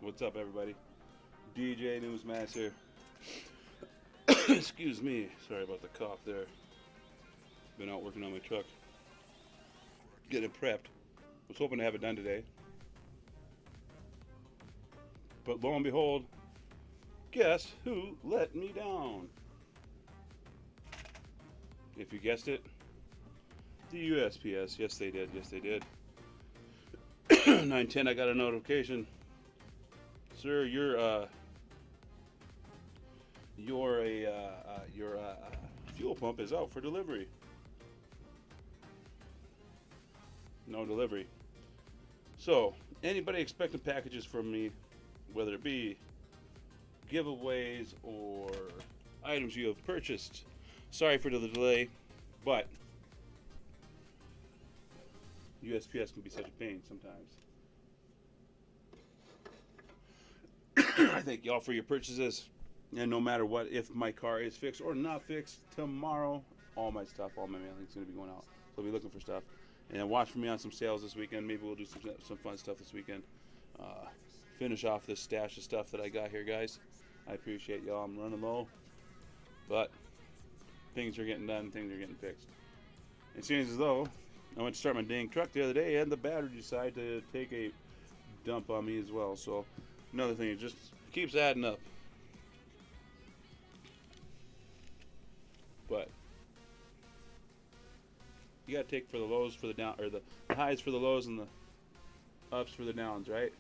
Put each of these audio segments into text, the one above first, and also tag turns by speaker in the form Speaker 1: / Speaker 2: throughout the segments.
Speaker 1: What's up, everybody? DJ Newsmaster. Excuse me. Sorry about the cough there. Been out working on my truck, getting it prepped. Was hoping to have it done today, but lo and behold, guess who let me down? If you guessed it, the USPS. Yes, they did. Yes, they did. 9:10. I got a notification. Sir, your fuel pump is out for delivery. No delivery. So, anybody expecting packages from me, whether it be giveaways or items you have purchased, sorry for the delay, but USPS can be such a pain sometimes. I thank y'all for your purchases. And no matter what, if my car is fixed or not fixed, tomorrow, all my stuff, all my mailing is going to be going out. So I'll be looking for stuff. And watch for me on some sales this weekend. Maybe we'll do some fun stuff this weekend. Finish off this stash of stuff that I got here, guys. I appreciate y'all. I'm running low. But things are getting done. Things are getting fixed. It seems as though I went to start my dang truck the other day and the battery decided to take a dump on me as well. So another thing, it just keeps adding up. But you gotta take for the lows for the down, or the highs for the lows and the ups for the downs, right?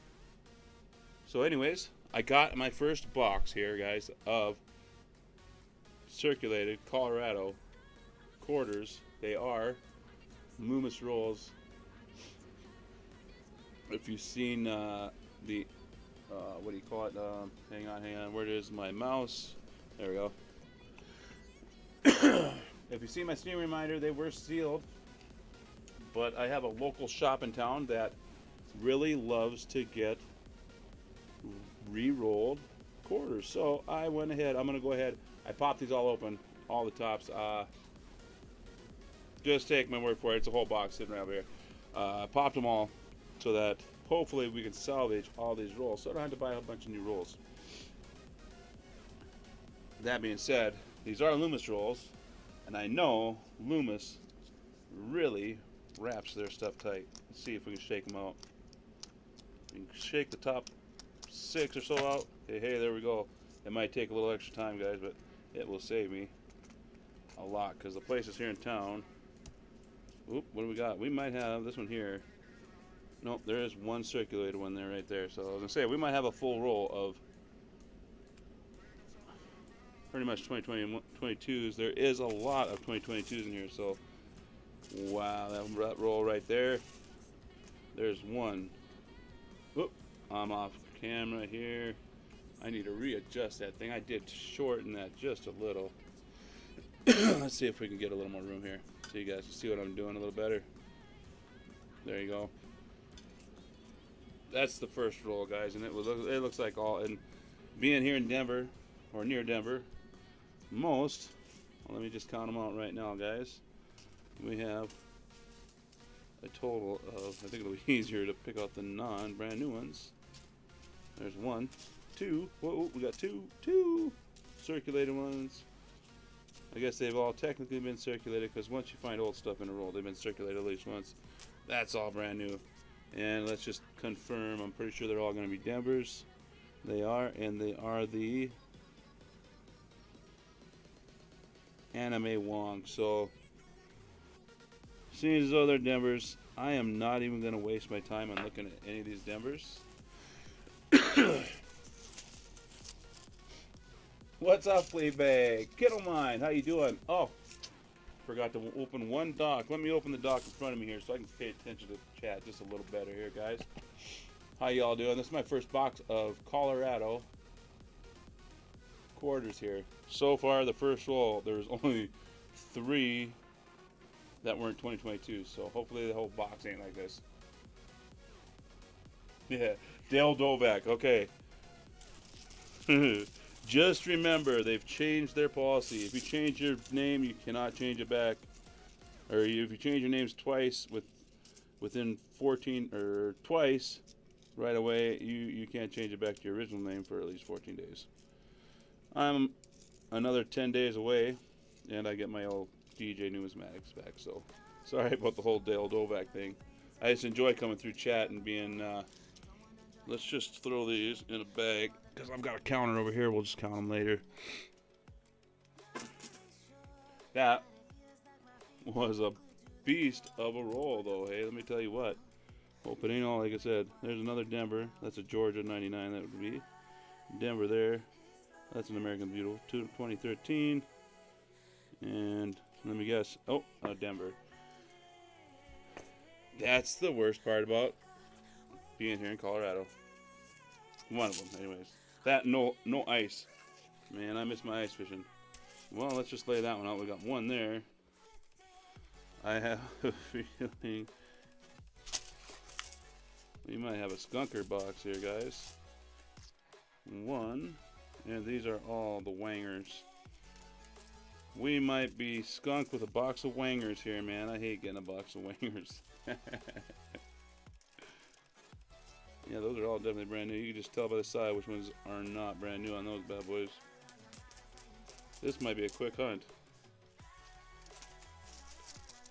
Speaker 1: So anyways, I got my first box here, guys, of circulated Colorado quarters. They are Loomis rolls. If you've seen what do you call it? Hang on. Where is my mouse? There we go. If you see my steam reminder, they were sealed. But I have a local shop in town that really loves to get re-rolled quarters. So I went ahead. I'm going to go ahead. I popped these all open, all the tops. Just take my word for it. It's a whole box sitting around here. I popped them all so that hopefully we can salvage all these rolls. So I don't have to buy a bunch of new rolls. That being said, these are Loomis rolls. And I know Loomis really wraps their stuff tight. Let's see if we can shake them out. We can shake the top 6 or so out. Hey, there we go. It might take a little extra time, guys, but it will save me a lot because the place is here in town. Oop, what do we got? We might have this one here. Nope, there is one circulated one there right there. So I was going to say, we might have a full roll of pretty much 2022s. There is a lot of 2022s in here, so wow, that roll right there. There's one. Whoop, I'm off camera here. I need to readjust that thing. I did shorten that just a little. Let's see if we can get a little more room here so you guys can see what I'm doing a little better. There you go. That's the first roll, guys, and it looks like all, and being here in Denver or near Denver, most, well, let me just count them out right now, guys. We have a total of, I think it'll be easier to pick out the brand new ones. There's 1, 2, whoa, we got two circulated ones. I guess they've all technically been circulated because once you find old stuff in a roll, they've been circulated at least once. That's all brand new. And let's just confirm, I'm pretty sure they're all going to be Denvers. They are, and they are the Anime Wong. So, seeing as though they're Denvers, I am not even going to waste my time on looking at any of these Denvers. What's up, Fleabag? Kiddo Mine, how you doing? Oh, forgot to open one dock. Let me open the dock in front of me here so I can pay attention to the chat just a little better here, guys. How y'all doing? This is my first box of Colorado quarters here. So far, the first roll, there's only 3 that weren't 2022, so hopefully the whole box ain't like this. Yeah, Dale Dovak, okay. Just remember, they've changed their policy. If you change your name, you cannot change it back. Or if you change your names twice within 14, or twice right away, you can't change it back to your original name for at least 14 days. I'm another 10 days away, and I get my old DJ Numismatics back. So sorry about the whole Dale Dovac thing. I just enjoy coming through chat and being. Let's just throw these in a bag because I've got a counter over here. We'll just count them later. That was a beast of a roll, though. Hey, let me tell you what. Hope it ain't all like I said. There's another Denver. That's a Georgia 99. That would be Denver there. That's an American Beautiful 2013. And let me guess. Oh, Denver. That's the worst part about being here in Colorado. One of them, anyways. That no ice. Man, I miss my ice fishing. Well, let's just lay that one out. We got one there. I have a feeling we might have a skunker box here, guys. One, and these are all the wangers. We might be skunked with a box of wangers here, man. I hate getting a box of wangers. Yeah, those are all definitely brand new. You can just tell by the side which ones are not brand new on those bad boys. This might be a quick hunt.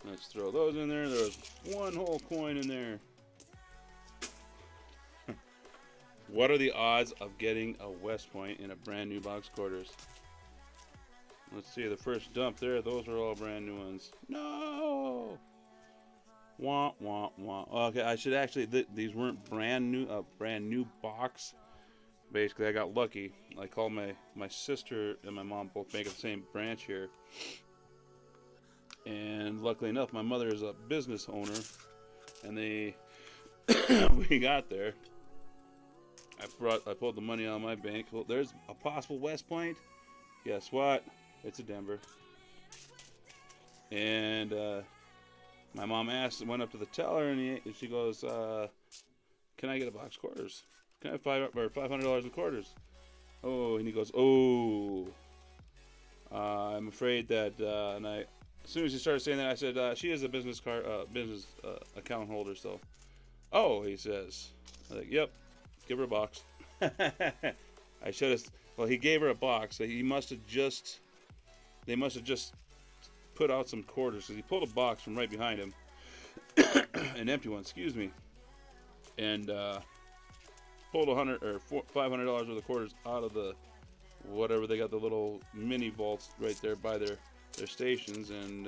Speaker 1: Let's throw those in there. There's one whole coin in there. What are the odds of getting a West Point in a brand new box quarters? Let's see, the first dump there, those are all brand new ones. No! Wah, wah, wah. Okay, I should actually, these weren't brand new box. Basically, I got lucky. I called my sister and my mom both make the same branch here. And luckily enough, my mother is a business owner. And they, we got there. I pulled the money out of my bank. Well, there's a possible West Point. Guess what? It's a Denver. And my mom went up to the teller, and she goes, "Can I get a box quarters? Can I have $500 in quarters?" Oh, and he goes, "Oh, I'm afraid that." And as soon as he started saying that, I said, "She is a business account holder, so." "Oh," he says. I'm like, "Yep, give her a box." I should have. Well, he gave her a box. So they must have just put out some quarters, because he pulled a box from right behind him, an empty one, excuse me, and pulled $500 worth of quarters out of the whatever they got, the little mini vaults right there by their stations, and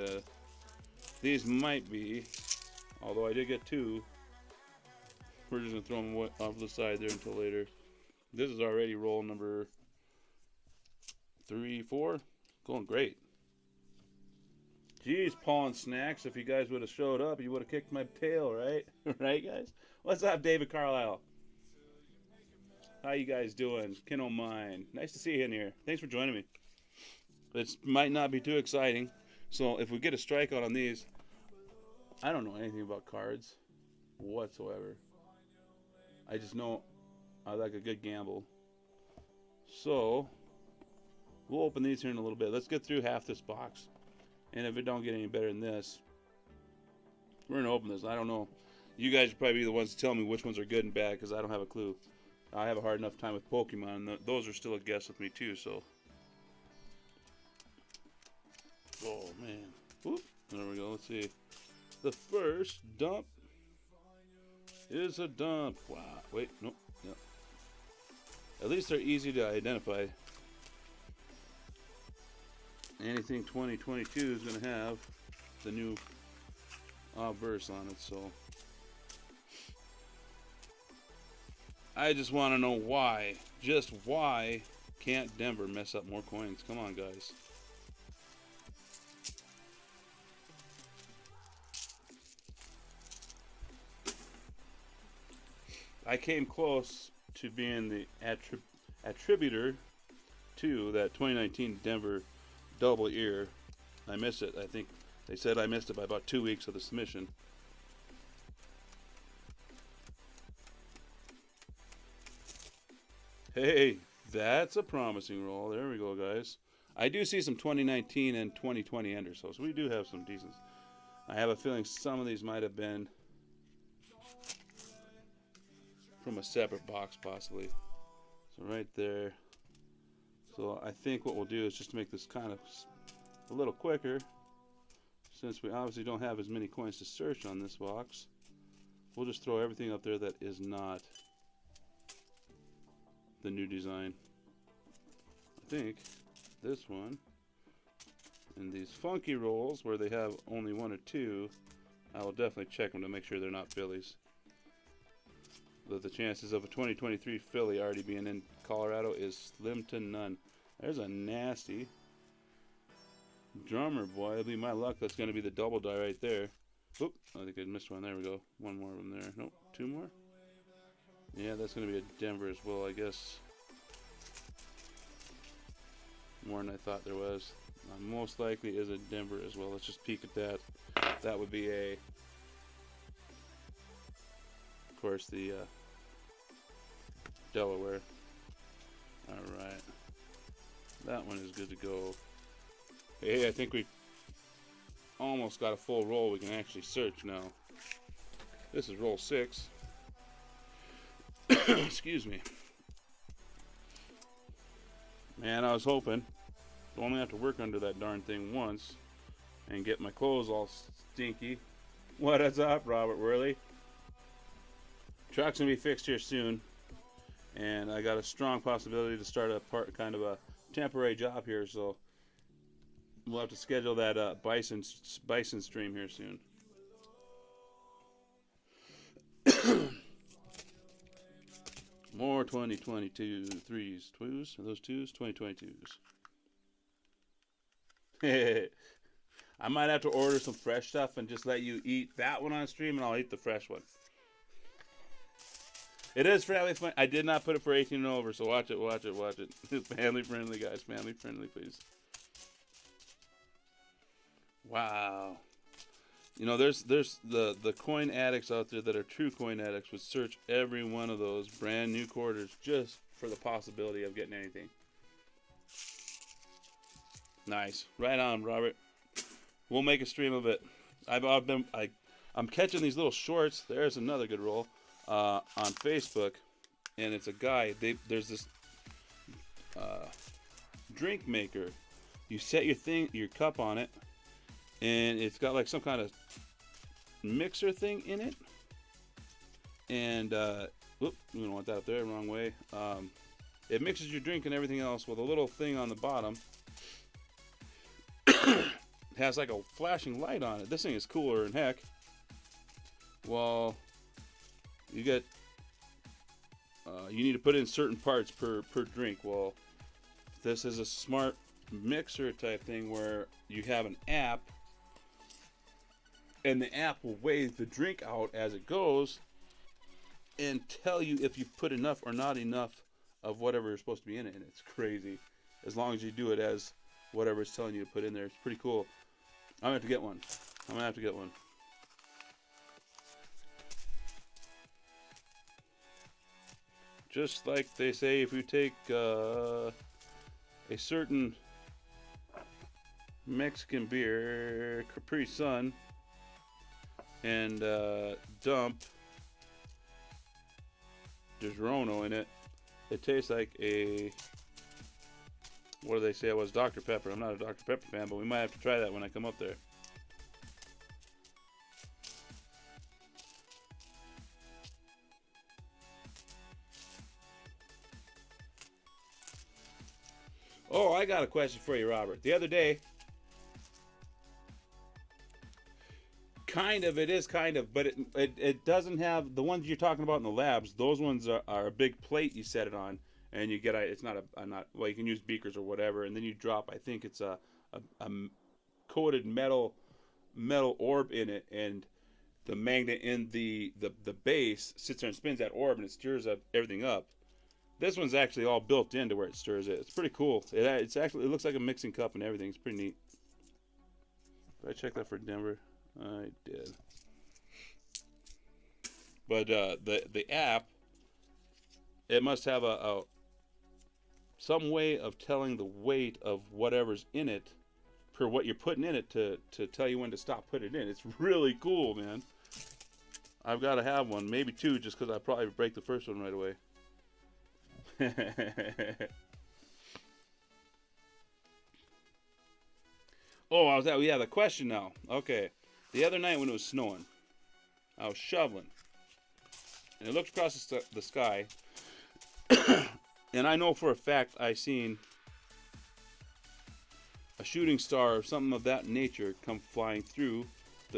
Speaker 1: these might be, although I did get two. We're just gonna throw them off the side there until later. This is already roll number 3, 4, going great. Geez, Paul and Snacks, if you guys would have showed up, you would have kicked my tail, right? Right, guys? What's up, David Carlisle? How you guys doing? Ken O'Mine. Nice to see you in here. Thanks for joining me. It might not be too exciting, so if we get a strikeout on these, I don't know anything about cards whatsoever. I just know I like a good gamble. So, we'll open these here in a little bit. Let's get through half this box. And if it don't get any better than this, we're going to open this. I don't know. You guys would probably be the ones to tell me which ones are good and bad, because I don't have a clue. I have a hard enough time with Pokemon. Those are still a guess with me, too, so. Oh, man. Whoop. There we go. Let's see. The first dump is a dump. Wow. Wait. Nope. Yep. At least they're easy to identify. Anything 2022 is going to have the new verse on it, so. I just want to know why. Just why can't Denver mess up more coins? Come on, guys. I came close to being the attributor to that 2019 Denver double ear. I missed it. I think they said I missed it by about 2 weeks of the submission. Hey, that's a promising roll. There we go, guys. I do see some 2019 and 2020 enders, so we do have some decent. I have a feeling some of these might have been from a separate box possibly. So right there. So I think what we'll do is just to make this kind of a little quicker, since we obviously don't have as many coins to search on this box, we'll just throw everything up there that is not the new design. I think this one and these funky rolls where they have only one or two, I will definitely check them to make sure they're not Phillies. But the chances of a 2023 Philly already being in Colorado is slim to none. There's a nasty drummer boy. It'll be my luck. That's going to be the double die right there. Oop, I think I missed one. There we go. One more of them there. Nope, two more. Yeah, that's going to be a Denver as well, I guess. More than I thought there was. Most likely is a Denver as well. Let's just peek at that. That would be a, of course, the Delaware. Alright. That one is good to go. Hey, I think we almost got a full roll we can actually search now. This is roll 6. Excuse me. Man, I was hoping to only have to work under that darn thing once and get my clothes all stinky. What is up, Robert Worley? Truck's gonna be fixed here soon, and I got a strong possibility to start a kind of a temporary job here, so we'll have to schedule that bison stream here soon. More 2022 threes, twos. Are those twos? 2022s. I might have to order some fresh stuff and just let you eat that one on stream, and I'll eat the fresh one. It is family friendly. I did not put it for 18 and over, so watch it, watch it, watch it. It's family friendly, guys. Family friendly, please. Wow. You know, there's the coin addicts out there that are true coin addicts would search every one of those brand new quarters just for the possibility of getting anything. Nice. Right on, Robert. We'll make a stream of it. I'm catching these little shorts. There's another good roll on Facebook, and it's a guy. There's this drink maker. You set your cup on it, and it's got like some kind of mixer thing in it. And whoop, we don't want that up there. Wrong way. It mixes your drink and everything else with a little thing on the bottom. It has like a flashing light on it. This thing is cooler than heck. Well, you get you need to put in certain parts per drink. Well, this is a smart mixer type thing where you have an app, and the app will weigh the drink out as it goes and tell you if you put enough or not enough of whatever is supposed to be in it. And it's crazy, as long as you do it as whatever it's telling you to put in there. It's pretty cool. I'm gonna have to get one. I'm gonna have to get one. Just like they say, if you take a certain Mexican beer, Capri Sun, and dump Disaronno in it, it tastes like a, what do they say? It was Dr. Pepper. I'm not a Dr. Pepper fan, but we might have to try that when I come up there. Oh, I got a question for you, Robert. The other day, it is kind of, but it doesn't have, the ones you're talking about in the labs, those ones are a big plate you set it on, and you get it's not well, you can use beakers or whatever, and then you drop, I think it's a coated metal orb in it, and the magnet in the base sits there and spins that orb, and it stirs everything up. This one's actually all built into where it stirs it. It's pretty cool. It looks like a mixing cup and everything. It's pretty neat. Did I check that for Denver? I did. But the app, it must have some way of telling the weight of whatever's in it per what you're putting in it to tell you when to stop putting it in. It's really cool, man. I've got to have one, maybe two, just because I probably break the first one right away. Oh, I was at, yeah, the question now. Okay. The other night when it was snowing, I was shoveling, and I looked across the sky, and I know for a fact I seen a shooting star or something of that nature come flying through.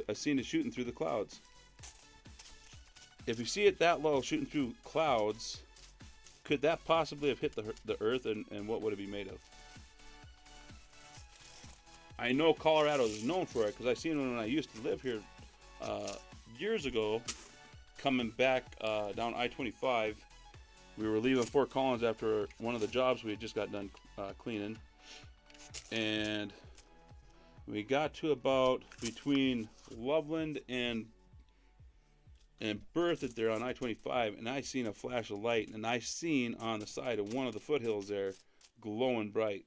Speaker 1: I seen it shooting through the clouds. If you see it that low shooting through clouds, could that possibly have hit the earth, and what would it be made of? I know Colorado is known for it because I seen it when I used to live here years ago. Coming back down I-25, we were leaving Fort Collins after one of the jobs we had just got done cleaning, and we got to about between Loveland and Berthoud there on I-25, and I seen a flash of light, and I seen on the side of one of the foothills there glowing bright.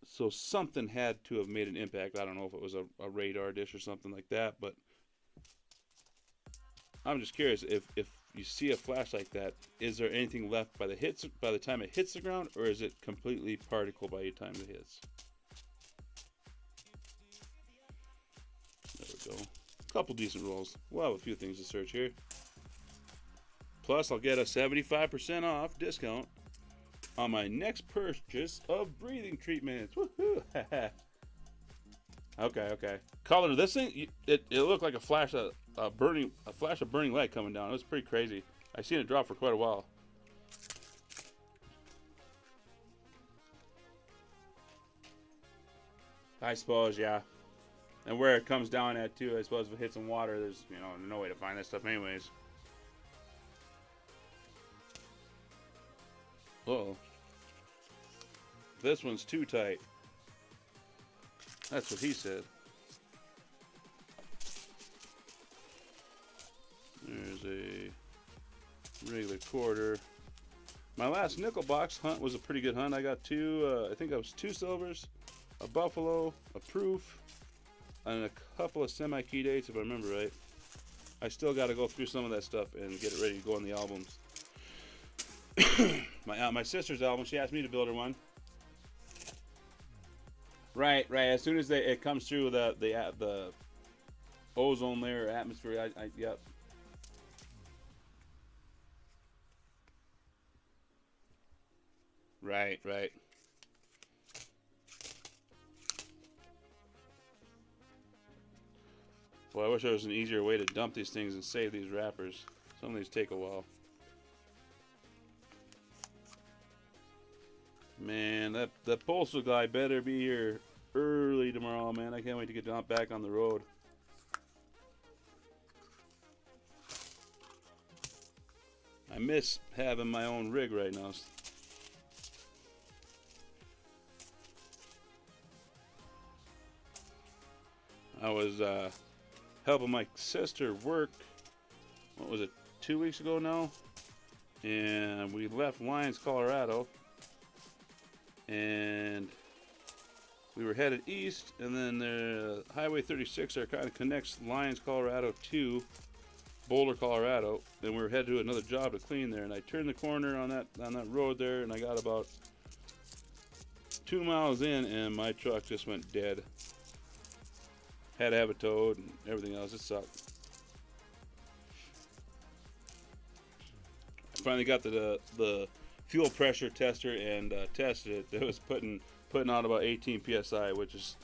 Speaker 1: So something had to have made an impact. I don't know if it was a radar dish or something like that, but I'm just curious, if you see a flash like that, is there anything left by the time it hits the ground, or is it completely particle by the time it hits? There we go. Couple decent rolls. We'll have a few things to search here. Plus, I'll get a 75% off discount on my next purchase of breathing treatments. Woohoo! Okay. Color, this thing, it looked like a flash of burning light coming down. It was pretty crazy. I seen it drop for quite a while. I suppose, yeah. And where it comes down at too, I suppose if it hits some water, there's no way to find that stuff anyways. Uh-oh. This one's too tight. That's what he said. There's a regular quarter. My last nickel box hunt was a pretty good hunt. I got two, I think that was 2 silvers, a buffalo, a proof, and a couple of semi-key dates if I remember right. I still got to go through some of that stuff and get it ready to go on the albums. My sister's album, she asked me to build her one. Right. As soon as it comes through the ozone layer, atmosphere, yep. Right. Boy, I wish there was an easier way to dump these things and save these wrappers. Some of these take a while. Man, that postal guy better be here early tomorrow, man. I can't wait to get back on the road. I miss having my own rig right now. I was helping my sister work, what was it, 2 weeks ago now? And we left Lyons, Colorado. And we were headed east, and then the Highway 36 there kind of connects Lyons, Colorado to Boulder, Colorado. Then we were headed to another job to clean there, and I turned the corner on that road there, and I got about 2 miles in, and my truck just went dead. Had to have it towed and everything else. It sucked. I finally got the fuel pressure tester and tested it. It was putting on about 18 psi, which is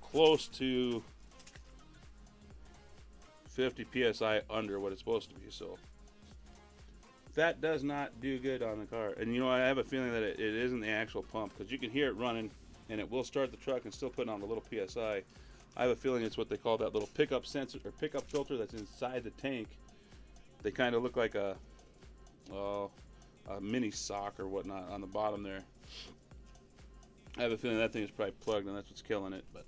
Speaker 1: close to 50 psi under what it's supposed to be. So that does not do good on the car. And I have a feeling that it isn't the actual pump, because you can hear it running and it will start the truck and still putting on a little psi. I have a feeling it's what they call that little pickup sensor or pickup filter that's inside the tank. They kind of look like a mini sock or whatnot on the bottom there. I have a feeling that thing is probably plugged, and that's what's killing it. But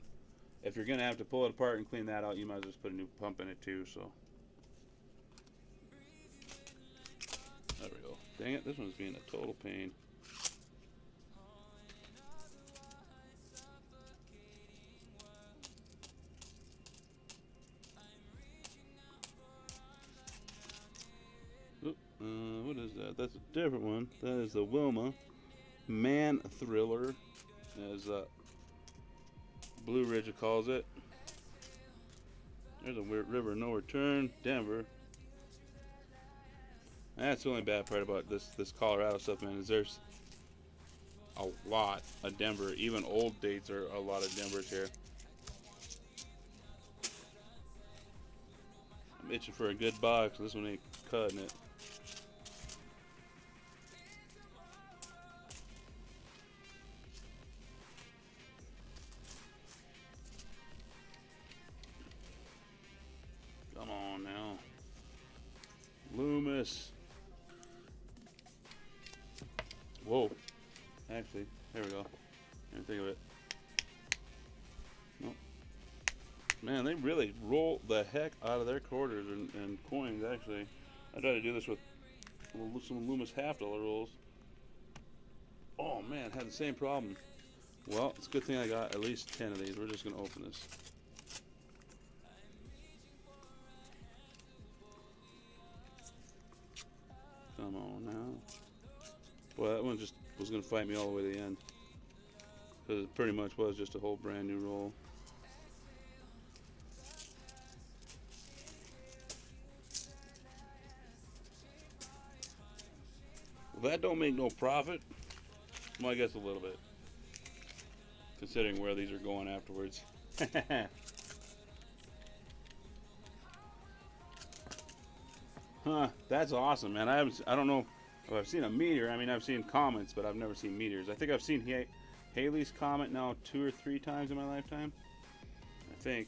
Speaker 1: if you're gonna have to pull it apart and clean that out, you might as well just put a new pump in it too. So there we go. Dang it, this one's being a total pain. different one. That is the Wilma Man Thriller, as Blue Ridge calls it. There's a River No Return, Denver. That's the only bad part about this Colorado stuff, man, is there's a lot of Denver. Even old dates are a lot of Denvers here. I'm itching for a good box. This one ain't cutting it. Come on now. Loomis. Whoa. Actually, there we go. Didn't think of it. Nope. Man, they really roll the heck out of their quarters and coins, actually. I tried to do this with some Loomis half-dollar rolls. Oh, man, had the same problem. Well, it's a good thing I got at least 10 of these. We're just going to open this. Come on now. Well, that one just was going to fight me all the way to the end. Because it pretty much was just a whole brand new roll. Well, that don't make no profit. Well, I guess a little bit. Considering where these are going afterwards. Huh, that's awesome, man. I don't know if I've seen a meteor. I mean, I've seen comets, but I've never seen meteors. I think I've seen Halley's Comet now 2 or 3 times in my lifetime. I think.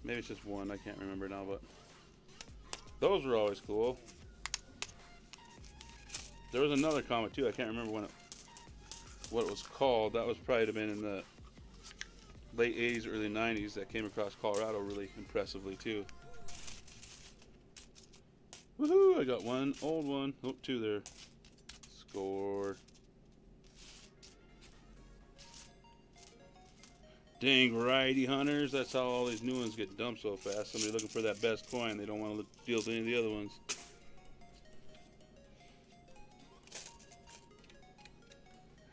Speaker 1: Maybe it's just one. I can't remember now, but those were always cool. There was another comet too. I can't remember what it was called. That was probably have been in the late 80s, early 90s. That came across Colorado really impressively too. Woohoo! I got one old one. Oh, 2 there. Score. Dang, variety hunters. That's how all these new ones get dumped so fast. Somebody looking for that best coin. They don't want to deal with any of the other ones.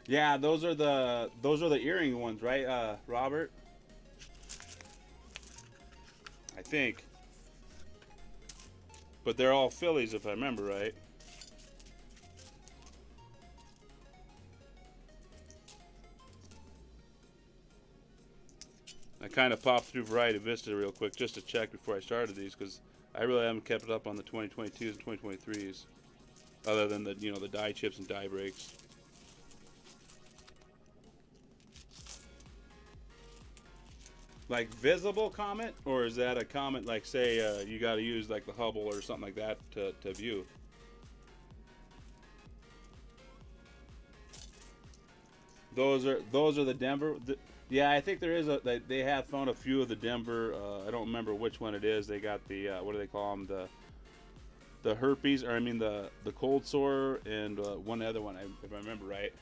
Speaker 1: Yeah, those are the earring ones, right, Robert? I think. But they're all Phillies, if I remember right. I kind of popped through Variety Vista real quick just to check before I started these, because I really haven't kept up on the 2022s and 2023s, other than the the die chips and die breaks. Like visible comet, or is that a comet like, say, you got to use like the Hubble or something like that to view? Those are the Denver. Yeah, I think there is they have found a few of the Denver. I don't remember which one it is. They got the what do they call them? The herpes, or I mean the cold sore, and one other one, if I remember right.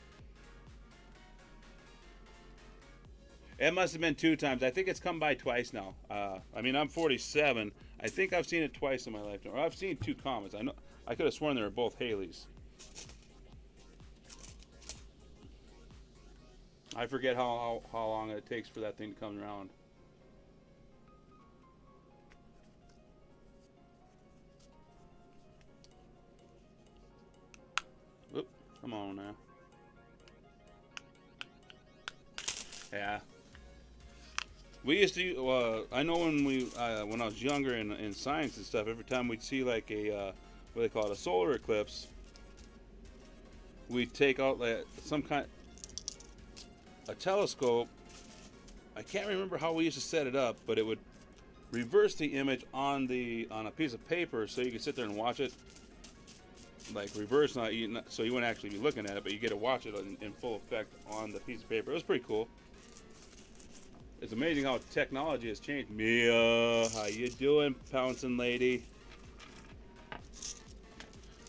Speaker 1: It must have been 2 times. I think it's come by twice now. I mean, I'm 47. I think I've seen it twice in my lifetime. Or I've seen 2 comets. I know. I could have sworn they were both Halley's. I forget how long it takes for that thing to come around. Oop, come on now. Yeah. We used to. I know when I was younger in science and stuff, every time we'd see like a what they call it, a solar eclipse, we'd take out like some kind a telescope. I can't remember how we used to set it up, but it would reverse the image on a piece of paper, so you could sit there and watch it. Like reverse, so you wouldn't actually be looking at it, but you get to watch it in full effect on the piece of paper. It was pretty cool. It's amazing how technology has changed. Mia, how you doing, pouncing lady?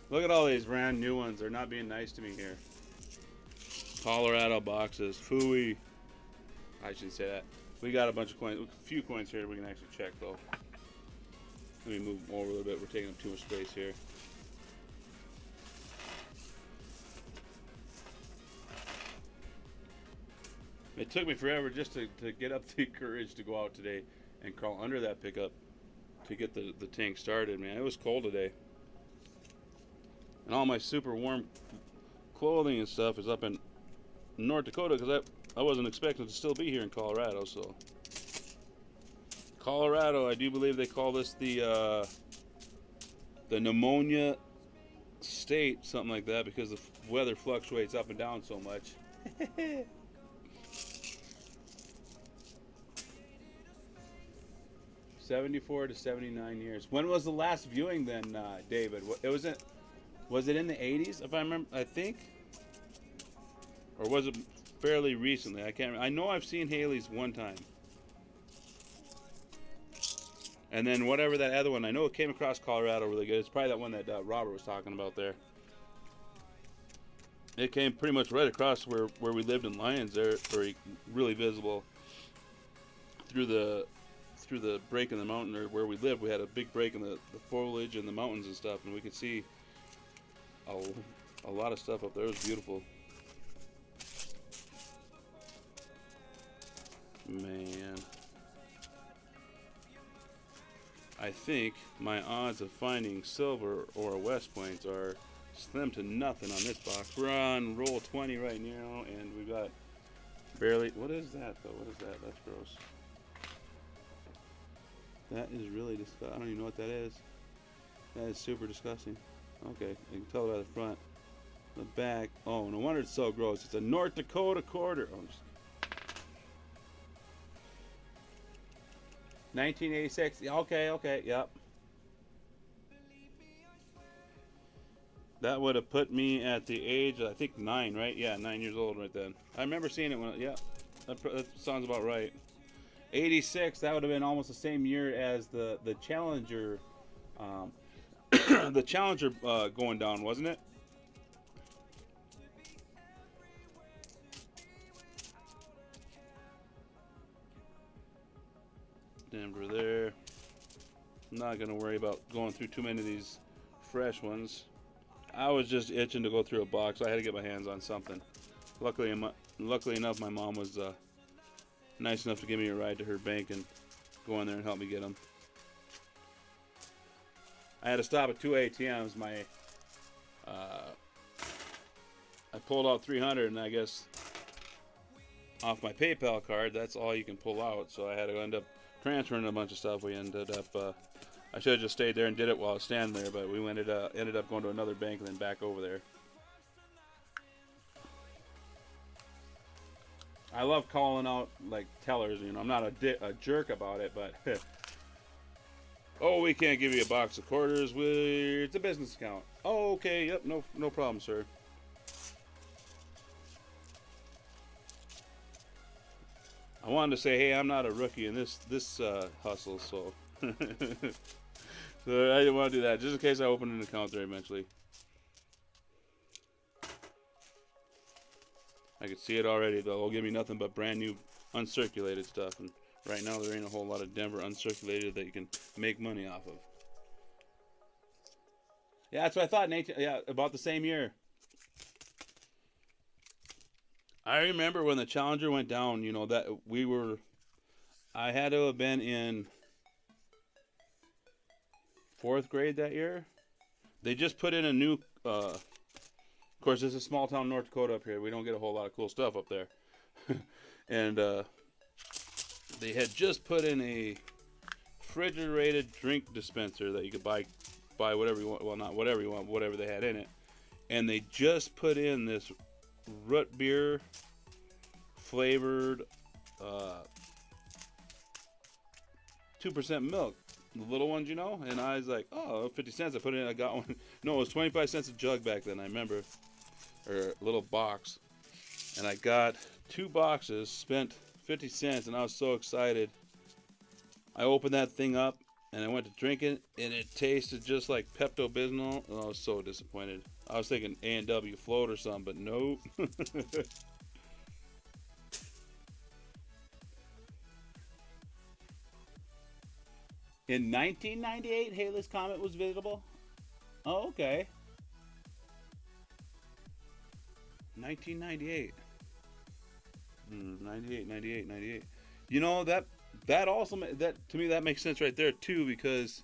Speaker 1: Look at all these brand new ones. They're not being nice to me here. Colorado boxes. Phooey. I shouldn't say that. We got a bunch of coins. A few coins here we can actually check, though. Let me move them over a little bit. We're taking up too much space here. It took me forever just to get up the courage to go out today and crawl under that pickup to get the tank started, man. It was cold today. And all my super warm clothing and stuff is up in North Dakota because I wasn't expecting to still be here in Colorado. So Colorado, I do believe they call this the pneumonia state, something like that, because the weather fluctuates up and down so much. 74 to 79 years. When was the last viewing then, David? Was it in the 80s, if I remember? I think, or was it fairly recently? I can't. I know I've seen Haley's one time, and then whatever that other one. I know it came across Colorado really good. It's probably that one that Robert was talking about there. It came pretty much right across where we lived in Lyons there, very really visible through the break in the mountain, or where we lived. We had a big break in the foliage and the mountains and stuff, and we could see a lot of stuff up there. It was beautiful. Man, I think my odds of finding silver or a West Point are slim to nothing on this box. We're on roll 20 right now, and we got barely. What is that though? What is that? That's gross. That is really disgusting. I don't even know what that is. That is super disgusting. Okay, you can tell by the front. The back. Oh, no wonder it's so gross. It's a North Dakota quarter. Oh, 1986. Okay, yep. That would have put me at the age, I think 9, right? Yeah, 9 years old right then. I remember seeing it when, yeah, that sounds about right. 86, that would have been almost the same year as the Challenger, the Challenger going down, wasn't it? Denver there. I'm not going to worry about going through too many of these fresh ones. I was just itching to go through a box. I had to get my hands on something. Luckily enough, my mom was nice enough to give me a ride to her bank and go in there and help me get them. I had to stop at 2 ATMs. I pulled out 300, and I guess off my PayPal card, that's all you can pull out. So I had to end up transferring a bunch of stuff. We ended up. I should have just stayed there and did it while I was standing there, but we ended up going to another bank and then back over there. I love calling out like tellers. You know, I'm not a jerk about it, but oh, we can't give you a box of quarters. It's a business account. Oh, okay. Yep. No problem, sir. I wanted to say, hey, I'm not a rookie in this hustle, so so I didn't want to do that, just in case I open an account there eventually. I could see it already, though. It'll give me nothing but brand new uncirculated stuff, and right now there ain't a whole lot of Denver uncirculated that you can make money off of. Yeah, that's what I thought, Nate. Yeah, about the same year. I remember when the Challenger went down, you know, that I had to have been in 4th grade that year. They just put in a new, of course, this is small town North Dakota up here. We don't get a whole lot of cool stuff up there. And they had just put in a refrigerated drink dispenser that you could buy whatever you want. Well, not whatever you want, whatever they had in it. And they just put in this root beer flavored 2% milk, the little ones, you know. And I was like, oh, 50 cents. I put it in. I got one. No, it was 25 cents a jug back then, I remember, or a little box. And I got 2 boxes, spent 50 cents, and I was so excited. I opened that thing up and I went to drink it, and it tasted just like Pepto-Bismol, and I was so disappointed. I was thinking A&W float or something, but nope. In 1998, Halley's Comet was visible? Oh, okay. 1998. 98, 98, 98. You know that also that to me that makes sense right there too, because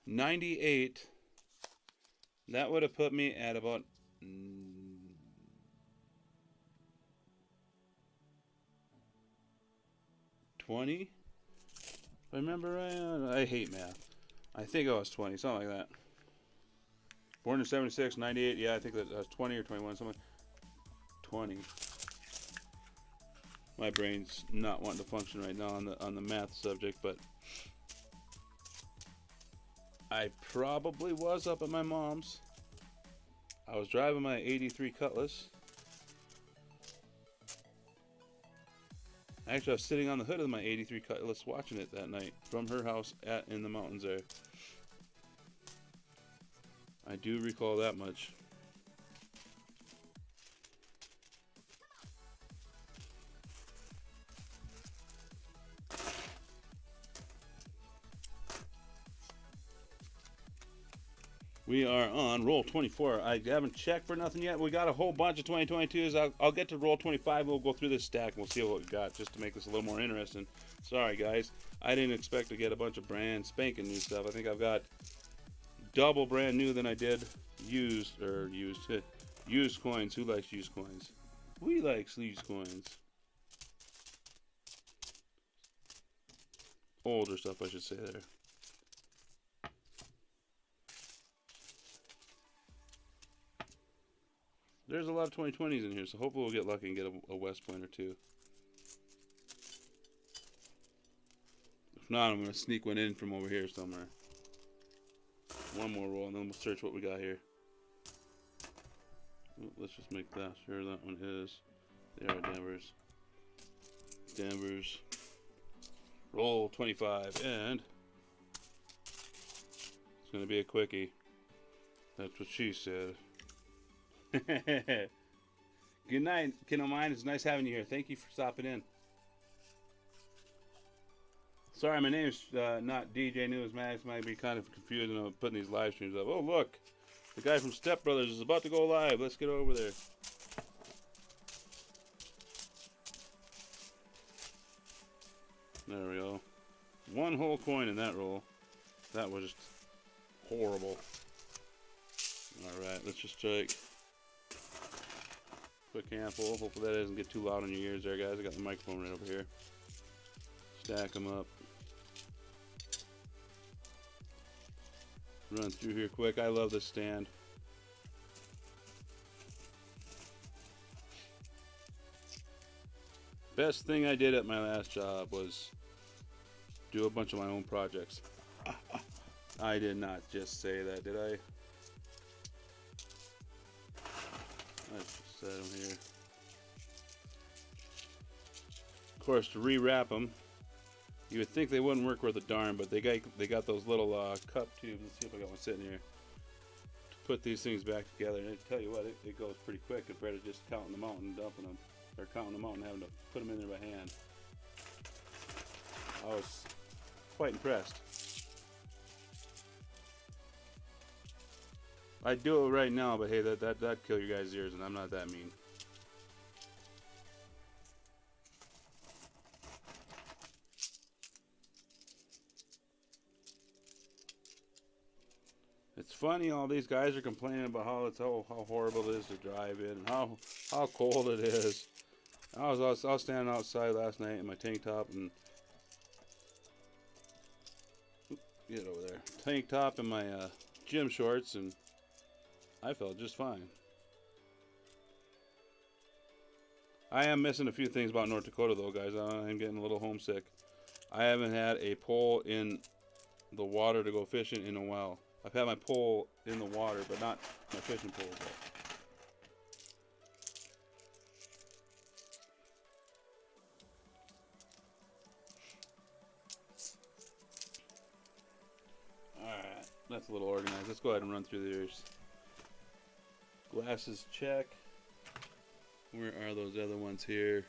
Speaker 1: 98, that would have put me at about 20. If I remember right, I hate math. I think I was 20, something like that. Born in 76, 98. Yeah, I think that was 20 or 21, something. 20. My brain's not wanting to function right now on the math subject, but I probably was up at my mom's. I was driving my 83 Cutlass. Actually, I was sitting on the hood of my 83 Cutlass watching it that night from her house in the mountains there. I do recall that much. We are on roll 24. I haven't checked for nothing yet. We got a whole bunch of 2022s. I'll get to roll 25. We'll go through this stack and we'll see what we got just to make this a little more interesting. Sorry, guys. I didn't expect to get a bunch of brand spanking new stuff. I think I've got double brand new than I did used coins. Who likes used coins? We like used coins. Older stuff, I should say there. There's a lot of 2020s in here, so hopefully we'll get lucky and get a West Point or two. If not, I'm going to sneak one in from over here somewhere. One more roll, and then we'll search what we got here. Let's just make that sure that one is. They are Denver's. Denver's. Roll 25, and it's going to be a quickie. That's what she said. Good night, Ken O'Mine. It's nice having you here. Thank you for stopping in. Sorry, my name's not DJ News Max. Might be kind of confusing on putting these live streams up. Oh, look. The guy from Step Brothers is about to go live. Let's get over there. There we go. One whole coin in that roll. That was just horrible. Alright, let's just check. Quick handful. Hopefully that doesn't get too loud on your ears there, guys. I got the microphone right over here. Stack them up. Run through here quick. I love this stand. Best thing I did at my last job was do a bunch of my own projects. I did not just say that, did I? Let's just set them here. Of course, to rewrap them, you would think they wouldn't work worth a darn, but they got those little cup tubes. Let's see if I got one sitting here to put these things back together. And I tell you what, it goes pretty quick compared to just counting them out and dumping them, or counting them out and having to put them in there by hand. I was quite impressed. I'd do it right now, but hey, that'd kill your guys' ears, and I'm not that mean. It's funny, all these guys are complaining about how horrible it is to drive in, and how cold it is. I was standing outside last night in my tank top and get over there, tank top and my gym shorts, and I felt just fine. I am missing a few things about North Dakota though, guys. I'm getting a little homesick. I haven't had a pole in the water to go fishing in a while. I've had my pole in the water, but not my fishing pole. Alright, that's a little organized. Let's go ahead and run through these. Glasses check. Where are those other ones here?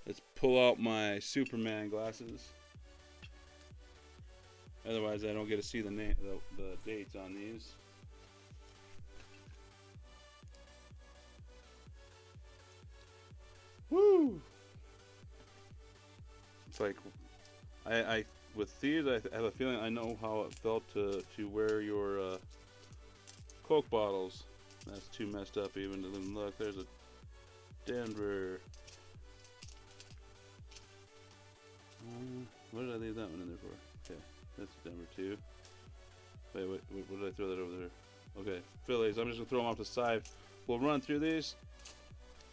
Speaker 1: Let's pull out my Superman glasses. Otherwise, I don't get to see the dates on these. Woo! like I with these, I have a feeling I know how it felt to wear your Coke bottles. That's too messed up even to even look. There's a Denver. What did I leave that one in there for? Okay, that's Denver too. Wait, what did I throw that over there? Okay, Phillies. I'm just gonna throw them off to the side. We'll run through these.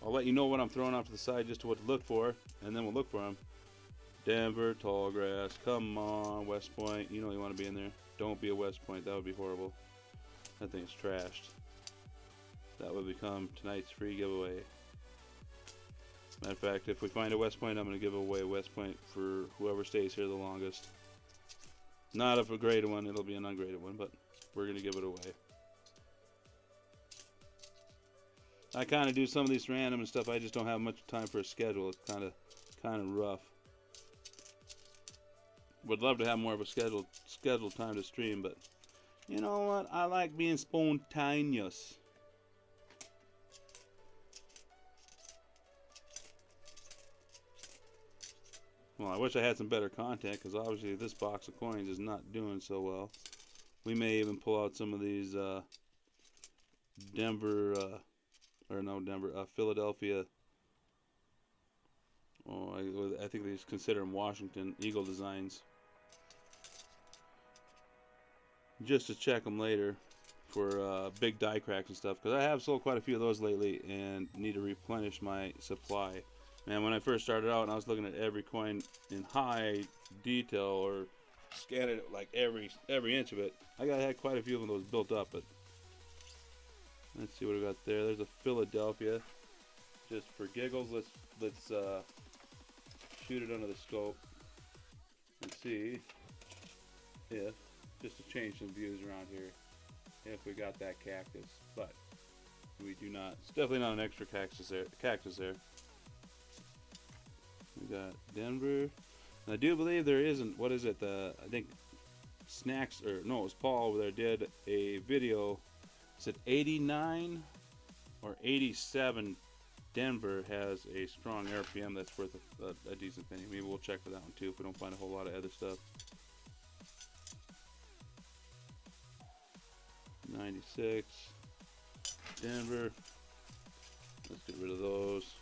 Speaker 1: I'll let you know what I'm throwing off to the side just to what to look for, and then we'll look for them. Denver, tall grass. Come on, West Point. You know you want to be in there. Don't be a West Point. That would be horrible. That thing's trashed. That would become tonight's free giveaway. Matter of fact, if we find a West Point, I'm going to give away a West Point for whoever stays here the longest. Not if a graded one, it'll be an ungraded one, but we're going to give it away. I kind of do some of these random and stuff. I just don't have much time for a schedule. It's kind of rough. Would love to have more of a scheduled time to stream, but you know what? I like being spontaneous. Well, I wish I had some better content, because obviously this box of coins is not doing so well. We may even pull out some of these Philadelphia. Oh, I think they consider them Washington Eagle designs. Just to check them later for big die cracks and stuff, because I have sold quite a few of those lately and need to replenish my supply. Man, when I first started out and I was looking at every coin in high detail or scanning it like every inch of it, I had quite a few of those built up. But let's see what we got there. There's a Philadelphia. Just for giggles, let's shoot it under the scope and see if, just to change some views around here, if we got that cactus. But we do not. It's definitely not an extra cactus there. We got Denver. And I do believe there isn't. What is it? I think Snacks, or no, it was Paul over there, did a video. Is it 89 or 87? Denver has a strong RPM that's worth a decent penny. Maybe we'll check for that one too if we don't find a whole lot of other stuff. 96 Denver. Let's get rid of those.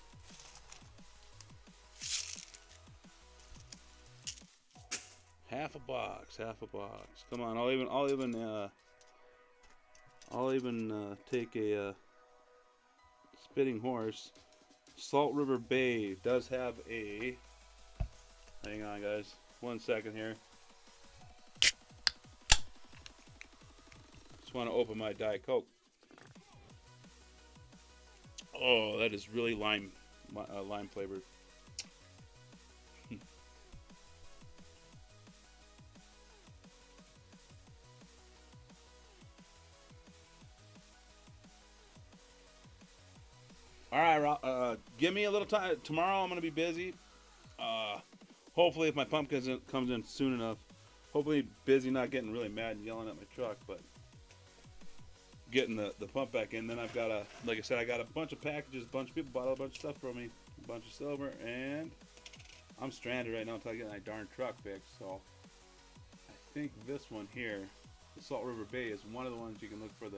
Speaker 1: Half a box. Come on, I'll even take a spitting horse. Salt River Bay does have a. Hang on, guys. 1 second here. Just want to open my Diet Coke. Oh, that is really lime flavored. All right, give me a little time. Tomorrow I'm going to be busy. Hopefully if my pump comes in soon enough. Hopefully busy, not getting really mad and yelling at my truck, but getting the pump back in. Then I've got like I said, I got a bunch of packages. A bunch of people bought a bunch of stuff from me. A bunch of silver, and I'm stranded right now until I get my darn truck fixed. So I think this one here, the Salt River Bay, is one of the ones you can look for.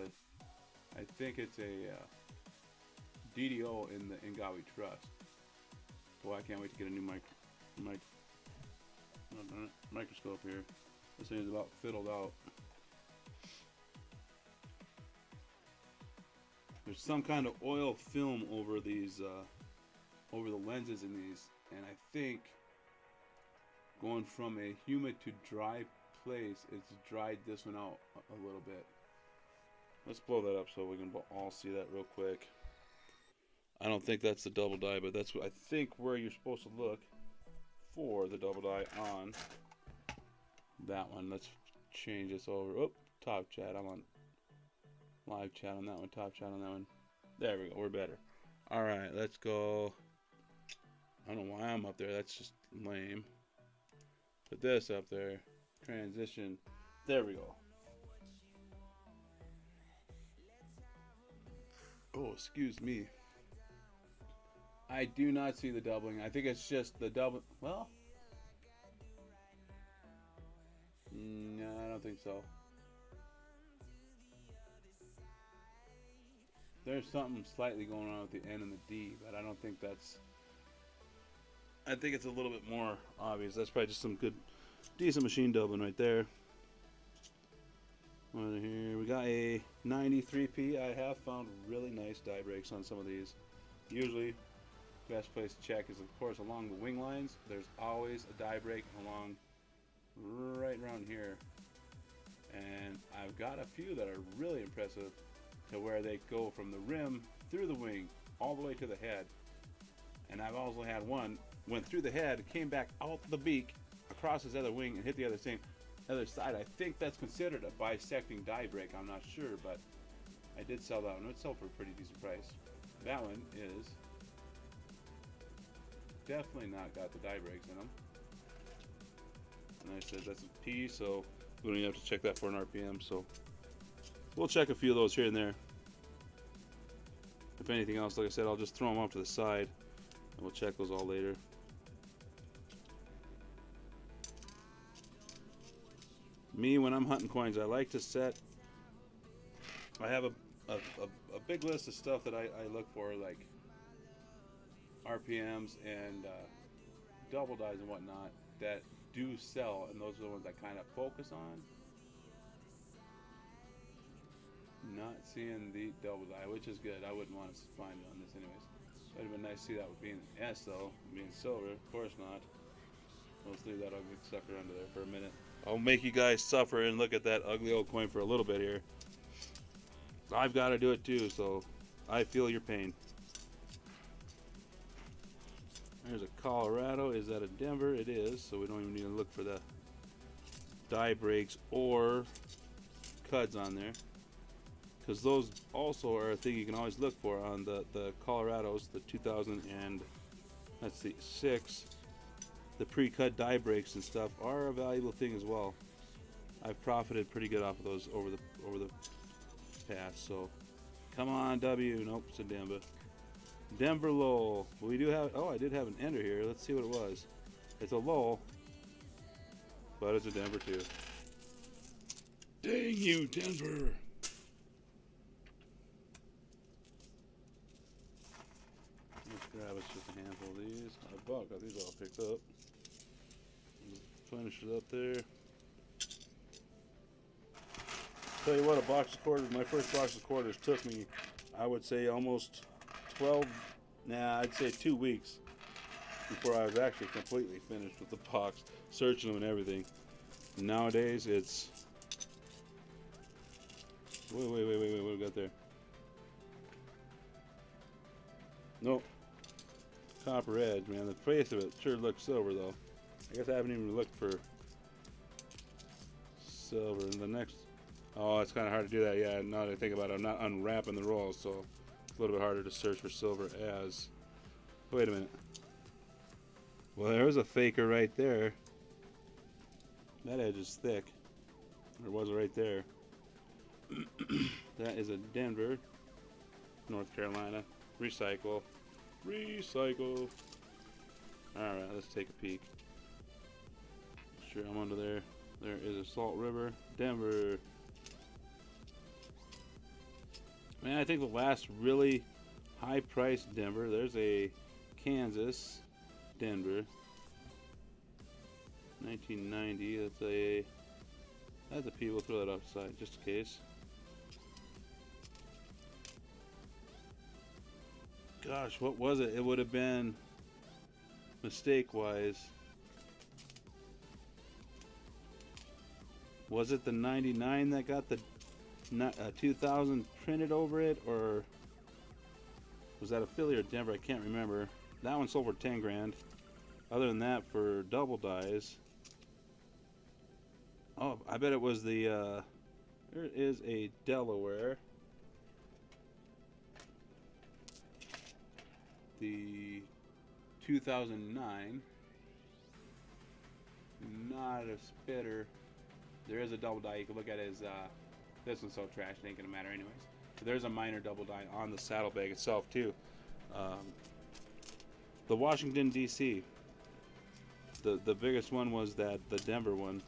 Speaker 1: I think it's a DDO in the Ingawi Trust. Boy, I can't wait to get a new microscope here. This thing is about fiddled out. There's some kind of oil film over these, over the lenses in these, and I think going from a humid to dry place, it's dried this one out a little bit. Let's blow that up so we can all see that real quick. I don't think that's the double die, but that's what I think where you're supposed to look for the double die on that one. Let's change this over. Oh, top chat. I'm on live chat on that one. Top chat on that one. There we go. We're better. All right, let's go. I don't know why I'm up there. That's just lame. Put this up there. Transition. There we go. Oh, excuse me. I do not see the doubling. I think it's just the double. Well, think so. There's something slightly going on with the N and the D, but I don't think that's. I think it's a little bit more obvious. That's probably just some good, decent machine dubbing right there. Over here we got a 93P. I have found really nice die breaks on some of these. Usually, best place to check is of course along the wing lines. There's always a die break along right around here, and I've got a few that are really impressive to where they go from the rim through the wing all the way to the head. And I've also had one went through the head, came back out the beak across his other wing and hit the other side. I think that's considered a bisecting die break. I'm not sure, but I did sell that one. It sold for a pretty decent price. That one is definitely not got the die breaks in them. And I said that's a P, so we don't even have to check that for an RPM. So we'll check a few of those here and there. If anything else, like I said, I'll just throw them off to the side and we'll check those all later. Me, when I'm hunting coins, I like to set. I have a big list of stuff that I look for, like RPMs and double dies and whatnot that do sell, and those are the ones I kind of focus on. Not seeing the double die, which is good. I wouldn't want to find it on this anyways. It would have been nice to see that with being S though, being silver. Of course not. Let's leave that ugly sucker under there for a minute. I'll make you guys suffer and look at that ugly old coin for a little bit here. I've got to do it too, so I feel your pain. There's a Colorado. Is that a Denver? It is, so we don't even need to look for the die breaks or cuds on there, because those also are a thing you can always look for on the Colorados, the 2000 and let's see, 6. The pre-cut die breaks and stuff are a valuable thing as well. I've profited pretty good off of those over the past. So come on, W. Nope, it's a Denver. Denver Lowell. We do have. Oh, I did have an ender here. Let's see what it was. It's a Lowell, but it's a Denver too. Dang you, Denver! Let's grab us just a handful of these. Got these all picked up. Finish it up there. Tell you what, a box of quarters, my first box of quarters took me, I would say almost 12, I'd say 2 weeks before I was actually completely finished with the box, searching them and everything. Nowadays it's, wait, what do we got there? Nope. Copper edge, man. The face of it sure looks silver though. I guess I haven't even looked for silver. And the next, oh, it's kind of hard to do that. Yeah, now that I think about it, I'm not unwrapping the rolls, so it's a little bit harder to search for silver as. Wait a minute. Well, there's a faker right there. That edge is thick. Or was it right there? That is a Denver, North Carolina. Recycle. Recycle. Alright, let's take a peek. Sure, I'm under there. There is a Salt River, Denver. Man, I think the last really high-priced Denver. There's a Kansas, Denver, 1990. That's a P. We'll throw that outside just in case. Gosh, what was it? It would have been, mistake-wise, was it the 99 that got the 2000 printed over it, or was that a Philly or Denver? I can't remember. That one sold for 10 grand. Other than that, for double dies, oh, I bet it was the, there is a Delaware. The 2009, not a spitter. There is a double die. You can look at it as, this one's so trash it ain't gonna matter anyways. But there's a minor double die on the saddlebag itself too. The Washington D.C. The biggest one was the Denver one,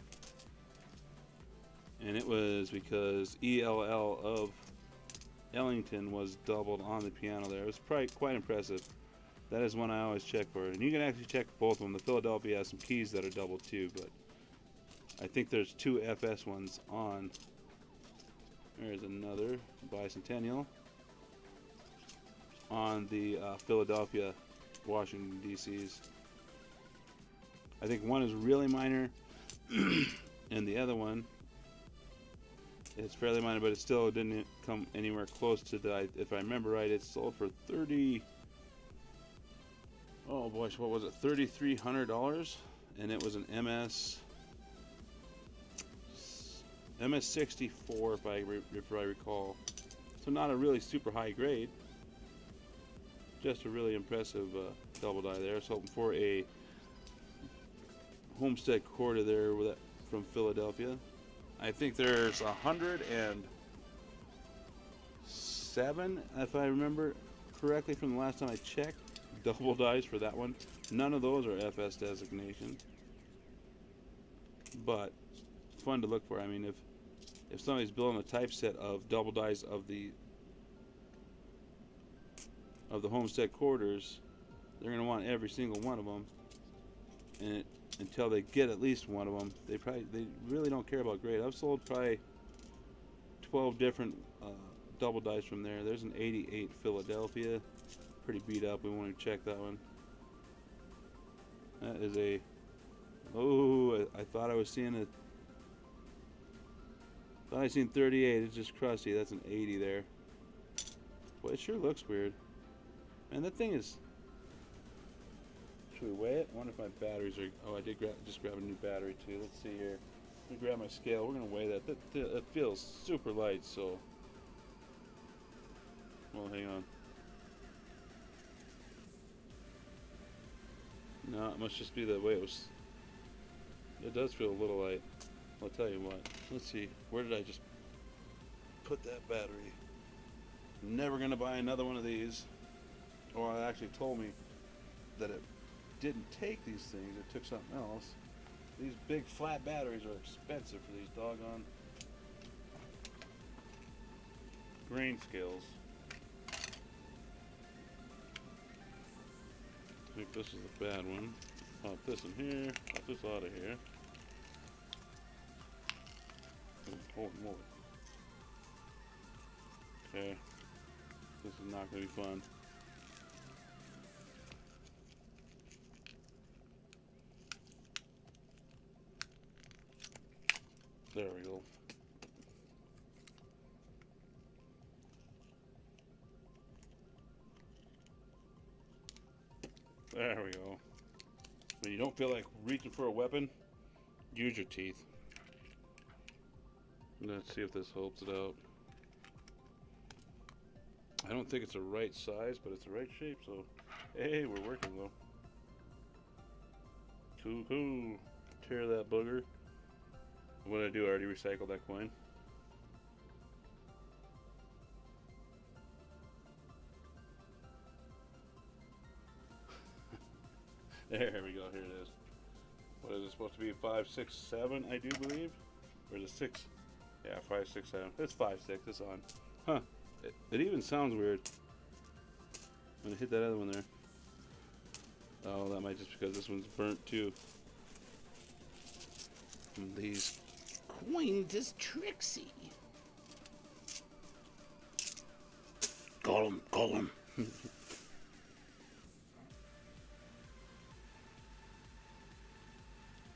Speaker 1: And it was because ELL of Ellington was doubled on the piano there. It was probably quite impressive. That is one I always check for. And you can actually check both of them. The Philadelphia has some keys that are doubled too, but I think there's two FS ones on. There's another Bicentennial on the Philadelphia, Washington, D.C.'s. I think one is really minor, and the other one is fairly minor, but it still didn't come anywhere close to that. If I remember right, it sold for 30. Oh boy, what was it? $3,300, and it was an MS64, if I recall. So not a really super high grade, just a really impressive double die there. So hoping for a Homestead quarter there with that from Philadelphia. I think there's 107, if I remember correctly from the last time I checked, double dies for that one. None of those are FS designation, but fun to look for. I mean, if somebody's building a typeset of double dies of the Homestead quarters, they're going to want every single one of them, and until they get at least one of them, they really don't care about grade. I've sold probably 12 different double dies from there. There's an 88 Philadelphia, pretty beat up. We won't even check that one. That is a, oh, I thought I was seeing a, thought I seen 38. It's just crusty. That's an 80 there. Boy, it sure looks weird. Man, that thing is. Should we weigh it? I wonder if my batteries are. Oh, I did just grab a new battery too. Let's see here. Let me grab my scale. We're gonna weigh that. That feels super light. So. Well, hang on. No, it must just be the way it was. It does feel a little light. I'll tell you what. Let's see. Where did I just put that battery? Never gonna buy another one of these. Or it actually told me that it didn't take these things. It took something else. These big flat batteries are expensive for these doggone grain scales. I think this is the bad one. Pop this in here. Pop this out of here. Holy moly. Okay. This is not going to be fun. There we go. There we go. When you don't feel like reaching for a weapon, use your teeth. Let's see if this helps it out. I don't think it's the right size, but it's the right shape, so hey, we're working though. Cool. Tear that booger. What did I do? I already recycled that coin. There we go. Here it is. What is it supposed to be? 5, 6, 7, I do believe. Or is it 6? Yeah, 5, 6, 7. It's 5, 6. It's on. Huh. It even sounds weird. I'm gonna hit that other one there. Oh, that might just because this one's burnt too. And these coins is Trixie. Call him.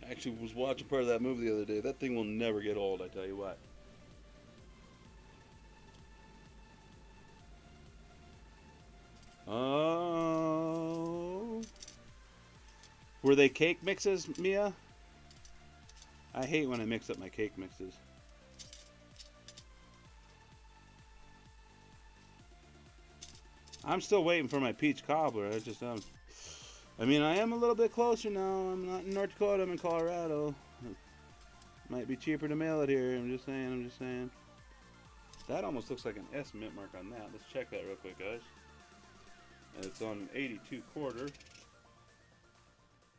Speaker 1: I actually was watching part of that movie the other day. That thing will never get old, I tell you what. Oh. Were they cake mixes, Mia? I hate when I mix up my cake mixes. I'm still waiting for my peach cobbler. I mean, I am a little bit closer now. I'm not in North Dakota. I'm in Colorado. It might be cheaper to mail it here. I'm just saying. That almost looks like an S mint mark on that. Let's check that real quick, guys. And it's on an 82 quarter.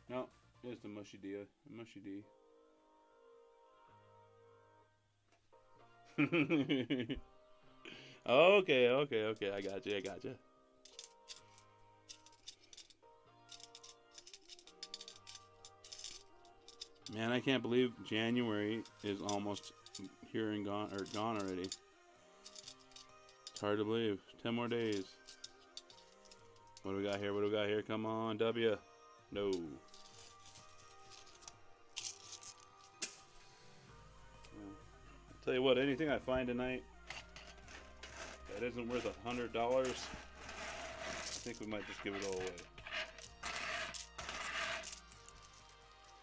Speaker 1: No, it's the Mushy D. Okay, okay, okay. I got you. I got you. Man, I can't believe January is almost here and gone already. It's hard to believe. 10 more days. What do we got here? What do we got here? Come on, W. No. I'll tell you what, anything I find tonight that isn't worth $100, I think we might just give it all away.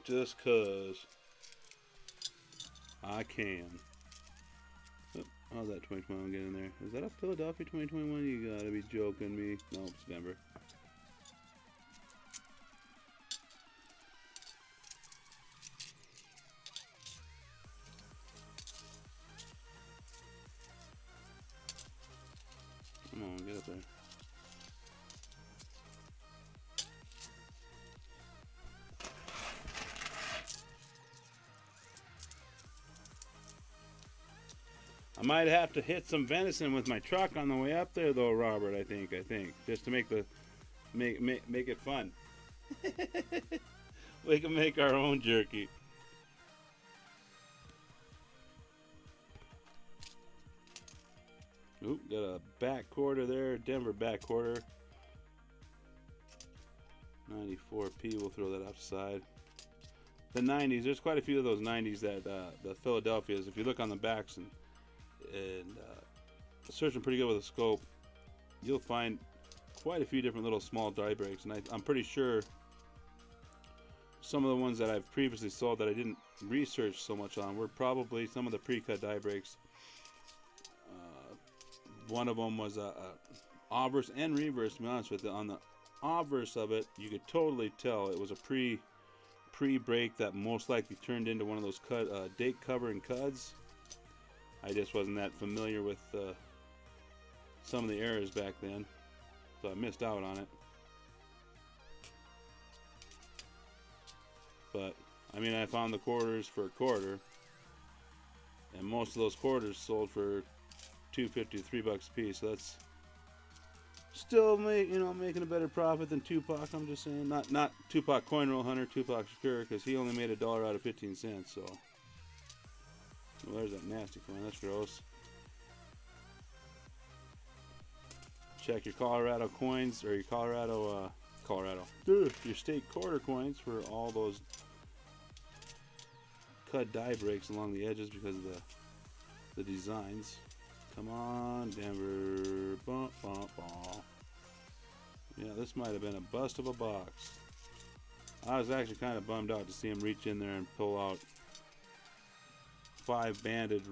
Speaker 1: Just 'cause I can. Oh, how's that 2021 get in there? Is that a Philadelphia 2021? You gotta be joking me. No, it's Denver. Come on, get up there. I might have to hit some venison with my truck on the way up there, though, Robert. I think, just to make it fun. We can make our own jerky. Oop, got a back quarter there, Denver back quarter. 94p. We'll throw that outside. The 90s. There's quite a few of those 90s that the Philadelphias. If you look on the backs and searching pretty good with a scope, you'll find quite a few different little small die breaks, and I'm pretty sure some of the ones that I've previously sold that I didn't research so much on were probably some of the pre-cut die breaks. One of them was a obverse and reverse. To be honest with you, on the obverse of it, you could totally tell it was a pre-break that most likely turned into one of those date covering cuds. I just wasn't that familiar with some of the errors back then, so I missed out on it. But I mean, I found the quarters for a quarter, and most of those quarters sold for $2.50 to $3 a piece. So that's still making a better profit than Tupac. I'm just saying, not Tupac Coin Roll Hunter, Tupac Shakur, because he only made $1 out of 15 cents. So. Well, there's that nasty coin. That's gross. Check your Colorado coins or your your state quarter coins for all those cut die breaks along the edges because of the designs. Come on, Denver. Bum, bum, bum. Yeah, this might have been a bust of a box. I was actually kind of bummed out to see him reach in there and pull out 5 banded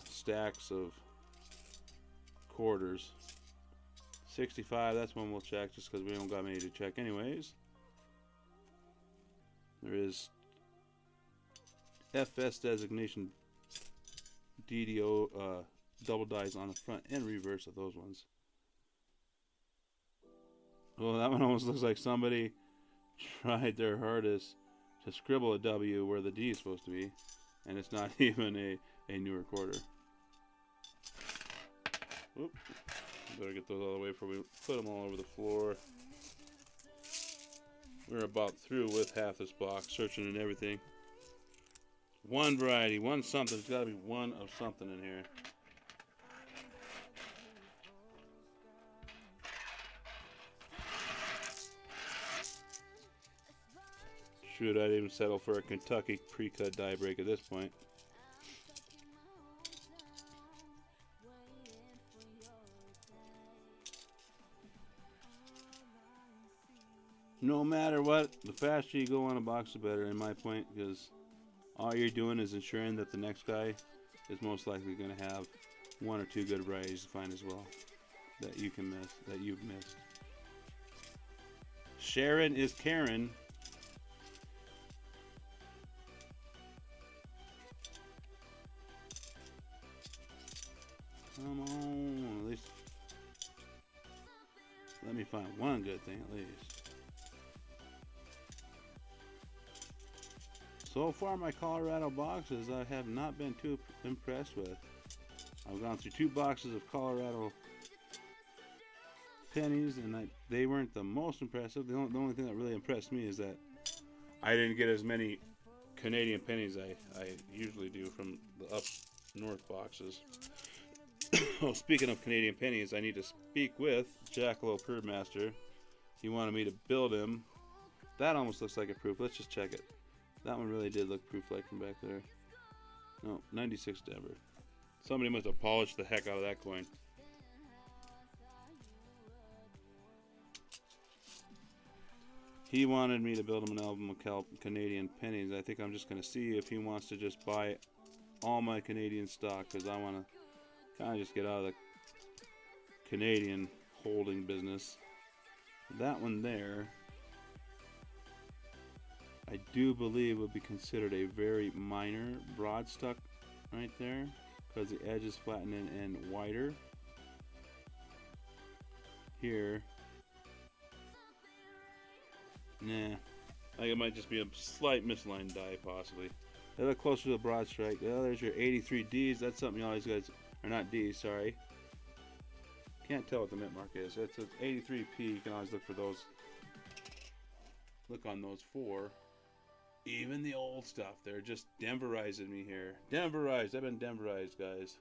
Speaker 1: stacks of quarters. 65, that's one we'll check just because we don't got many to check anyways. There is FS designation DDO double dies on the front and reverse of those ones. Well, that one almost looks like somebody tried their hardest to scribble a W where the D is supposed to be, and it's not even a newer quarter. Oop. Better get those all the way before we put them all over the floor. We're about through with half this box, searching and everything. One variety, one something. There's got to be one of something in here. Shoot, I'd even settle for a Kentucky pre-cut die break at this point. No matter what, the faster you go on a box, the better, in my point, because all you're doing is ensuring that the next guy is most likely going to have one or two good varieties to find as well that you can miss, that you've missed. Sharon is Karen. Come on, at least let me find one good thing at least. So far, my Colorado boxes I have not been too impressed with. I've gone through 2 boxes of Colorado pennies, and they weren't the most impressive. The only thing that really impressed me is that I didn't get as many Canadian pennies I usually do from the up north boxes. Oh, speaking of Canadian pennies, I need to speak with Jackalope Herdmaster. He wanted me to build him. That almost looks like a proof. Let's just check it. That one really did look proof-like from back there. No, 96 Denver. Somebody must have polished the heck out of that coin. He wanted me to build him an album of Canadian pennies. I think I'm just going to see if he wants to just buy all my Canadian stock, because I want to kind of just get out of the Canadian holding business. That one there, I do believe would be considered a very minor broadstock right there, because the edge is flattened and wider. Here, nah, I think it might just be a slight misaligned die, possibly. They look closer to the broad strike. Oh, there's your 83 Ds. That's something you always guys, or not Ds, sorry. Can't tell what the mint mark is. It's an 83P. You can always look for those. Look on those 4. Even the old stuff. They're just Denverizing me here. Denverized. I've been Denverized, guys.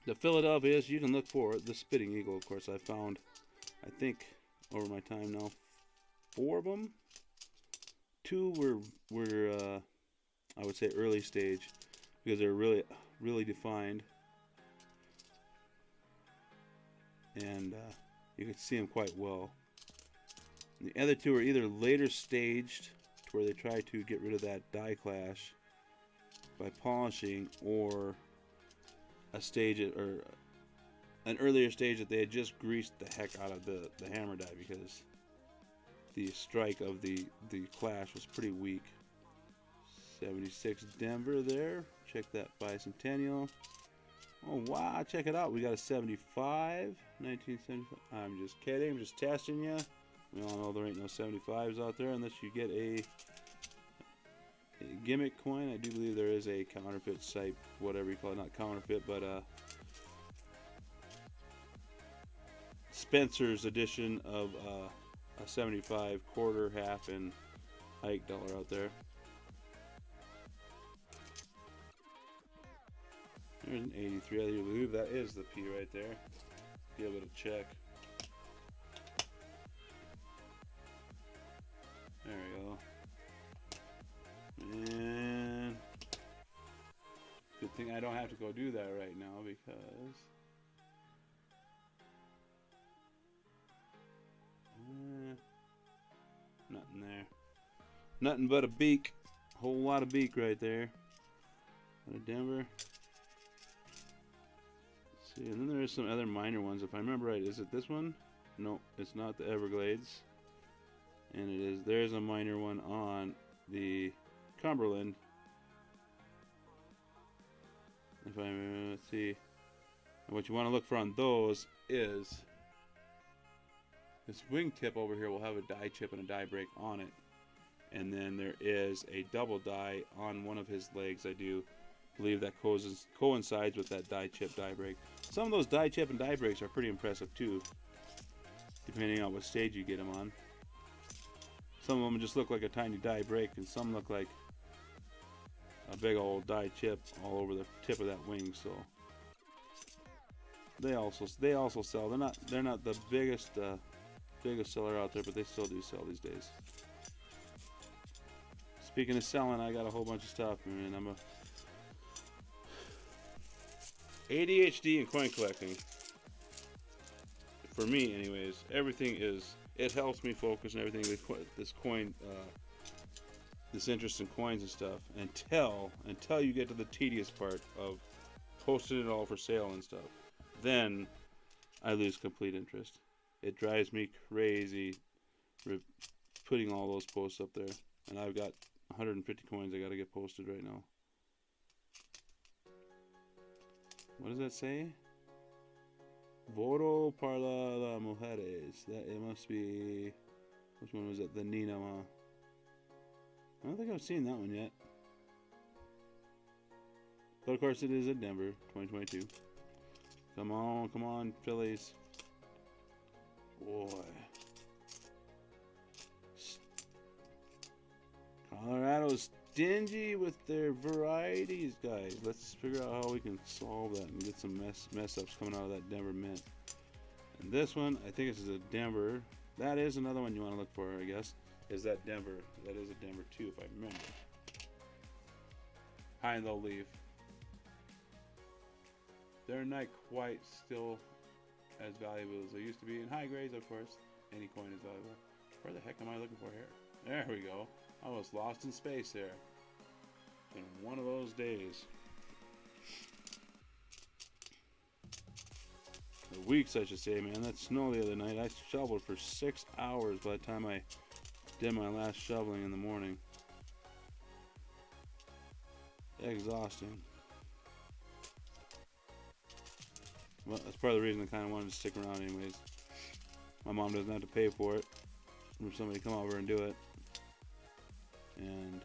Speaker 1: The Philadelphia's, you can look for it. The Spitting Eagle, of course, I found, I think, over my time now, 4 of them. 2 were I would say early stage, because they're really defined, and you can see them quite well. And the other 2 are either later staged, to where they try to get rid of that die clash by polishing, or a stage or an earlier stage that they had just greased the heck out of the hammer die, because the strike of the clash was pretty weak. 76 Denver there. Check that bicentennial. Oh wow, check it out. We got a 75, 1975. I'm just kidding. I'm just testing you. We all know there ain't no 75s out there unless you get a gimmick coin. I do believe there is a counterfeit site, whatever you call it. Not counterfeit, but Spencer's edition of a 75 quarter, half, and Ike dollar out there. There's an 83. I believe that is the P right there. Be able to check. There we go. And good thing I don't have to go do that right now, because nothing there. Nothing but a beak. Whole lot of beak right there. Out of Denver. See, and then there's some other minor ones. If I remember right, is it this one? No, it's not the Everglades. And it is. There's a minor one on the Cumberland. If I let's see, and what you want to look for on those is this wingtip over here will have a die chip and a die break on it, and then there is a double die on one of his legs. I do believe that coincides with that die chip die break. Some of those die chip and die breaks are pretty impressive too, depending on what stage you get them on. Some of them just look like a tiny die break, and some look like a big old die chip all over the tip of that wing. So they also sell. They're not the biggest seller out there, but they still do sell these days. Speaking of selling, I got a whole bunch of stuff, man. I'm a ADHD and coin collecting. For me, anyways, everything is. It helps me focus and everything. This coin, this interest in coins and stuff, until you get to the tedious part of posting it all for sale and stuff. Then I lose complete interest. It drives me crazy putting all those posts up there, and I've got 150 coins I got to get posted right now. What does that say? Voro para las mujeres. That it must be. Which one was it? The Nina. I don't think I've seen that one yet. But of course, it is at Denver, 2022. Come on, Phillies. Boy. Colorado's stingy with their varieties, guys. Let's figure out how we can solve that and get some mess ups coming out of that Denver mint. And this one, I think this is a Denver. That is another one you want to look for, I guess. Is that Denver? That is a Denver too, if I remember. High and low leaf. They're not quite still as valuable as they used to be. In high grades, of course, any coin is valuable. Where the heck am I looking for here? There we go. I was lost in space there. In one of those days. Or weeks, I should say, man. That snow the other night, I shoveled for 6 hours by the time I did my last shoveling in the morning. Exhausting. Well, that's part of the reason I kind of wanted to stick around anyways. My mom doesn't have to pay for it. For somebody to come over and do it. And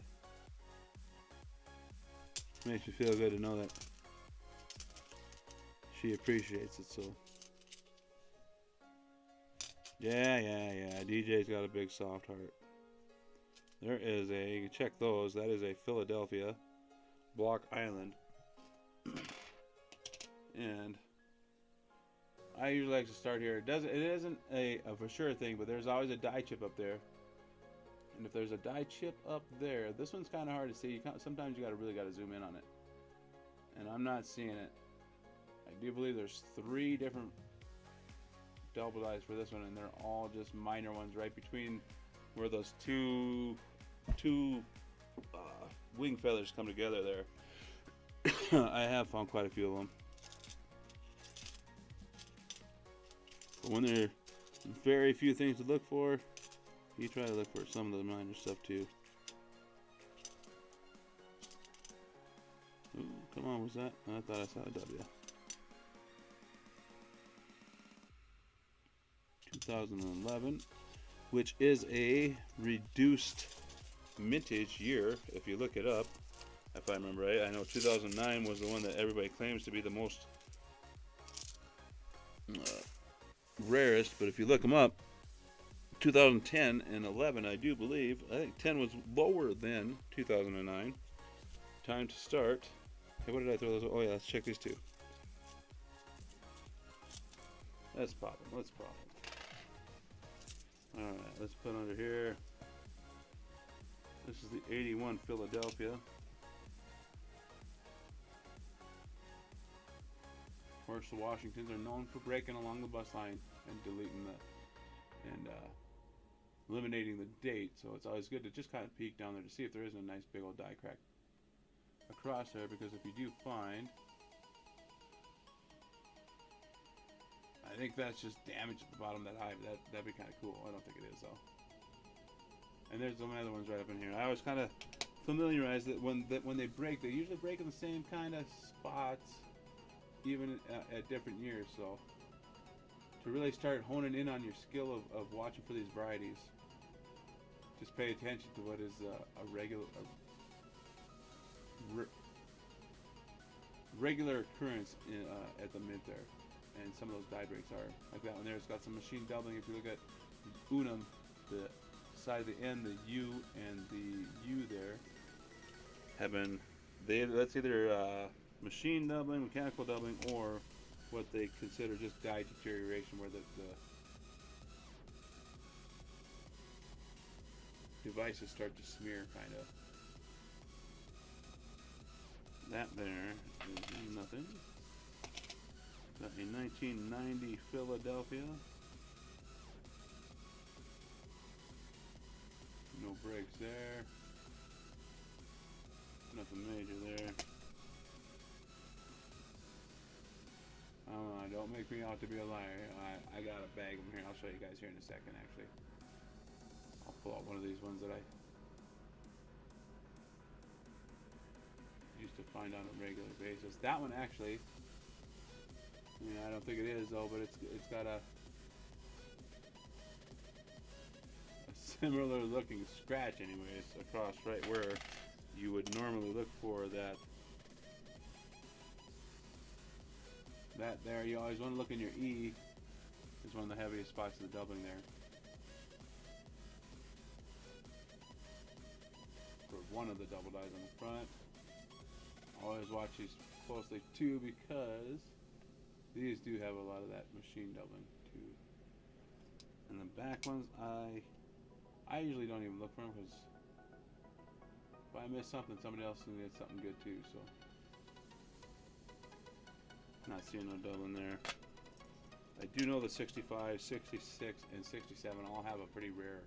Speaker 1: it makes me feel good to know that she appreciates it. So yeah, DJ's got a big soft heart. There is a, you can check those, that is a Philadelphia Block Island. And I usually like to start here. It isn't a for sure thing, but there's always a die chip up there. And if there's a die chip up there, this one's kind of hard to see. Sometimes you really got to zoom in on it. And I'm not seeing it. I do believe there's 3 different double dies for this one, and they're all just minor ones right between where those two wing feathers come together there. I have found quite a few of them. But when there are very few things to look for, you try to look for some of the minor stuff too. Ooh, come on, was that? I thought I saw a W. 2011, which is a reduced mintage year, if you look it up, if I remember right. I know 2009 was the one that everybody claims to be the most rarest, but if you look them up, 2010 and 11, I do believe, I think 10 was lower than 2009. Time to start. Hey, what did I throw those? Oh yeah, let's check these two. Let's pop them. Alright, let's put under here. This is the 81 Philadelphia. Of course, the Washingtons are known for breaking along the bus line and deleting and eliminating the date. So it's always good to just kind of peek down there to see if there isn't a nice big old die crack across there, because if you do find, I think that's just damage at the bottom of that hive. That'd be kind of cool. I don't think it is though. And there's some other ones right up in here. I always kind of familiarize that when they break, they usually break in the same kind of spots, even at different years. So to really start honing in on your skill of watching for these varieties, just pay attention to what is a regular occurrence at the mint there. And some of those die breaks are like that one there. It's got some machine doubling. If you look at Unum, the side of the N, the U and the U there have been, that's either machine doubling, mechanical doubling, or what they consider just die deterioration, where the devices start to smear, kind of. That there is nothing. Got a 1990 Philadelphia. No breaks there. Nothing major there. Don't make me out to be a liar. I got a bag of them here. I'll show you guys here in a second, actually. I'll pull out one of these ones that I used to find on a regular basis. That one actually, I don't think it is though, but it's got a similar looking scratch anyways across right where you would normally look for that that there, you always want to look in your E. It's one of the heaviest spots of the doubling there. For one of the double dies on the front. Always watch these closely too, because these do have a lot of that machine doubling too. And the back ones, I usually don't even look for them, because if I miss something, somebody else can get something good too. So not seeing no doubling there. I do know the 65, 66, and 67 all have a pretty rare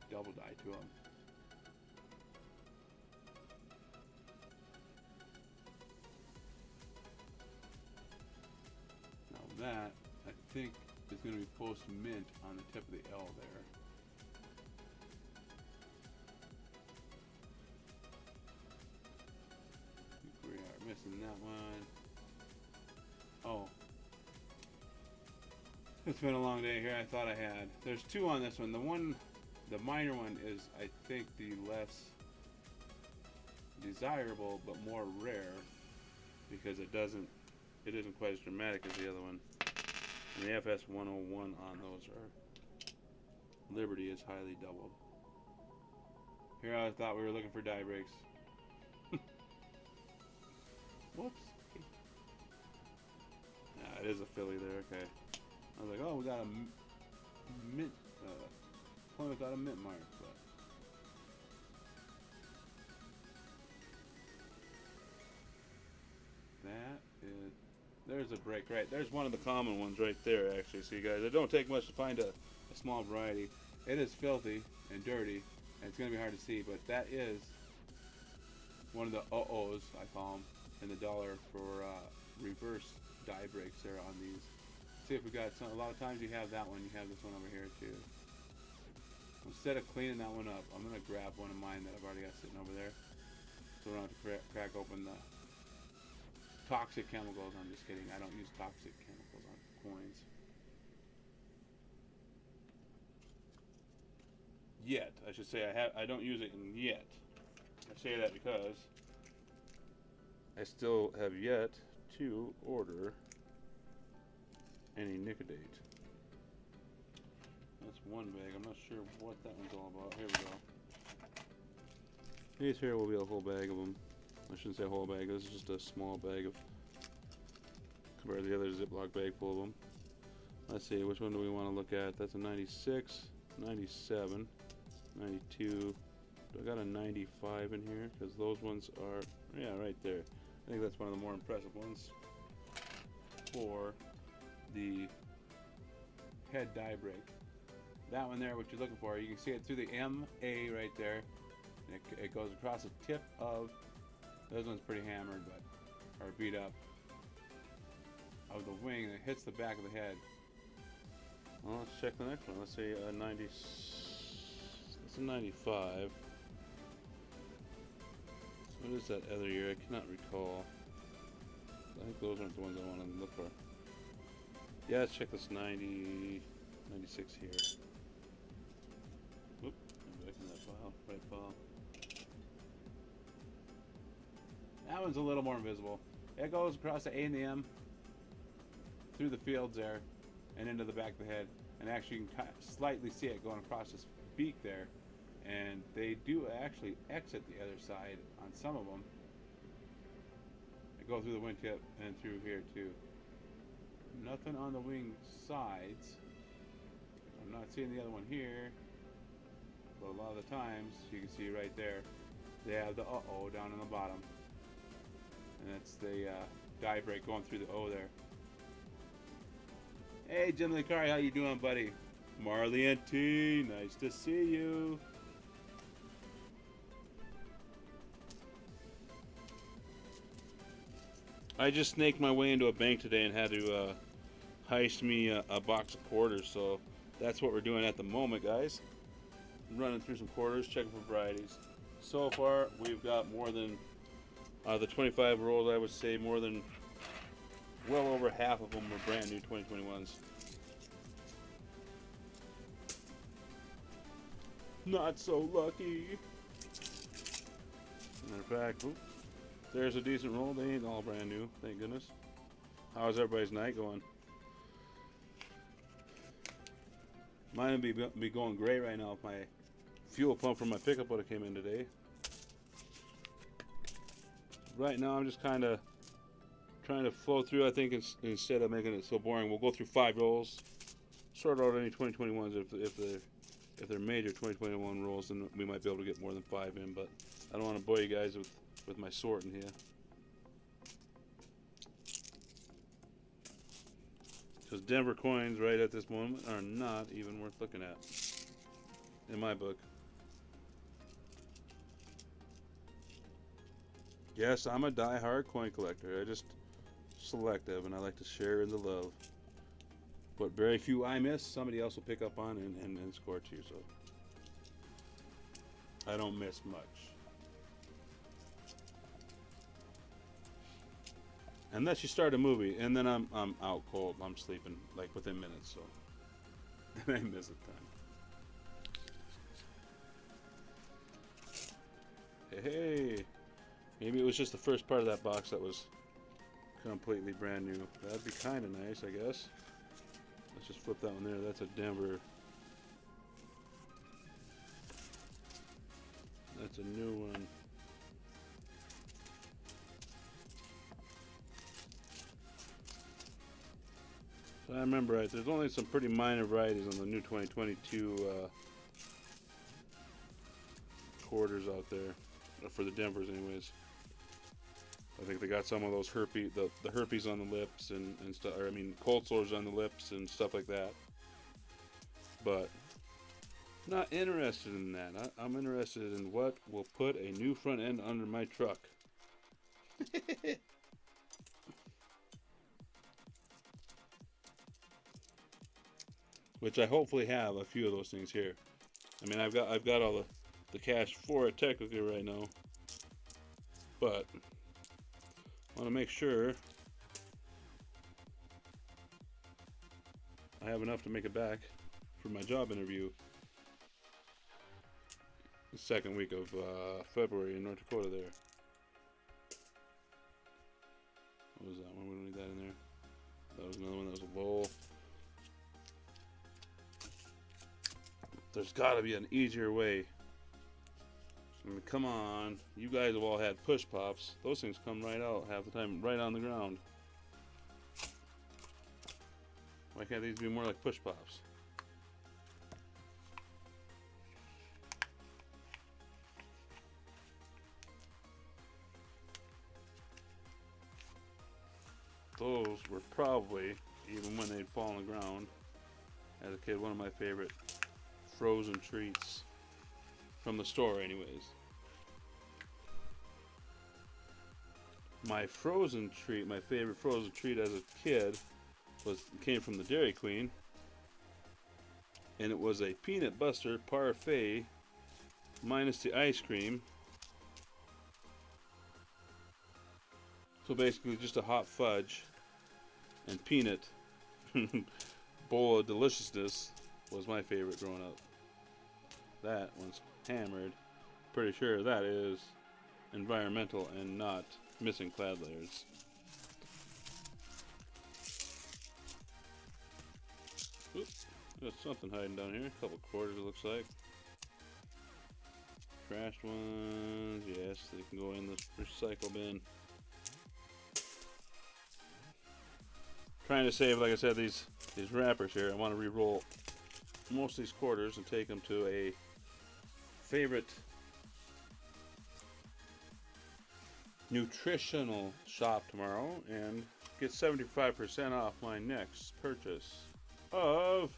Speaker 1: double die to them. Now that, I think, is going to be post mint on the tip of the L there. We are missing that one. Oh. It's been a long day here. I thought I had. There's two on this one. The minor one is, I think, the less desirable but more rare, because it isn't quite as dramatic as the other one. And the FS 101 on those are Liberty is highly doubled. Here I thought we were looking for die breaks. Whoops. It is a Philly there. Okay. I was like, oh, we got a mint, point without a mint mark, but that is, there's a break, right? There's one of the common ones right there, actually. See, guys, it don't take much to find a small variety. It is filthy and dirty, and it's going to be hard to see, but that is one of the uh-ohs, I call them, in the dollar for reverse die breaks there on these. See if we got some. A lot of times you have that one, you have this one over here too. Instead of cleaning that one up, I'm going to grab one of mine that I've already got sitting over there, so we don't have to crack open the toxic chemicals. I'm just kidding. I don't use toxic chemicals on coins. Yet, I should say I don't use it yet. I say that because I still have yet to order any Nicodate. That's one bag. I'm not sure what that one's all about. Here we go. These here will be a whole bag of them. I shouldn't say a whole bag. This is just a small bag of, compared to the other Ziploc bag full of them. Let's see, which one do we want to look at? That's a 96, 97, 92. Do I got a 95 in here? Because those ones are, yeah, right there. I think that's one of the more impressive ones for the head die break. That one there, what you're looking for, you can see it through the MA right there. And it goes across the tip of, those one's pretty hammered, but, or beat up, of the wing, and it hits the back of the head. Well, let's check the next one. Let's see, 90, it's a 95. What is that other year? I cannot recall. I think those aren't the ones I want to look for. Yeah, let's check this 90, 96 here. Whoop, I'm back in that file, right file. That one's a little more invisible. It goes across the A and the M, through the fields there, and into the back of the head. And actually you can slightly see it going across this beak there. And they do actually exit the other side on some of them. They go through the wingtip and through here too. Nothing on the wing sides. I'm not seeing the other one here, but a lot of the times you can see right there they have the uh-oh down on the bottom, and that's the die break going through the O there. Hey Jim Licari, how you doing, buddy? Marley and T, nice to see you. I just snaked my way into a bank today and had to heist me a box of quarters, so that's what we're doing at the moment, guys. Running through some quarters, checking for varieties. So far, we've got more than the 25-year-old, I would say more than, well over half of them were brand new 2021s. Not so lucky. Matter of fact, there's a decent roll. They ain't all brand new, thank goodness. How's everybody's night going? Mine would be going great right now if my fuel pump from my pickup would have came in today. Right now I'm just kind of trying to flow through. I think instead of making it so boring, we'll go through 5 rolls, sort out any 2021s if they're major 2021 rolls, then we might be able to get more than 5 in. But I don't want to bore you guys with my sorting here, because Denver coins right at this moment are not even worth looking at in my book. Yes, I'm a die-hard coin collector. I just selective, and I like to share in the love. But very few I miss, somebody else will pick up on and score too. So I don't miss much. Unless you start a movie, and then I'm out cold. I'm sleeping like within minutes, so then I miss a ton. Hey, maybe it was just the first part of that box that was completely brand new. That'd be kind of nice, I guess. Let's just flip that one there. That's a Denver. That's a new one. If I remember right, there's only some pretty minor varieties on the new 2022 quarters out there, for the Denvers anyways. I think they got some of those herpes, the herpes on the lips and stuff, or I mean cold sores on the lips and stuff like that. But not interested in that. I'm interested in what will put a new front end under my truck. Which I hopefully have a few of those things here. I mean, I've got all the cash for it technically right now, but I want to make sure I have enough to make it back for my job interview the second week of February in North Dakota there. What was that one? We don't need that in there. That was another one. That was a bowl. There's got to be an easier way. I mean, come on. You guys have all had push pops. Those things come right out half the time, right on the ground. Why can't these be more like push pops? Those were probably, even when they'd fall on the ground, as a kid, one of my favorite frozen treats from the store anyways. My frozen treat, my favorite frozen treat as a kid came from the Dairy Queen, and it was a peanut butter parfait minus the ice cream. So basically just a hot fudge and peanut bowl of deliciousness was my favorite growing up. That one's hammered. Pretty sure that is environmental and not missing clad layers. Oops, there's something hiding down here. A couple quarters it looks like. Trashed ones, yes, they can go in the recycle bin. Trying to save, like I said, these wrappers here. I want to re-roll most of these quarters and take them to a favorite nutritional shop tomorrow and get 75% off my next purchase of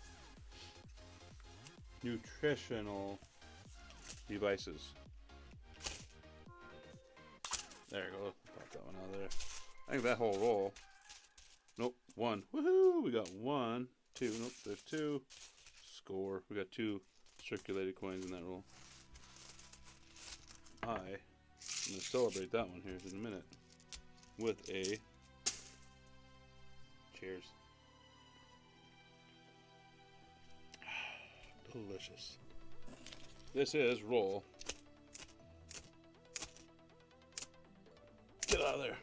Speaker 1: nutritional devices. There you go. Pop that one out of there. I think that whole roll. Nope, one. Woohoo! We got 1, 2. Nope, there's 2. Score. We got 2 circulated coins in that roll. I'm going to celebrate that one here in a minute with a cheers. Delicious. This is roll. Get out of there.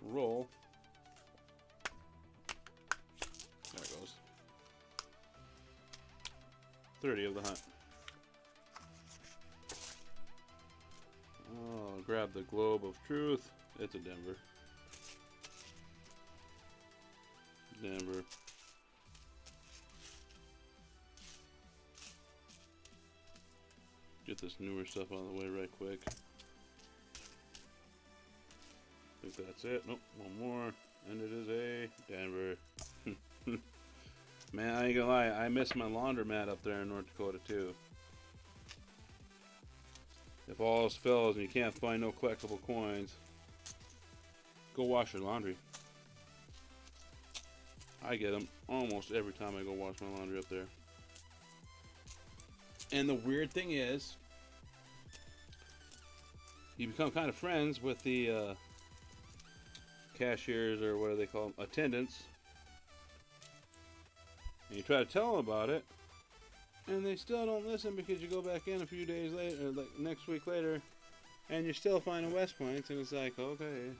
Speaker 1: Roll 30 of the hunt. Oh, grab the globe of truth. It's a Denver. Denver. Get this newer stuff out of the way right quick. I think that's it. Nope, one more. And it is a Denver. Man, I ain't gonna lie, I miss my laundromat up there in North Dakota too. If all else fails and you can't find no collectible coins, go wash your laundry. I get them almost every time I go wash my laundry up there. And the weird thing is, you become kind of friends with the cashiers, or what do they call them, attendants. And you try to tell them about it, and they still don't listen, because you go back in a few days later, or like next week later, and you're still finding West Points, and it's like, okay.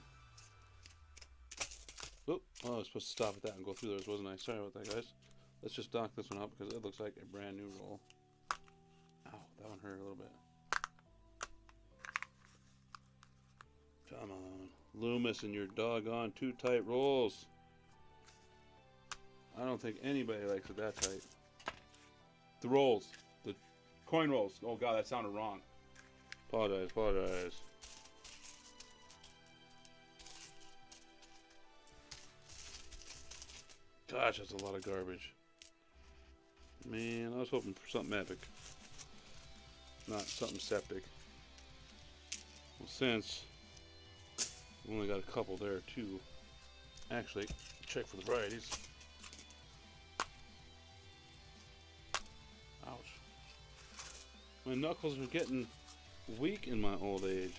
Speaker 1: Oop, oh, I was supposed to stop at that and go through those, wasn't I? Sorry about that, guys. Let's just dock this one up, because it looks like a brand new roll. Ow, that one hurt a little bit. Come on. Loomis and your doggone too tight rolls. I don't think anybody likes it that tight. The rolls. The coin rolls. Oh god, that sounded wrong. Apologize, apologize. Gosh, that's a lot of garbage. Man, I was hoping for something epic. Not something septic. Well, since we only got a couple there too. Actually, check for the varieties. Ouch. My knuckles are getting weak in my old age.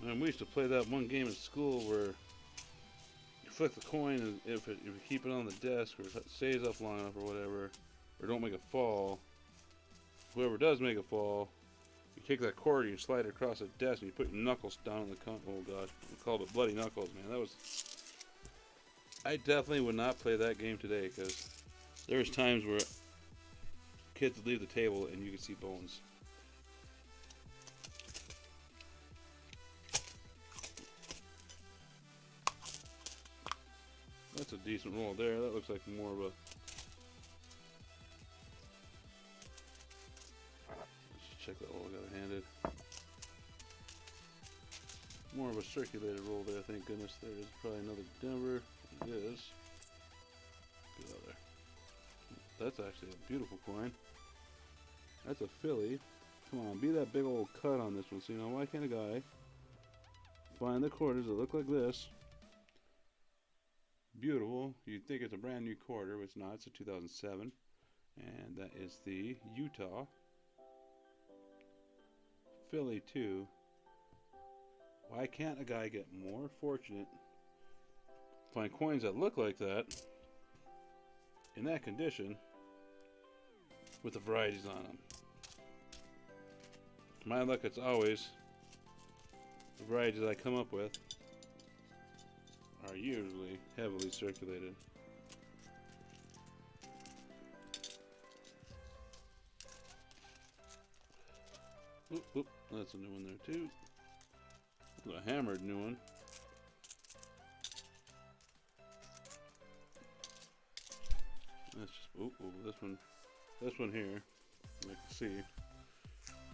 Speaker 1: And we used to play that one game in school where you flick the coin, and if you keep it on the desk, or if it stays up long enough or whatever, or don't make it fall, whoever does make it fall, you take that cord and you slide it across the desk, and you put your knuckles down on the oh god, we called it bloody knuckles, man. That was, I definitely would not play that game today, because there was times where kids would leave the table and you could see bones. That's a decent roll there. That looks like more of a, let's check that roll I got handed. More of a circulated roll there, thank goodness. There is probably another Denver. It is. Get out of there. That's actually a beautiful coin. That's a Philly. Come on, be that big old cut on this one. So, you know, why can't a guy find the quarters that look like this? Beautiful. You'd think it's a brand new quarter, but it's not. It's a 2007. And that is the Utah Philly 2. Why can't a guy get more fortunate, find coins that look like that, in that condition, with the varieties on them? My luck, it's always the varieties I come up with are usually heavily circulated. Oop, oop, that's a new one there too. A hammered new one. That's just, oh, this one here, you can see,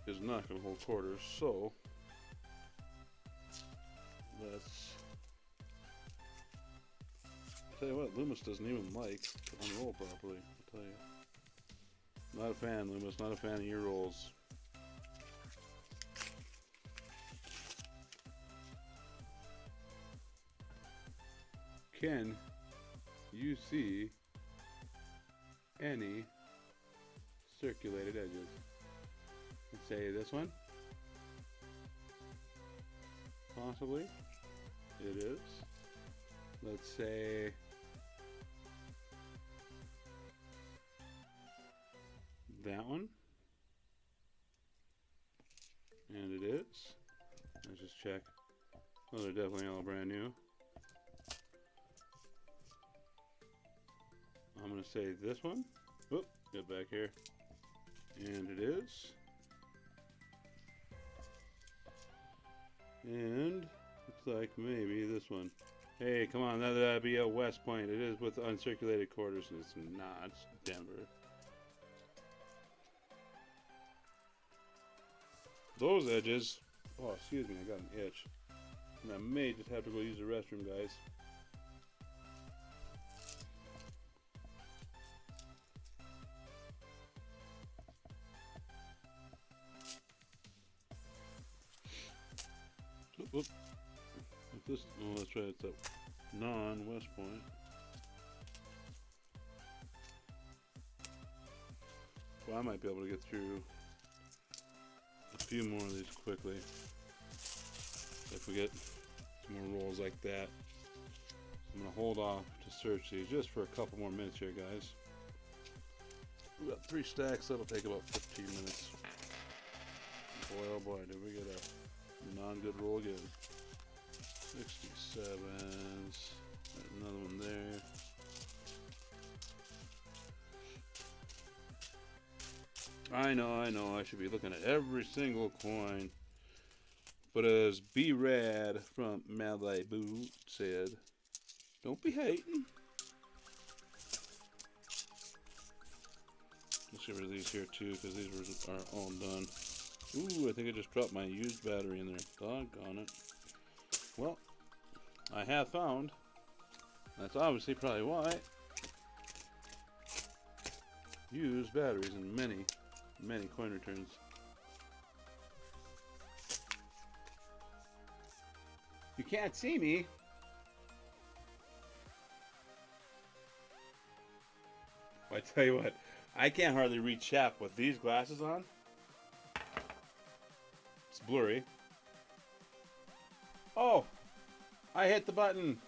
Speaker 1: is not going to hold quarters, so let's, tell you what, Loomis doesn't even like to unroll properly, I'll tell you. Not a fan, Loomis, not a fan of your rolls. Can you see any circulated edges? Let's say this one. Possibly. It is. Let's say that one. And it is. Let's just check. Those are definitely all brand new. I'm going to say this one. Whoop, get back here. And it is. And looks like maybe this one. Hey, come on, that'd be a West Point. It is with uncirculated quarters, and it's not. It's Denver. Those edges. Oh, excuse me, I got an itch. And I may just have to go use the restroom, guys. Whoop. If this, oh, that's right, it's a non-West Point. Well, I might be able to get through a few more of these quickly. If we get some more rolls like that. I'm going to hold off to search these just for a couple more minutes here, guys. We've got 3 stacks, that'll take about 15 minutes. Boy, oh boy, did we get a non-good roll again. 67s, another one there. I know, I should be looking at every single coin. But as B-Rad from Malibu said, don't be hating. Let's get rid of these here too, because these are all done. Ooh, I think I just dropped my used battery in there. Doggone it. Well, I have found. That's obviously probably why. Used batteries in many coin returns. You can't see me. I tell you what, I can't hardly read chat with these glasses on. It's blurry. Oh, I hit the button.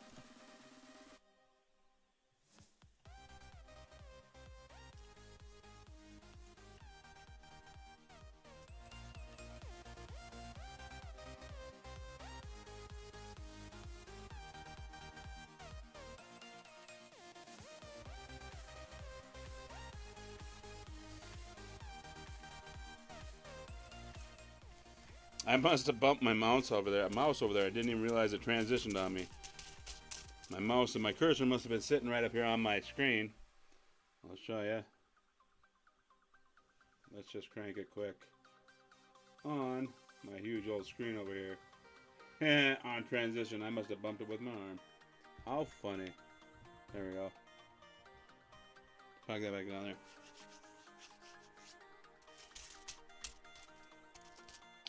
Speaker 1: I must have bumped my mouse over there. I didn't even realize it transitioned on me. My mouse and my cursor must have been sitting right up here on my screen. I'll show you. Let's just crank it quick. On my huge old screen over here. On transition, I must have bumped it with my arm. How funny. There we go. Plug that back down there.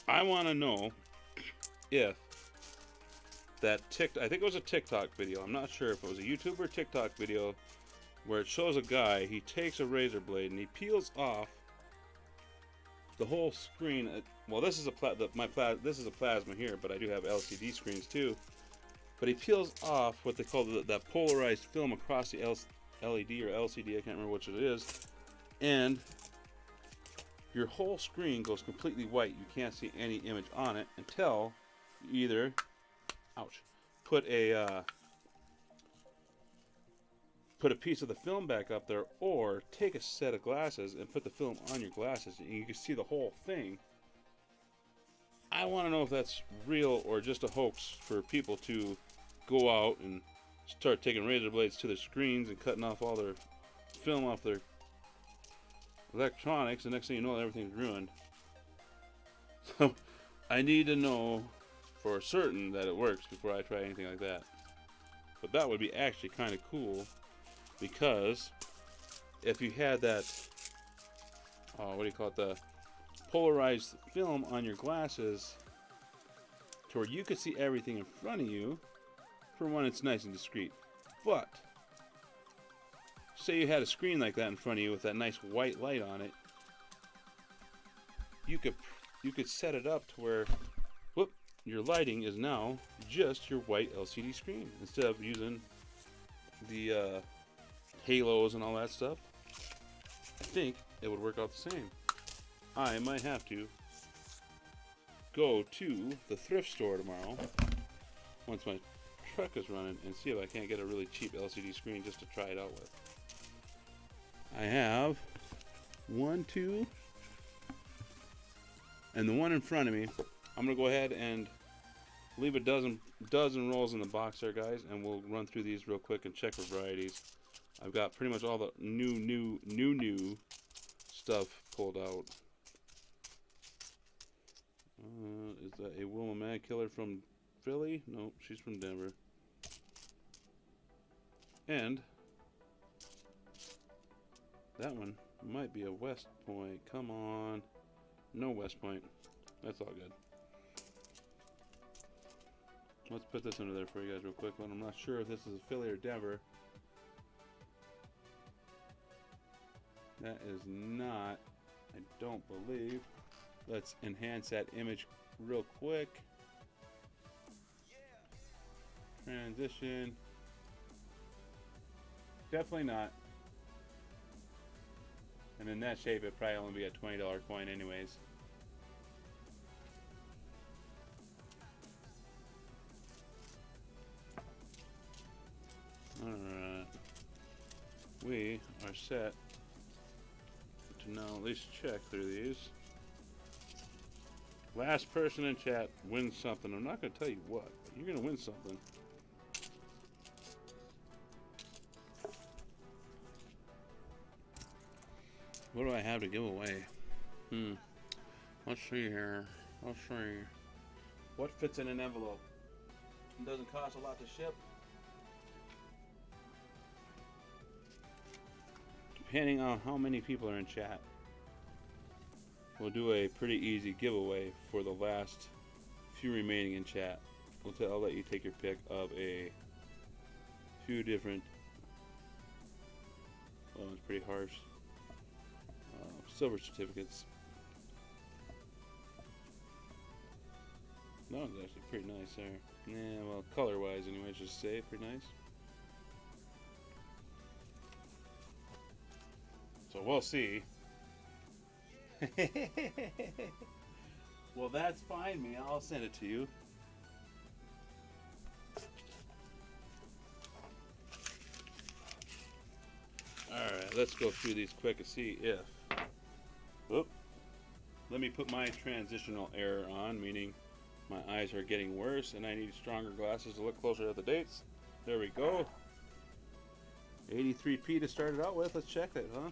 Speaker 1: I want to know if that I think it was a TikTok video. I'm not sure if it was a YouTube or TikTok video where it shows a guy, he takes a razor blade and he peels off the whole screen. Well, this is this is a plasma here, but I do have LCD screens too. But he peels off what they call that polarized film across the LED or LCD, I can't remember which it is, and your whole screen goes completely white. You can't see any image on it until you either, put a piece of the film back up there, or take a set of glasses and put the film on your glasses, and you can see the whole thing. I want to know if that's real or just a hoax for people to go out and start taking razor blades to their screens and cutting off all their film off their electronics, and next thing you know, everything's ruined. So I need to know for certain that it works before I try anything like that. But that would be actually kind of cool, because if you had that, what do you call it, the polarized film on your glasses to where you could see everything in front of you, for one, it's nice and discreet. But say you had a screen like that in front of you with that nice white light on it, you could set it up to where, whoop, your lighting is now just your white LCD screen instead of using the halos and all that stuff. I think it would work out the same. I might have to go to the thrift store tomorrow once my truck is running and see if I can't get a really cheap LCD screen just to try it out with. I have 1, 2, and the one in front of me. I'm gonna go ahead and leave a dozen rolls in the box there, guys, and we'll run through these real quick and check for varieties. I've got pretty much all the new stuff pulled out. Is that a Wilma Mad Killer from Philly? Nope, she's from Denver. And that one might be a West Point. Come on. No West Point. That's all good. Let's put this under there for you guys real quick. I'm not sure if this is a Philly or Denver. That is not, I don't believe. Let's enhance that image real quick. Transition. Definitely not. And in that shape, it'd probably only be a $20 coin anyways. Alright. We are set to now at least check through these. Last person in chat wins something. I'm not going to tell you what, but you're going to win something. What do I have to give away? Let's see here. Let's see. What fits in an envelope? It doesn't cost a lot to ship. Depending on how many people are in chat, we'll do a pretty easy giveaway for the last few remaining in chat. I'll let you take your pick of a few different. Well, it's pretty harsh. Silver certificates. That one's actually pretty nice there. Yeah, well, color-wise, anyway, just say pretty nice. So we'll see. Well, that's fine, me. I'll send it to you. Alright, let's go through these quick and see if... Whoop. Let me put my transitional error on, meaning my eyes are getting worse and I need stronger glasses to look closer at the dates. There we go. 83p to start it out with. Let's check it, huh?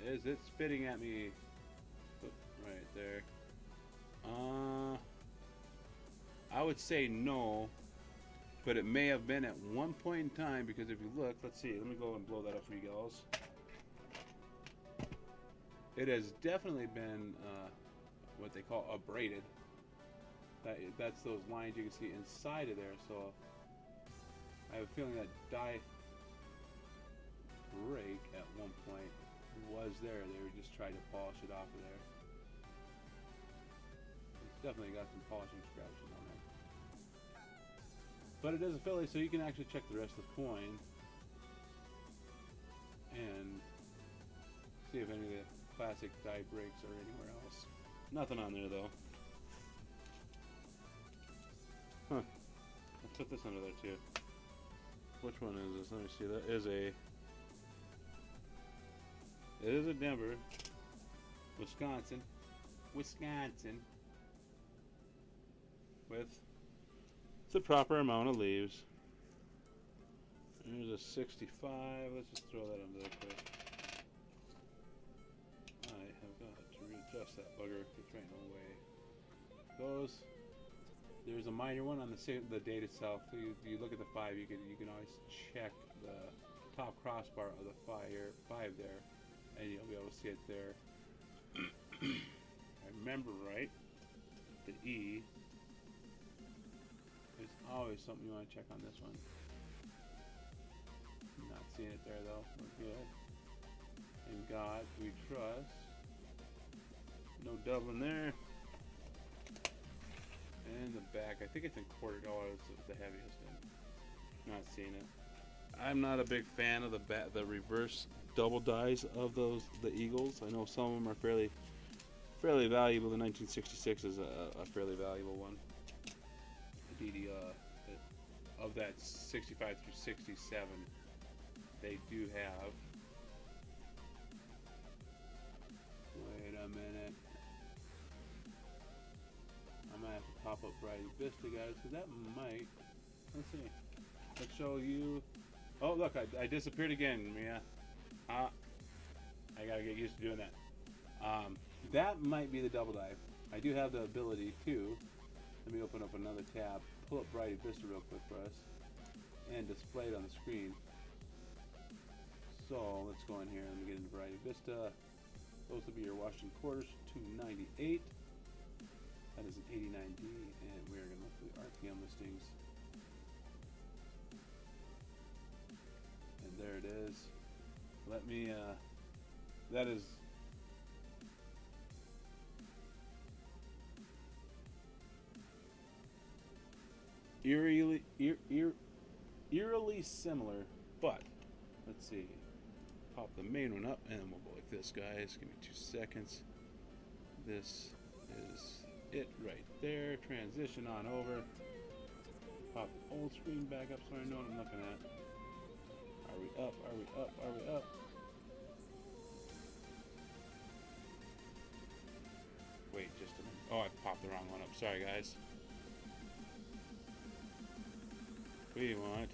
Speaker 1: Is it spitting at me? Right there. I would say no, but it may have been at one point in time, because if you look, let's see, let me go and blow that up for you guys. It has definitely been what they call abraded. That's those lines you can see inside of there. So I have a feeling that die break at one point was there. They were just trying to polish it off of there. It's definitely got some polishing scratches on it. But it is a Philly, so you can actually check the rest of the coin and see if any of the classic die breaks are anywhere else. Nothing on there though. Huh. I'll put this under there too. Which one is this? Let me see. That is a... It is a Denver. Wisconsin. With the proper amount of leaves. There's a 65. Let's just throw that under there quick. I have got to readjust that bugger. It's right no way. Goes. There's a minor one on the date itself. So you look at the 5. You can always check the top crossbar of the 5 there, and you'll be able to see it there. I remember right. The E is always something you want to check on this one. Not seeing it there though. We're good. In God we trust. No doubling there. And the back, I think it's in $quarter. It's the heaviest one. Not seeing it. I'm not a big fan of the reverse double dies of the Eagles. I know some of them are fairly valuable. The 1966 is a fairly valuable one. Indeed, of that 65 through 67, they do have a minute. I'm gonna have to pop up Variety Vista, guys, because that might. Let's see. Let's show you. Oh, look, I disappeared again, Mia. I gotta get used to doing that. That might be the double dive. I do have the ability to. Let me open up another tab, pull up Variety Vista real quick for us, and display it on the screen. So let's go in here and get into Variety Vista. Those will be your Washington quarters, 298. That is an 89D, and we're going to look for the RPM listings. And there it is. Let me, that is eerily similar, but let's see. Pop the main one up, and we'll go like this, guys. Give me 2 seconds. This is it right there. Transition on over. Pop the old screen back up so I know what I'm looking at. Are we up? Are we up? Are we up? Wait just a minute. Oh, I popped the wrong one up. Sorry, guys. We want.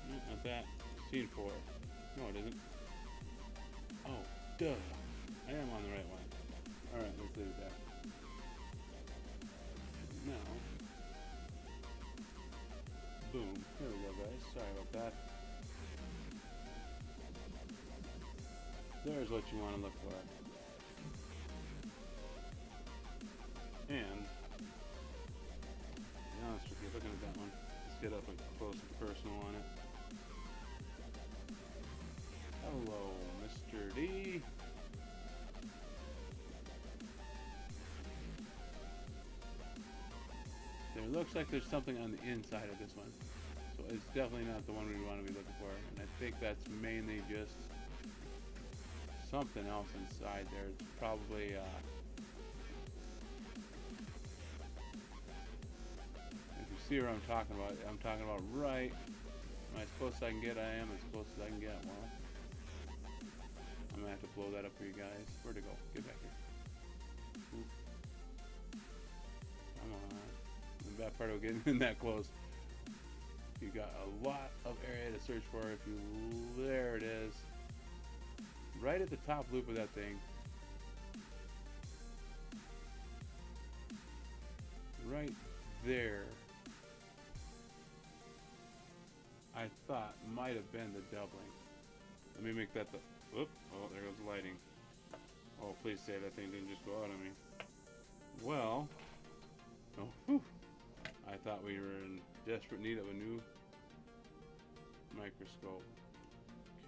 Speaker 1: Not that. Scene 4. No, it isn't. Oh, duh. I am on the right one. Alright, let's leave it there. Now. Boom. Here we go, guys. Sorry about that. There's what you want to look for. And, to be honest with you, looking at that one, let's get up and close and personal on it. Hello, Mr. D. There looks like there's something on the inside of this one. So it's definitely not the one we want to be looking for. And I think that's mainly just something else inside there. It's probably, if you see what I'm talking about right. Am I as close as I can get? I am as close as I can get. Well, I'm going to have to blow that up for you guys. Where'd it go? Get back here. Oop. Come on. The bad part of getting in that close. You got a lot of area to search for. If you, there it is. Right at the top loop of that thing. Right there. I thought might have been the doubling. Let me make that the, whoop, oh, there goes the lighting. Oh, please say that thing didn't just go out on me. Well, oh, whew. I thought we were in desperate need of a new microscope.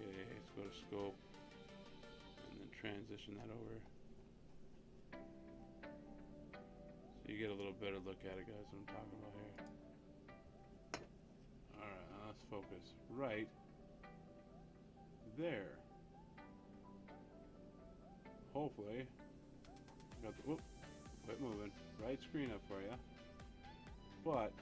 Speaker 1: Okay, let's go to scope and then transition that over. So you get a little better look at it, guys, what I'm talking about here. Alright, now let's focus right there. Hopefully, got the, whoop, quit moving. Right screen up for you. But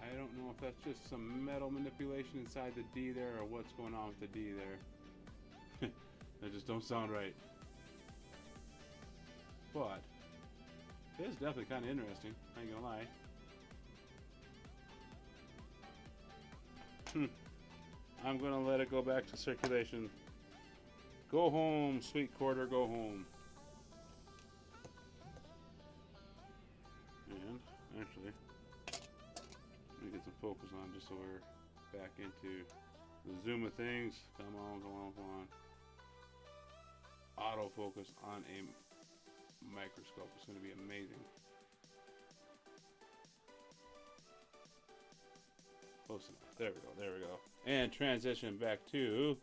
Speaker 1: I don't know if that's just some metal manipulation inside the D there or what's going on with the D there. That just don't sound right. But it is definitely kind of interesting, I ain't gonna lie. I'm gonna let it go back to circulation. Go home, sweet quarter, go home. And actually, let me get some focus on just so we're back into the zoom of things. Come on, come on, come on. Autofocus on a microscope. It's going to be amazing. Close enough. There we go. There we go. And transition back to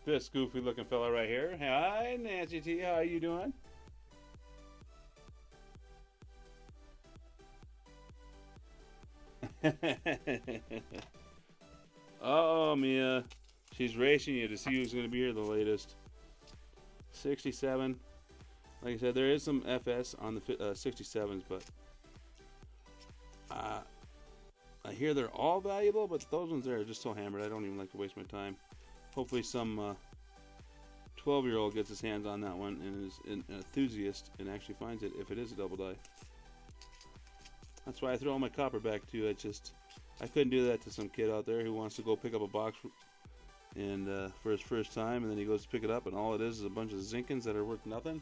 Speaker 1: this goofy looking fella right here. Hi, Nancy T. How are you doing? Oh, Mia. She's racing you to see who's going to be here the latest. 67. Like I said, there is some FS on the 67s, but I I hear they're all valuable, but those ones there are just so hammered. I don't even like to waste my time. Hopefully some 12-year-old gets his hands on that one and is an enthusiast and actually finds it if it is a double die. That's why I throw all my copper back too. I couldn't do that to some kid out there who wants to go pick up a box and for his first time, and then he goes to pick it up and all it is a bunch of Zinkins that are worth nothing.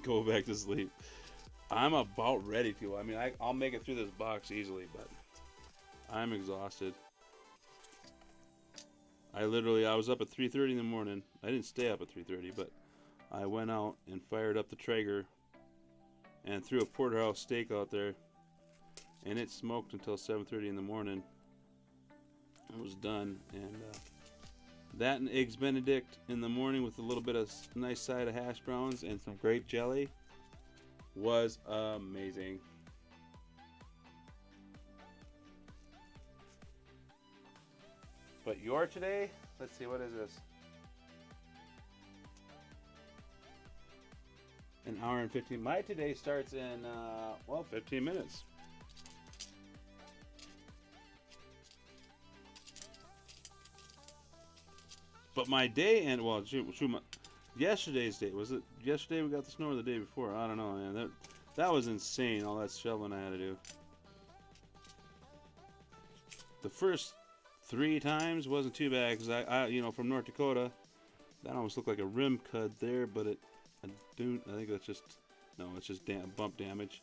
Speaker 1: Go back to sleep. I'm about ready to. I mean, I'll make it through this box easily, but I'm exhausted. I was up at 3:30 in the morning. I didn't stay up at 3:30, but I went out and fired up the Traeger and threw a porterhouse steak out there, and it smoked until 7:30 in the morning. It was done, and that and eggs Benedict in the morning with a little bit of nice side of hash browns and some grape jelly was amazing. But your today, let's see, what is this? An hour and 15. My today starts in, 15 minutes. But my day and yesterday's day, was it yesterday we got the snow or the day before? I don't know, man. That was insane, all that shoveling I had to do. The first 3 times wasn't too bad because I from North Dakota, that almost looked like a rim cut there, but I think that's just, no, it's just bump damage.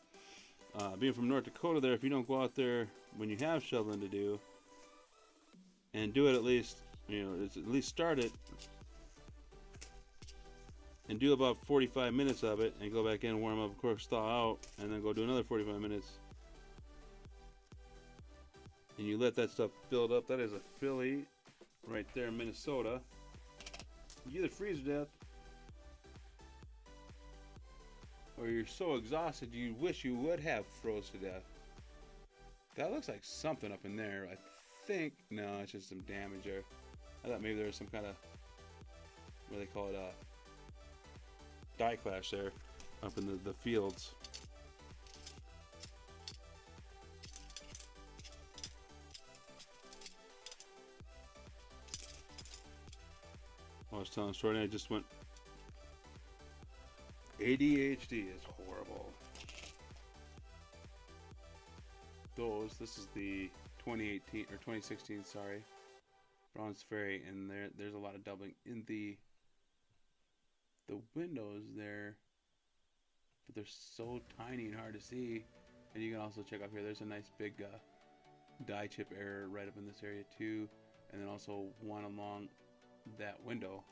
Speaker 1: Being from North Dakota there, if you don't go out there when you have shoveling to do and do it at least, at least start it and do about 45 minutes of it and go back in, warm up, of course, thaw out, and then go do another 45 minutes. And you let that stuff build up. That is a filly right there in Minnesota. You either freeze to death or you're so exhausted you wish you would have froze to death. That looks like something up in there. I think, no, it's just some damage there. I thought maybe there was some kind of, what do they call it, die clash there up in the fields. I was telling Shorty, I just went, ADHD is horrible. This is the 2018 or 2016, sorry, Browns Ferry, and there's a lot of doubling in the windows there, but they're so tiny and hard to see. And you can also check up here, there's a nice big die chip error right up in this area too, and then also one along that window.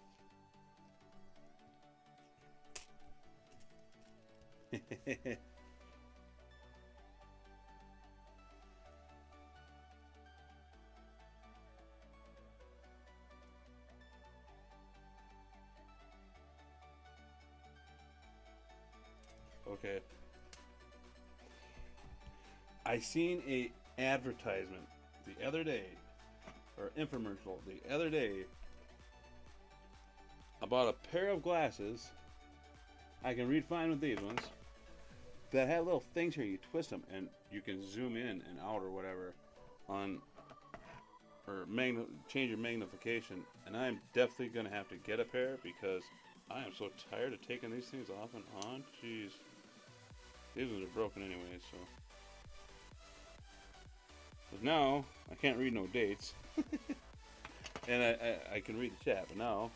Speaker 1: Okay. I seen a advertisement the other day, or infomercial the other day, about a pair of glasses. I can read fine with these ones that have little things here. You twist them and you can zoom in and out or whatever on, or change your magnification. And I'm definitely gonna have to get a pair because I am so tired of taking these things off and on. Jeez, these ones are broken anyway, so. But now I can't read no dates, and I can read the chat, but now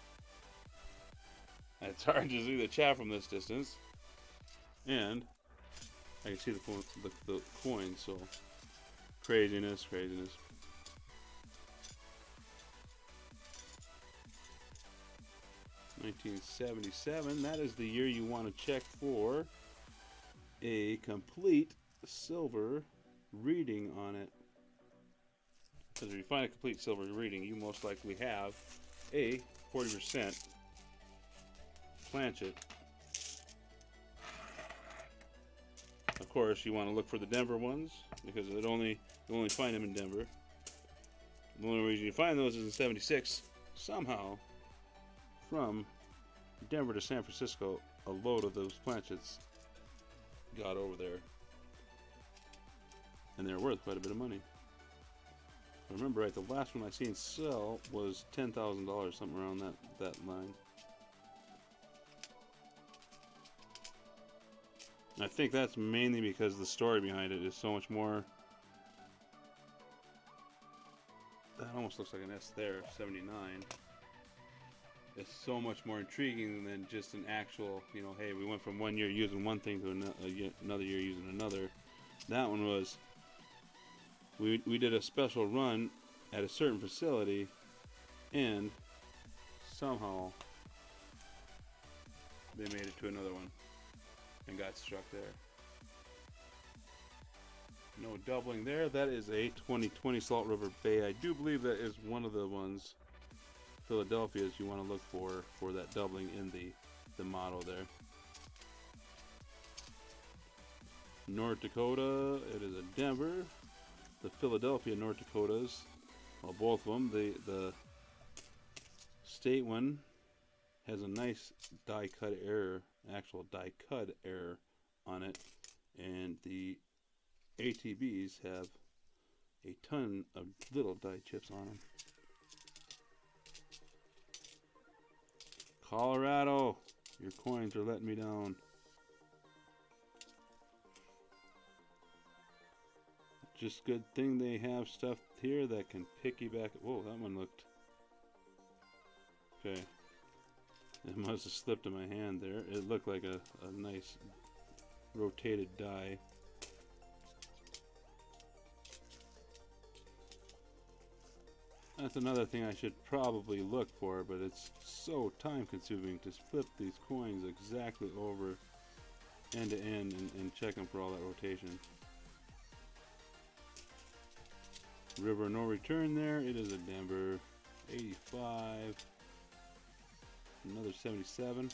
Speaker 1: it's hard to see the chat from this distance, and I can see the coins. So craziness. 1977. That is the year you want to check for a complete silver reading on it. Because if you find a complete silver reading, you most likely have a 40% planchet. Of course, you want to look for the Denver ones because you only find them in Denver. The only reason you find those is in '76. Somehow, from Denver to San Francisco, a load of those planchets got over there. and they're worth quite a bit of money. If I remember right, the last one I seen sell was $10,000, something around that line. I think that's mainly because the story behind it is so much more. That almost looks like an S there, 79. It's so much more intriguing than just an actual, you know, hey, we went from one year using one thing to another year using another. That one was, we did a special run at a certain facility, and somehow they made it to another one and got struck there. No doubling there. That is a 2020 Salt River Bay. I do believe that is one of the ones, Philadelphia's, you want to look for that doubling in the model there. North Dakota, it is a Denver. The Philadelphia North Dakotas, well, both of them. The state one has a nice die cut error, actual die cut error on it, and the ATVs have a ton of little die chips on them. Colorado, your coins are letting me down. Just good thing they have stuff here that can piggyback. Whoa, that one looked. Okay. It must have slipped in my hand there. It looked like a nice rotated die. That's another thing I should probably look for, but it's so time consuming to flip these coins exactly over end to end and check them for all that rotation. River no return there. It is a Denver 85. Another 77.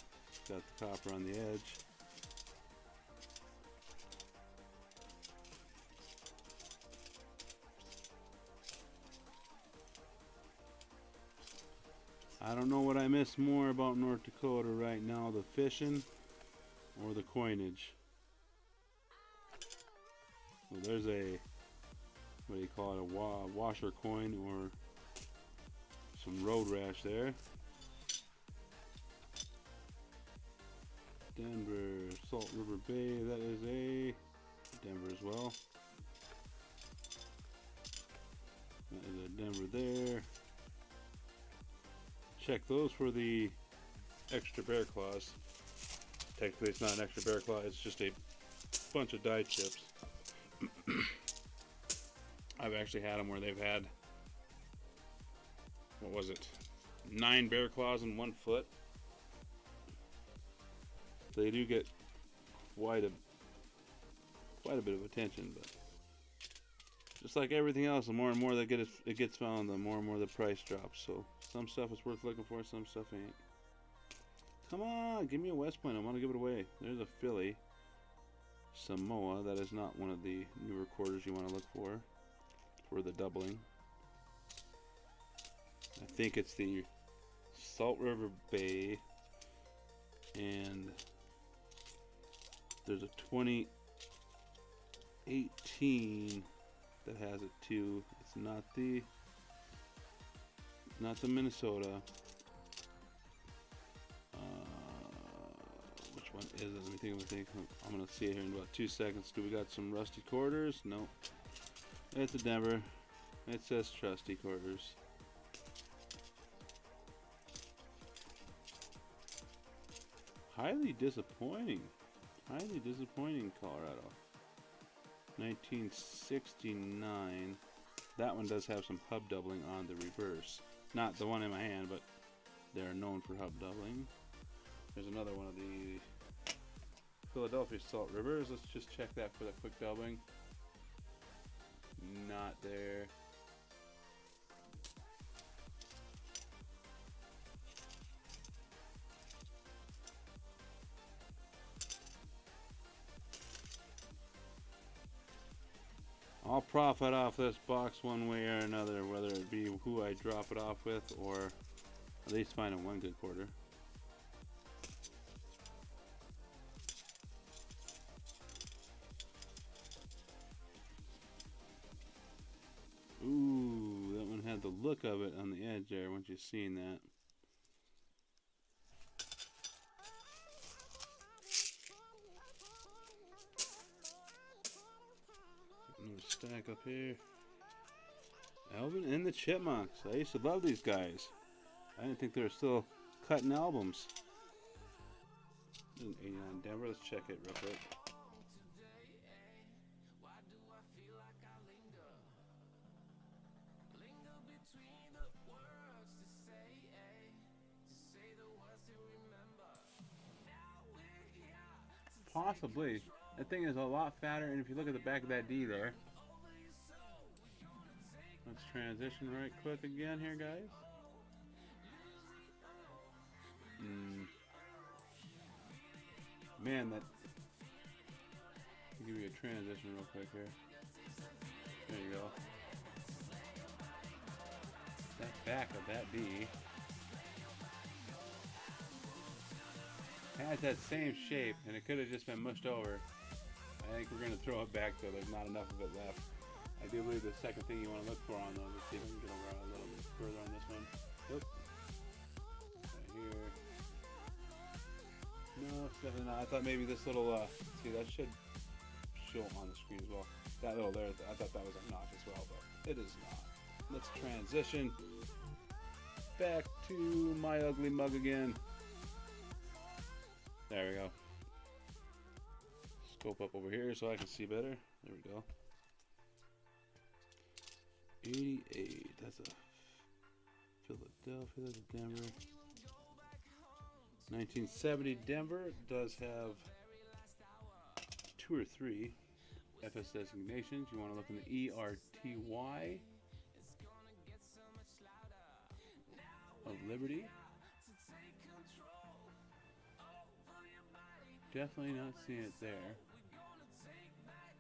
Speaker 1: Got the copper on the edge. I don't know what I miss more about North Dakota right now, the fishing or the coinage. Well, there's a, what do you call it, a washer coin or some road rash there. Denver, Salt River Bay, that is a Denver as well. That is a Denver there. Check those for the extra bear claws. Technically it's not an extra bear claw, it's just a bunch of die chips. I've actually had them where they've had, what was it, 9 bear claws in 1 foot. They do get quite a bit of attention, but just like everything else, the more and more that it gets found, the more and more the price drops. So some stuff is worth looking for, some stuff ain't. Come on, give me a West Point. I want to give it away. There's a Philly Samoa. That is not one of the newer quarters you want to look for the doubling. I think it's the Salt River Bay, and there's a 2018 that has it too. It's not the Minnesota. Which one is it? Let me think. I'm gonna see it here in about 2 seconds. Do we got some rusty quarters? No. It's a Denver. It says trusty quarters. Highly disappointing. Highly disappointing, Colorado. 1969. That one does have some hub doubling on the reverse. Not the one in my hand, but they're known for hub doubling. There's another one of the Philadelphia Salt Rivers. Let's just check that for that quick doubling. Not there. I'll profit off this box one way or another, whether it be who I drop it off with or at least finding one good quarter. look of it on the edge there once you've seen that. Another stack up here. Alvin and the Chipmunks. I used to love these guys. I didn't think they were still cutting albums. This is an 89 Denver. Let's check it real quick. Possibly. That thing is a lot fatter, and if you look at the back of that D there. Let's transition right quick again here, guys. Man, that... I'll give you a transition real quick here. There you go. That back of that D has that same shape, and it could have just been mushed over. I think we're going to throw it back though. There's not enough of it left. I do believe the second thing you want to look for on those, let's see if I can get over a little bit further on this one. Oop. Right here. No, it's definitely not. I thought maybe this little, see, that should show on the screen as well. That little there, I thought that was a notch as well, but it is not. Let's transition back to my ugly mug again. There we go. Scope up over here so I can see better. There we go. 88. That's a Philadelphia. That's a Denver. 1970 Denver does have 2 or 3 FS designations. You want to look in the ERTY of Liberty. Definitely not seeing it there.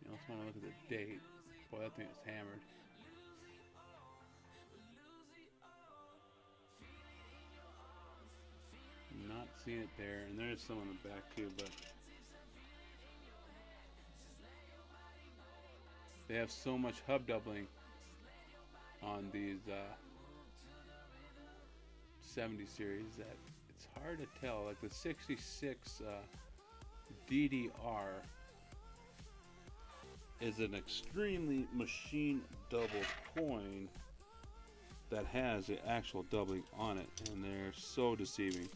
Speaker 1: You also want to look at the date. Boy, that thing is hammered. Not seeing it there, and there's some on the back too, but they have so much hub doubling on these 70 series that it's hard to tell. Like the 66 DDR is an extremely machine double coin that has the actual doubling on it, and they're so deceiving.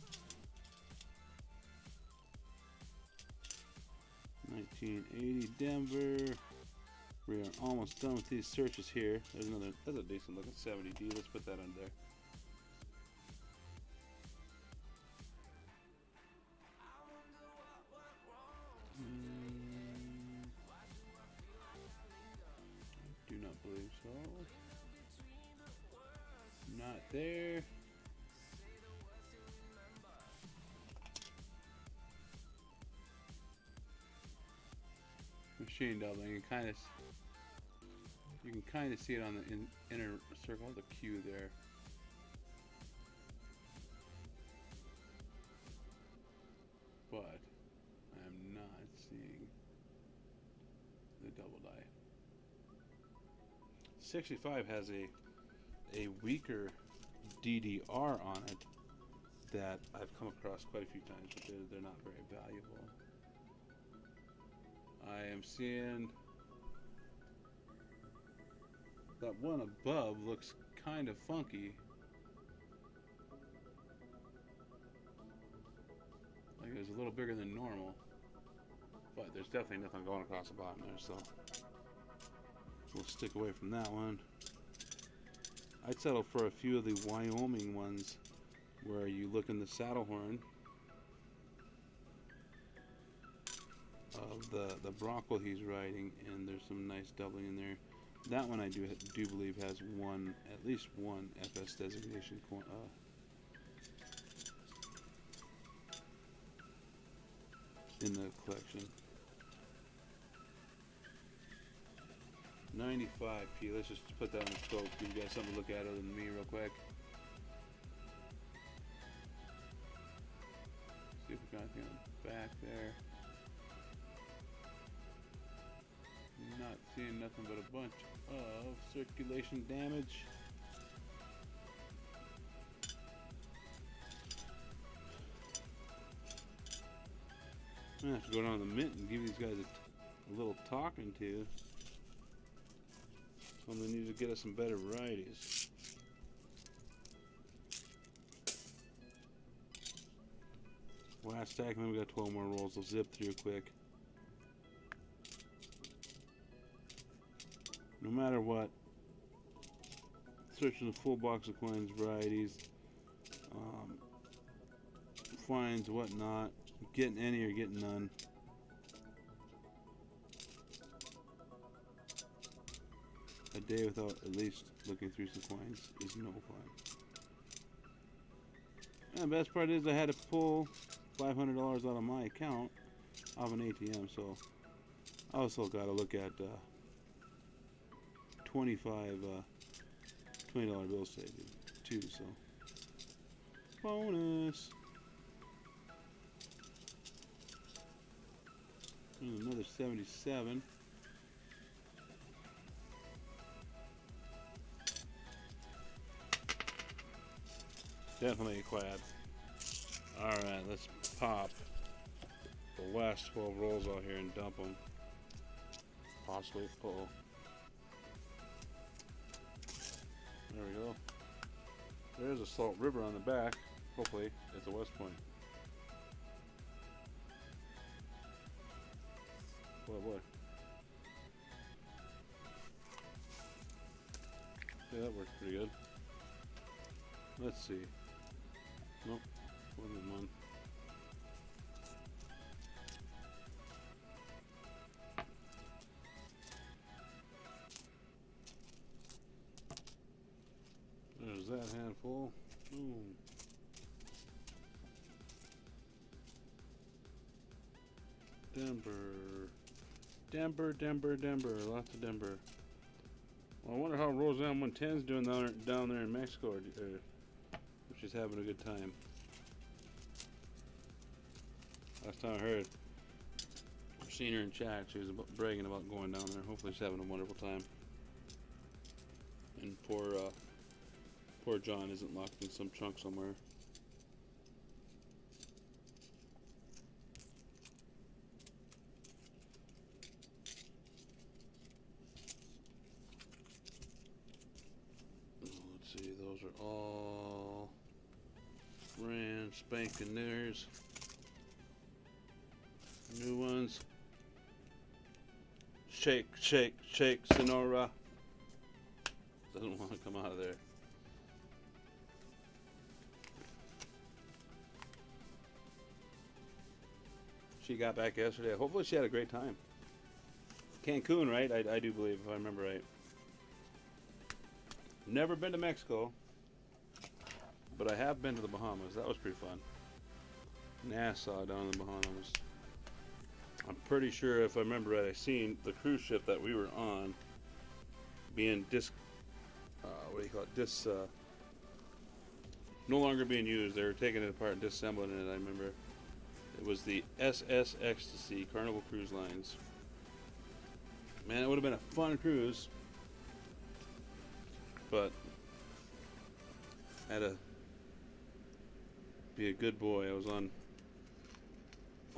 Speaker 1: 1980 Denver. We are almost done with these searches here. There's another, that's a decent looking 70D. Let's put that under there. I do not believe so. Not there. Machine doubling, you can kind of see it on the inner circle of the Q there. But I'm not seeing the double die. 65 has a weaker DDR on it that I've come across quite a few times, but they're not very valuable. I am seeing that one above looks kind of funky. Like it was a little bigger than normal. But there's definitely nothing going across the bottom there, so we'll stick away from that one. I'd settle for a few of the Wyoming ones where you look in the saddle horn of the bronco he's riding, and there's some nice doubling in there. That one I do believe has at least one FS designation in the collection. 95P. Let's just put that on the scope. Give you guys something to look at other than me real quick. See if we got anything on the back there. Not seeing nothing but a bunch of circulation damage. go down to the mint and give these guys a little talking to. Tell them they need to get us some better varieties. Last stack, and then we got 12 more rolls. We'll zip through quick. No matter what, searching the full box of coins, varieties, finds, whatnot, getting any or getting none. A day without at least looking through some coins is no fun. And the best part is I had to pull $500 out of my account of an ATM, so I also got to look at $20 bills today too, so bonus. And another 77. Definitely a quad. Alright, let's pop the last 12 rolls out here and dump them. Possibly pull. There we go. There's a Salt River on the back. Hopefully it's a West Point. Boy, boy. Yeah, that worked pretty good. Let's see. Nope, wasn't one. There's that handful. Ooh. Denver. Lots of Denver. Well, I wonder how Roseanne 110's doing down there in Mexico, if she's having a good time. Last time I heard, seen her in chat, she was bragging about going down there. Hopefully she's having a wonderful time. And poor John isn't locked in some trunk somewhere. Let's see, those are all brand spanking news. New ones. Shake, Sonora. Doesn't want to come out of there. She got back yesterday. Hopefully she had a great time. Cancun, right? I do believe, if I remember right. Never been to Mexico, but I have been to the Bahamas. That was pretty fun. Nassau down in the Bahamas. I'm pretty sure, if I remember right, I seen the cruise ship that we were on being no longer being used. They were taking it apart and disassembling it. I remember it was the SS Ecstasy, Carnival Cruise Lines. Man, it would have been a fun cruise, but I had to be a good boy. I was on.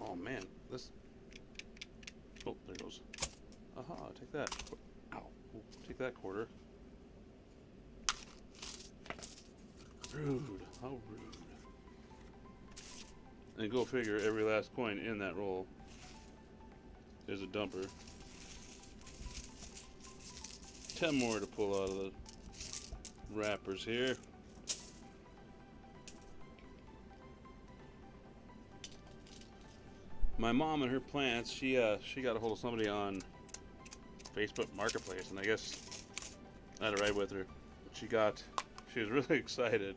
Speaker 1: Oh man, this. Oh, there it goes. Aha, take that. Ow. Ooh, take that quarter. Rude. How rude. And go figure, every last coin in that roll is a dumper. 10 more to pull out of the wrappers here. My mom and her plants, she got a hold of somebody on Facebook Marketplace, and I guess I had to ride with her. She was really excited.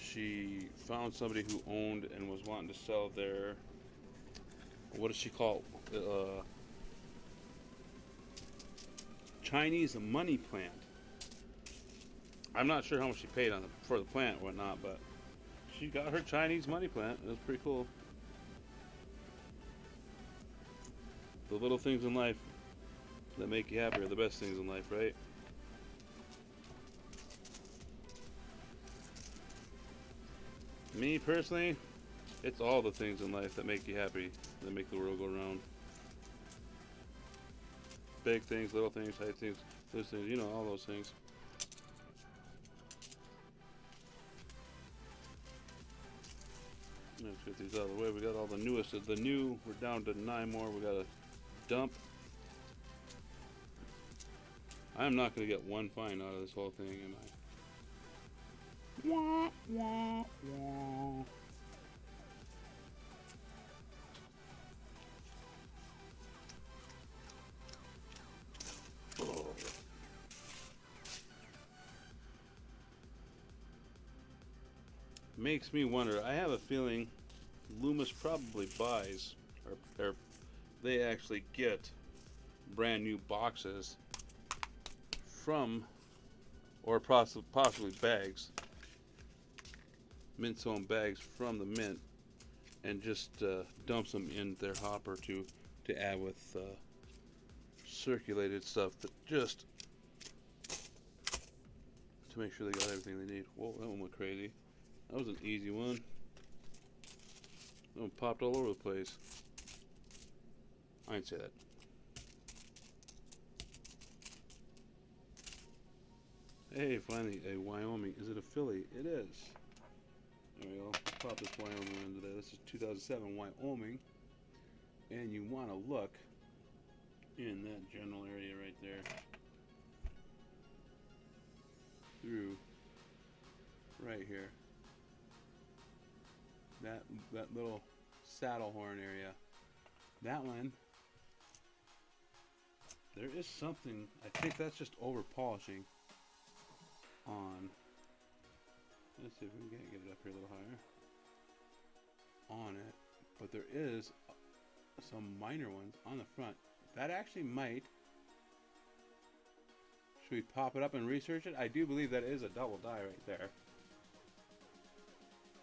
Speaker 1: She found somebody who owned and was wanting to sell their, what does she call it? Chinese money plant. I'm not sure how much she paid for the plant and whatnot, but she got her Chinese money plant. It was pretty cool. The little things in life that make you happy are the best things in life, right? Me personally, It's all the things in life that make you happy, that make the world go round. Big things, little things, high things, those things, you know, all those things. Let's get these out of the way. We got all the newest of the new. We're down to 9 more. We got to dump. I'm not going to get one find out of this whole thing, am I? Wah, wah, wah. Makes me wonder. I have a feeling Loomis probably buys, or they actually get brand new boxes from, or possibly bags, mint sewn bags from the mint, and just dumps them in their hopper to add with circulated stuff that just to make sure they got everything they need. Whoa, that one went crazy. That was an easy one. That one popped all over the place. I didn't say that. Hey, finally, a Wyoming. Is it a filly? It is. There we go. Let's pop this Wyoming one today. This is 2007 Wyoming. And you want to look in that general area right there. Through right here. That little saddle horn area. That one, there is something, I think that's just over polishing on, let's see if we can get it up here a little higher, on it, but there is some minor ones on the front. That actually might, should we pop it up and research it? I do believe that is a double die right there.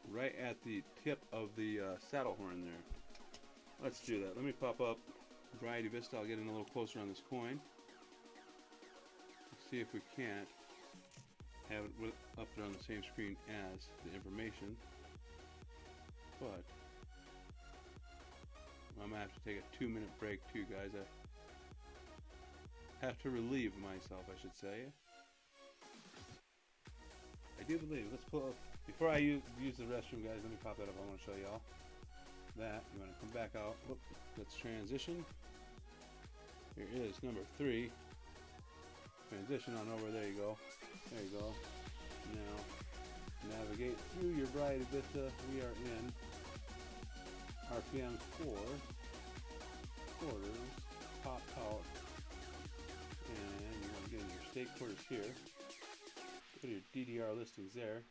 Speaker 1: Right at the tip of the saddle horn there. Let's do that. Let me pop up Variety Vista. I'll get in a little closer on this coin. Let's see if we can't have it up there on the same screen as the information. But I'm going to have to take a 2-minute break too, guys. I have to relieve myself, I should say. I do believe. Let's pull up. Before I use the restroom, guys, let me pop that up. I want to show y'all that. You want to come back out. Whoop, let's transition. Here is number 3. Transition on over. There you go. There you go. Now, navigate through your Variety Vista. We are in RPM 4. Quarters. Pop out. And you want to get in your state quarters here. Go to your DDR listings there.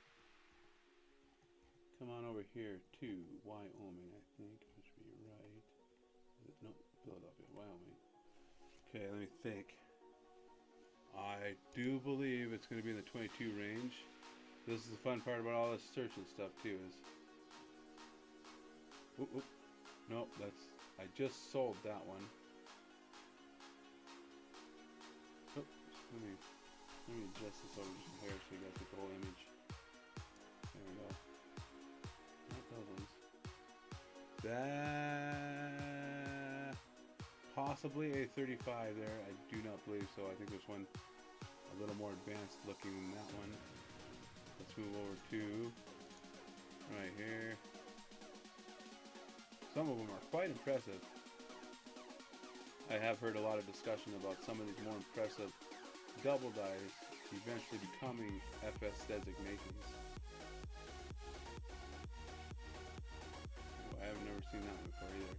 Speaker 1: Come on over here to Wyoming, I think. That should be right. No, Philadelphia, Wyoming. Okay, let me think. I do believe it's going to be in the 22 range. This is the fun part about all this searching stuff too is. Oop, oop. Nope, that's. I just sold that one. Oops, let me adjust this over just here so you guys get the whole image. There we go. That possibly a 35 there. I do not believe so. I think there's one a little more advanced looking than that one. Let's move over to right here. Some of them are quite impressive. I have heard a lot of discussion about some of these more impressive double dies eventually becoming FS designations. I've never seen that before either.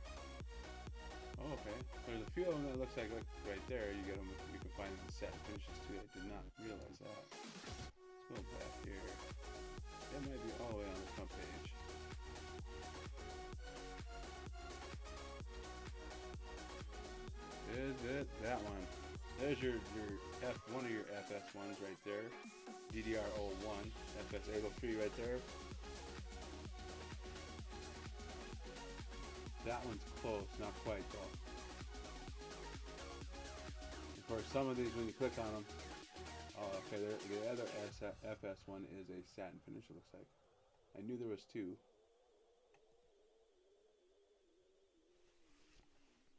Speaker 1: Oh, okay. There's a few of them that looks like right there. You get them. You can find them in satin finishes too. I did not realize that. Let's go back here. That might be all the way on the front page. Is it that one? There's your one of your FS ones right there. DDR01 FS 803 right there. That one's close, not quite though. Of course, some of these, when you click on them, oh, okay, the other FS one is a satin finish, it looks like. I knew there was 2.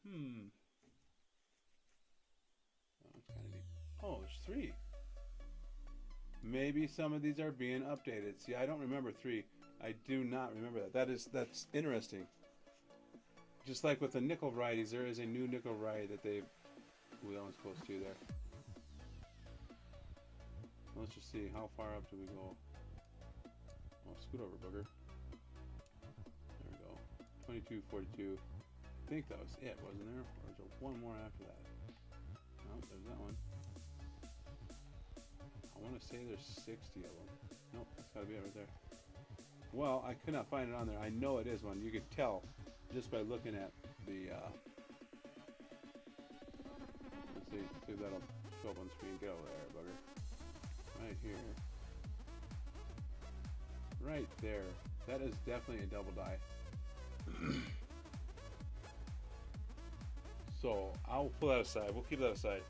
Speaker 2: Oh, it's kind of neat. Oh, there's 3. Maybe some of these are being updated. See, I don't remember 3. I do not remember that. That's interesting. Just like with the nickel varieties, there is a new nickel variety that they. Ooh, that one's close to there. Let's just see, how far up do we go? Oh, scoot over, booger. There we go. 22, 42. I think that was it, wasn't there? Or is there one more after that? No, there's that one. I want to say there's 60 of them. Nope, that's got to be it right there. Well, I could not find it on there. I know it is one. You could tell just by looking at the. Let's see if that'll show up on screen. Get over there, bugger. Right here. Right there. That is definitely a double die.
Speaker 1: So I'll pull that aside. We'll keep that aside,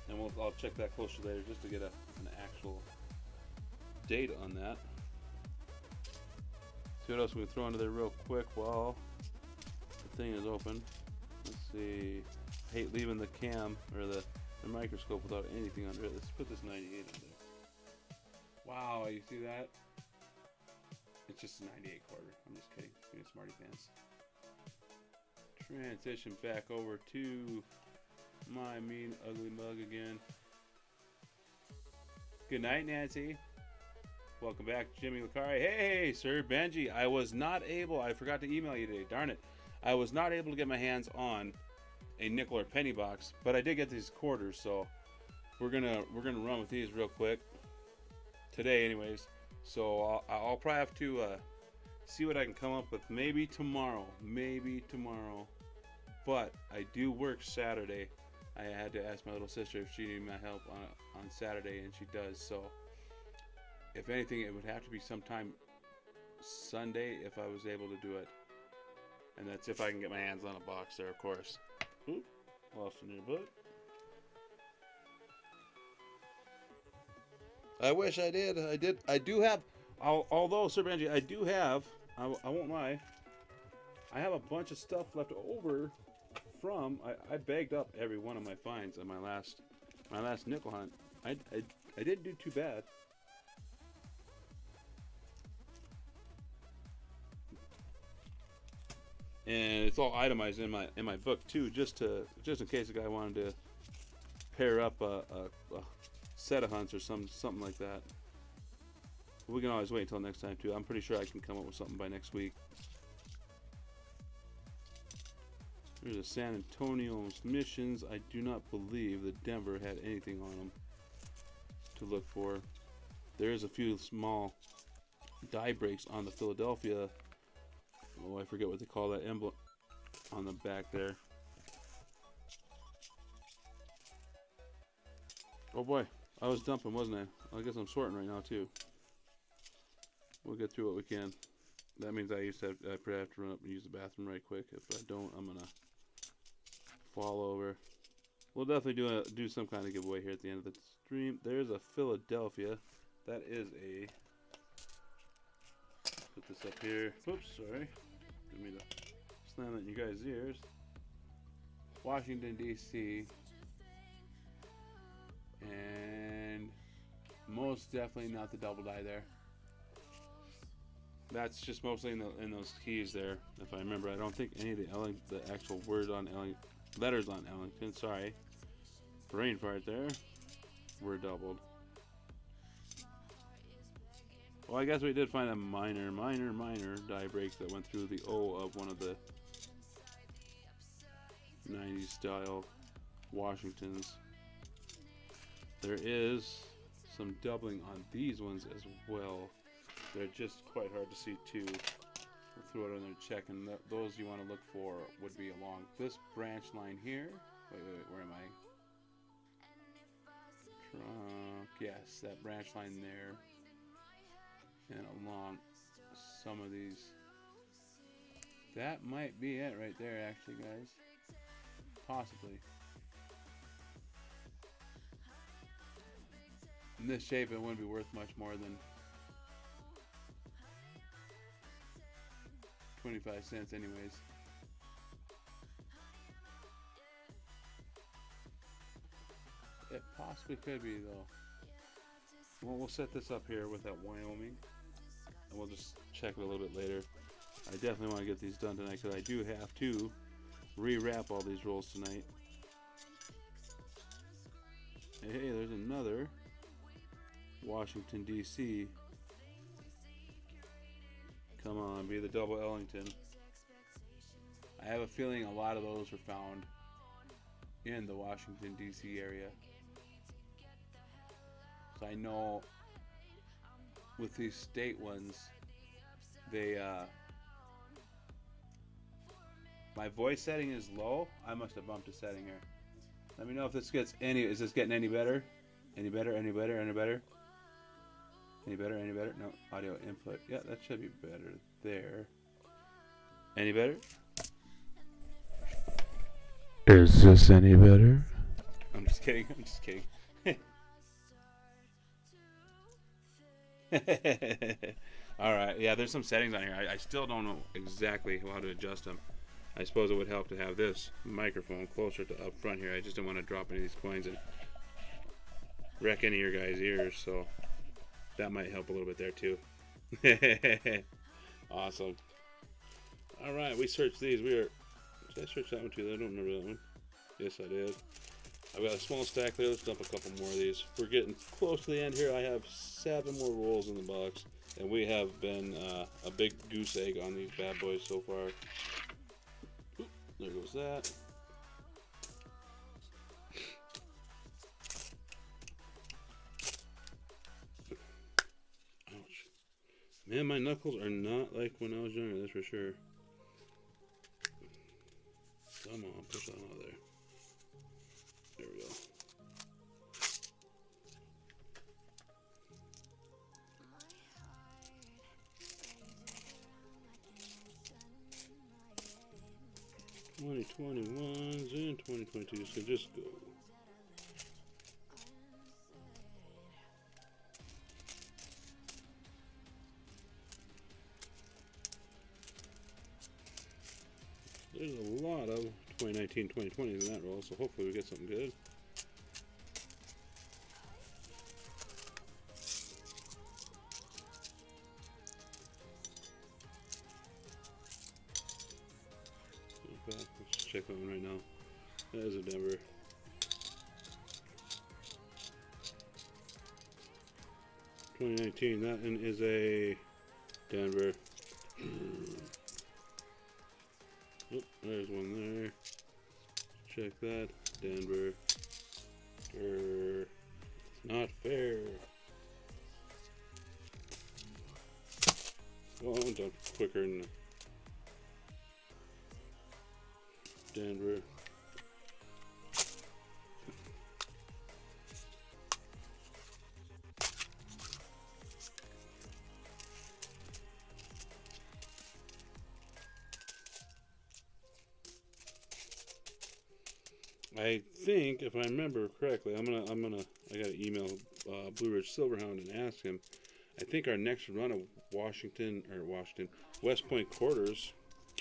Speaker 1: and I'll check that closer later just to get an actual date on that. See what else we can throw into there real quick while the thing is open. Let's see. I hate leaving the cam or the microscope without anything under it. Let's put this 98 in there.
Speaker 2: Wow, you see that? It's just a 98 quarter. I'm just kidding. Being smarty pants.
Speaker 1: Transition back over to my mean ugly mug again. Good night, Nancy. Welcome back, Jimmy Lucari. Hey, Sir Benji. I forgot to email you today. Darn it. I was not able to get my hands on a nickel or penny box, but I did get these quarters, so we're gonna run with these real quick today, anyways. So I'll probably have to see what I can come up with. Maybe tomorrow. But I do work Saturday. I had to ask my little sister if she needed my help on Saturday, and she does. So if anything, it would have to be sometime Sunday if I was able to do it. And that's if I can get my hands on a box there, of course. Oop, lost in your butt. I wish I did. I do have, although, Sir Benji, I do have, I won't lie, I have a bunch of stuff left over from, I bagged up every one of my finds on my last nickel hunt. I didn't do too bad. And it's all itemized in my book too, just in case a guy wanted to pair up a set of hunts or something like that. We can always wait until next time too. I'm pretty sure I can come up with something by next week. There's a San Antonio's missions. I do not believe that Denver had anything on them to look for. There's a few small die breaks on the Philadelphia. Oh, I forget what they call that emblem on the back there. Oh boy, I was dumping, wasn't I? I guess I'm sorting right now too. We'll get through what we can. That means I probably have to run up and use the bathroom right quick. If I don't, I'm gonna fall over. We'll definitely do some kind of giveaway here at the end of the stream. There's a Philadelphia. That is a. Put this up here. Oops, sorry. Didn't mean to slam that in you guys' ears. Washington, D.C. And most definitely not the double die there. That's just mostly in those keys there, if I remember. I don't think any of the actual words on letters on Ellington, sorry, brain fart there, were doubled. Well, I guess we did find a minor die break that went through the O of one of the 90s style Washingtons. There is some doubling on these ones as well. They're just quite hard to see too. We'll throw it in there and check, and those you want to look for would be along this branch line here. Wait, where am I? Trunk, yes, that branch line there. And along some of these. That might be it right there, actually, guys. Possibly. In this shape, it wouldn't be worth much more than 25 cents anyways.
Speaker 2: It possibly could be though.
Speaker 1: Well, we'll set this up here with that Wyoming, and we'll just check it a little bit later. I definitely want to get these done tonight because I do have to rewrap all these rolls tonight. Hey, there's another Washington, D.C. Come on, be the double Ellington.
Speaker 2: I have a feeling a lot of those were found in the Washington, D.C. area. So I know with these state ones, they, my voice setting is low. I must have bumped a setting here. Let me know if this gets any, is this getting any better? Any better, any better, any better? Any better, any better? No, audio input. Yeah, that should be better there. Any better?
Speaker 1: Is this any better? I'm just kidding, I'm just kidding. Alright, yeah, there's some settings on here. I still don't know exactly how to adjust them. I suppose it would help to have this microphone closer to up front here. I just don't want to drop any of these coins and wreck any of your guys' ears, so that might help a little bit there too. Awesome. Alright, we searched these. Did I search that one too? I don't remember that one. Yes, I did. I've got a small stack there. Let's dump a couple more of these. We're getting close to the end here. I have 7 more rolls in the box, and we have been a big goose egg on these bad boys so far. Oop, there goes that. Ouch. Man, my knuckles are not like when I was younger, that's for sure. Come on, push that out of there. There we go. $2021s and 2022, so just go. There's a lot of 2019, 2020s in that roll, so hopefully we get something good. Let's check that one right now. That is a Denver. $2019, that one is a Denver. Oh, there's one there. Check that. Denver. Not fair. Oh, I'm done quicker than Denver. I think, if I remember correctly, I gotta email Blue Ridge Silverhound and ask him. I think our next run of West Point quarters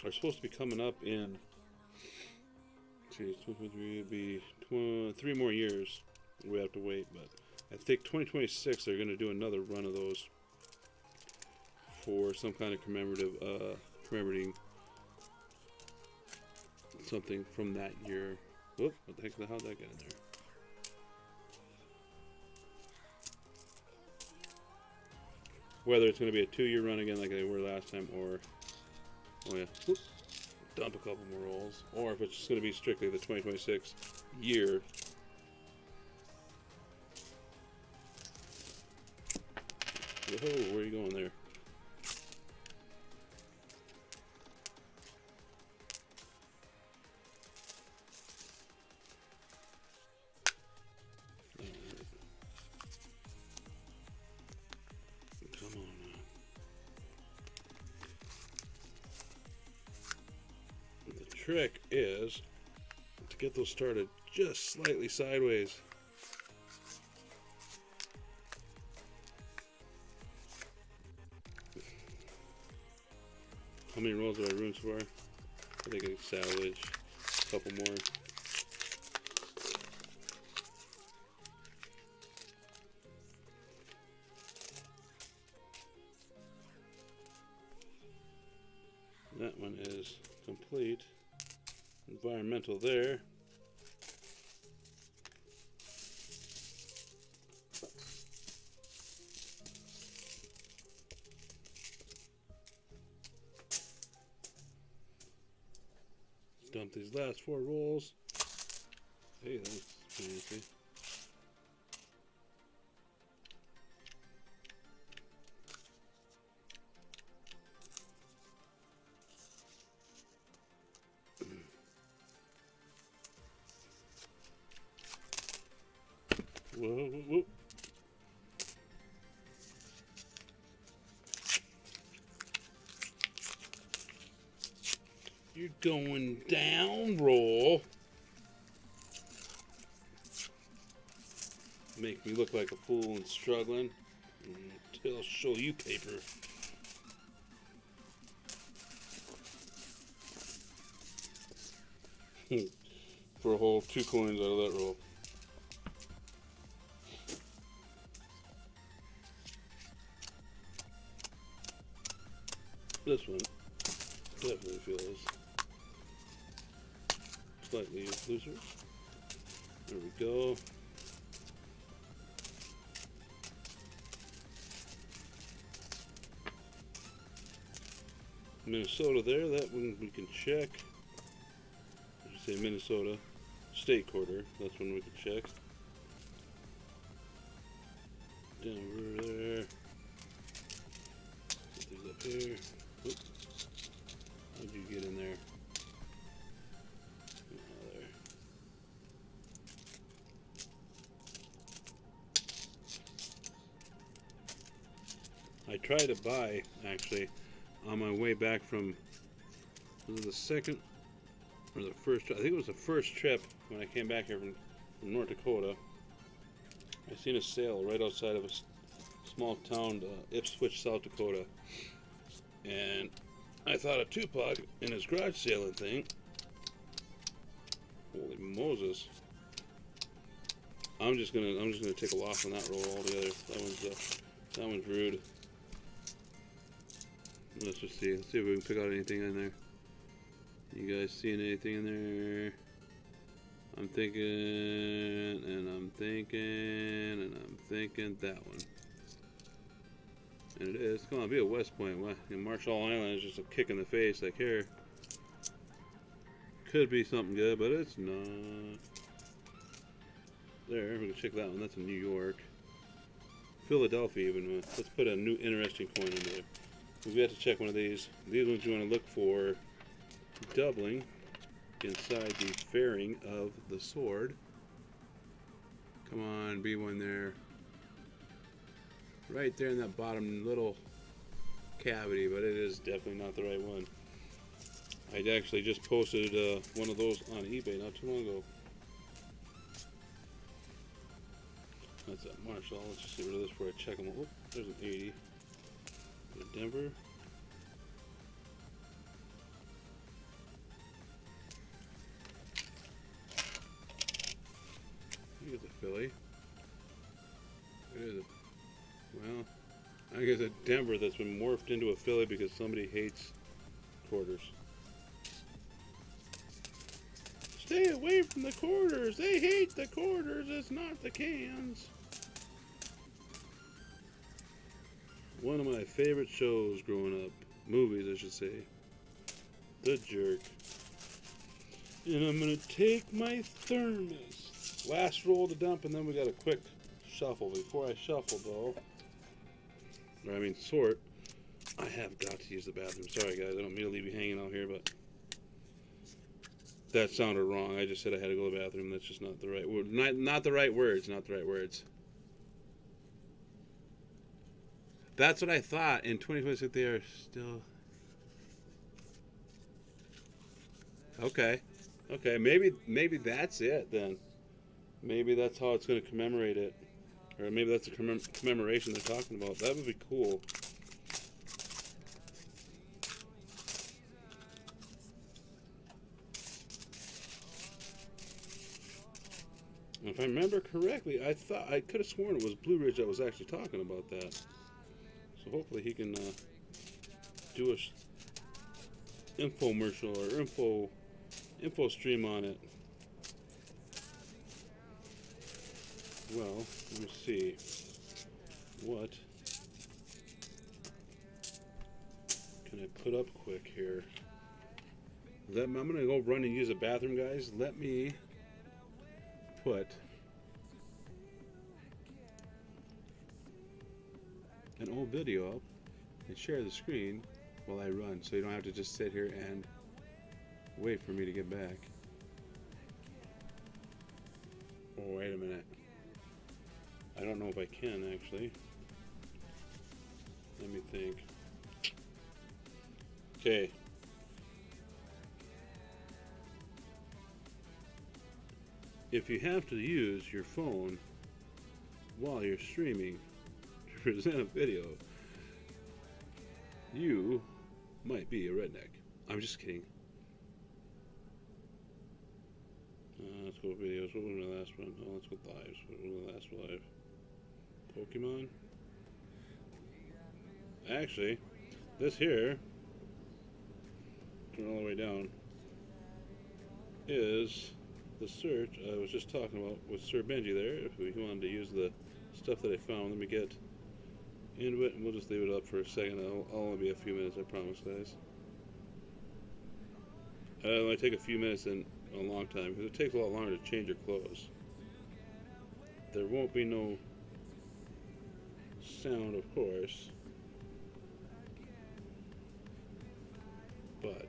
Speaker 1: are supposed to be coming up in. See, 2023 would be 3 more years. We have to wait, but I think 2026 they're gonna do another run of those for some kind of commemorating something from that year. Whoop, what the heck, how'd that get in there? Whether it's going to be a 2-year run again like they were last time, or, oh yeah, whoop, dump a couple more rolls, or if it's just going to be strictly the 2026 year. Whoa, where are you going there? Trick is to get those started just slightly sideways. How many rolls have I ruined so far? I think I can salvage a couple more. That one is complete. Environmental there. Dump these last 4 rolls. Hey, that's fancy. Whoa, whoa, whoa. You're going down, roll. Make me look like a fool and struggling. Until I'll show you paper. For a whole 2 coins out of that roll. This one definitely feels slightly looser. There we go. Minnesota there, that one we can check. I should say Minnesota State Quarter, that's one we can check. Denver there. Put these up here. Oop. How'd you get in there? Oh, there. I tried to buy, actually, on my way back from, was it the second or the first? I think it was the first trip when I came back here from North Dakota. I seen a sale right outside of a small town, Ipswich, South Dakota, and I thought of Tupac in his garage sailing thing. Holy Moses! I'm just gonna take a loss on that roll altogether. That one's rude. Let's just see. Let's see if we can pick out anything in there. You guys seeing anything in there? I'm thinking, and I'm thinking, and I'm thinking that one. And it is. It's gonna be a West Point. Marshall Island is just a kick in the face. Like, here, could be something good, but it's not. There, we can check that one. That's in New York. Philadelphia, even. Let's put a new interesting coin in there. We've got to check one of these. These ones you want to look for doubling inside the fairing of the sword. Come on, be one there. Right there in that bottom little cavity, but it is definitely not the right one. I actually just posted one of those on eBay not too long ago. That's that Marshall. Let's just get rid of this before I check them. Oh, there's an 80. Denver. Here's a Philly. There's a, well, I guess a Denver that's been morphed into a Philly because somebody hates quarters. Stay away from the quarters. They hate the quarters. It's not the cans. One of my favorite shows growing up, movies I should say, The Jerk. And I'm gonna take my thermos. Last roll to dump, and then we got a quick shuffle. Before I shuffle though, or I mean sort, I have got to use the bathroom. Sorry guys, I don't mean to leave you hanging out here, but that sounded wrong. I just said I had to go to the bathroom. That's just not the right word. Not the right words. Not the right words. That's what I thought. In 2026, they are still. Okay. Okay. Maybe that's it then. Maybe that's how it's going to commemorate it, or maybe that's a commemoration they're talking about. That would be cool. If I remember correctly, I could have sworn it was Blue Ridge that was actually talking about that. So hopefully he can do
Speaker 2: infomercial or info stream on it. Well, let me see. What can I put up quick here? I'm gonna go run and use the bathroom, guys. Let me put an old video up and share the screen while I run, so you don't have to just sit here and wait for me to get back. Oh, wait a minute. I don't know if I can actually. Let me think. Okay. If you have to use your phone while you're streaming to present a video, you might be a redneck. I'm just kidding. Let's go with videos. What was my last one? Oh, let's go with lives. What was my last live? Pokemon? Actually, this here, turn all the way down, is the search I was just talking about with Sir Benji there. If we wanted to use the stuff that I found, let me get into it and we'll just leave it up for a second. I'll only be a few minutes, I promise, guys. It'll only take a few minutes and a long time because it takes a lot longer to change your clothes. There won't be no sound, of course, but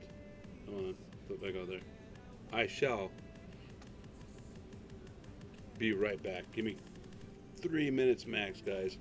Speaker 2: come on, put it back out there. I shall be right back. Give me 3 minutes max, guys.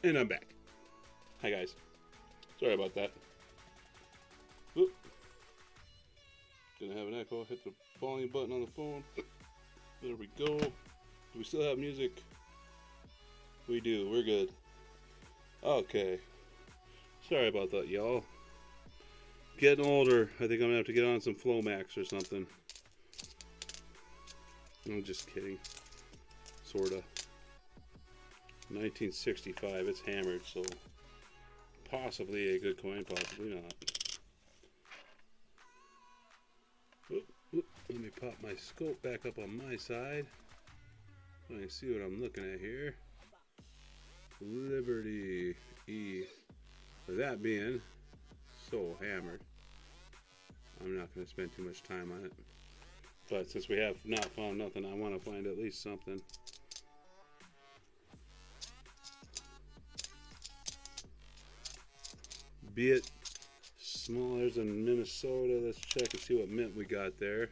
Speaker 2: And I'm back. Hi guys. Sorry about that. Oop. Didn't have an echo. Hit the volume button on the phone. There we go. Do we still have music? We do. We're good. Okay. Sorry about that, y'all. Getting older. I think I'm gonna have to get on some Flomax or something. I'm just kidding. Sorta. 1965. It's hammered, so possibly a good coin, possibly not. Oop, oop. Let me pop my scope back up on my side so I can see what I'm looking at here. Liberty E. With that being so hammered, I'm not going to spend too much time on it. But since we have not found nothing, I want to find at least something. Be it small. There's in Minnesota. Let's check and see what mint we got there.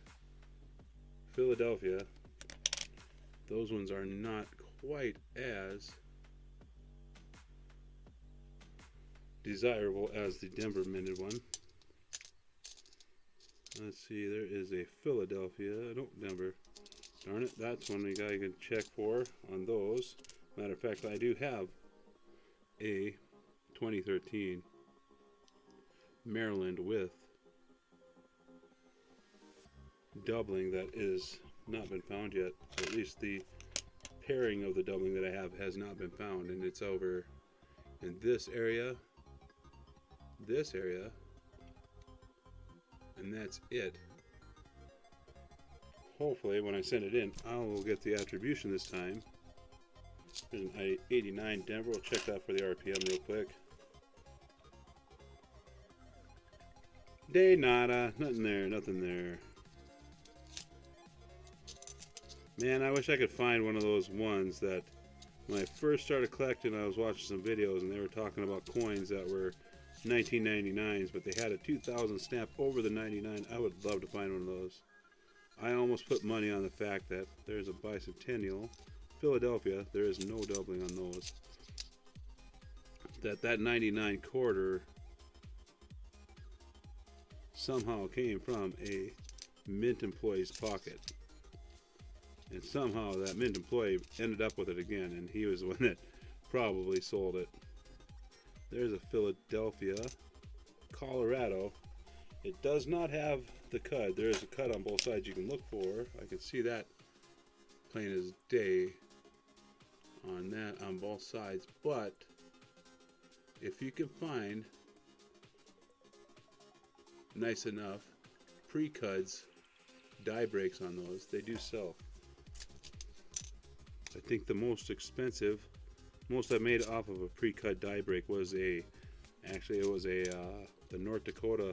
Speaker 2: Philadelphia. Those ones are not quite as desirable as the Denver minted one. Let's see, there is a Philadelphia, no, Denver. Darn it, that's one you guys can check for on those. Matter of fact, I do have a 2013 Maryland with doubling that is not been found yet. At least the pairing of the doubling that I have has not been found, and it's over in this area, and that's it. Hopefully when I send it in, I will get the attribution this time. There's an 89 Denver. We'll check that for the RPM real quick. De nada, nothing there, nothing there. Man, I wish I could find one of those ones that when I first started collecting, I was watching some videos and they were talking about coins that were 1999s, but they had a 2000 stamp over the 99. I would love to find one of those. I almost put money on the fact that there's a bicentennial Philadelphia. There is no doubling on those. That 99 quarter somehow came from a mint employee's pocket. And somehow that mint employee ended up with it again, and he was the one that probably sold it. There's a Philadelphia, Colorado. It does not have the cut. There is a cut on both sides you can look for. I can see that plain as day on that on both sides. But if you can find nice enough pre-cuts, die breaks on those, they do sell. I think the most expensive, most I made off of a pre-cut die break was the North Dakota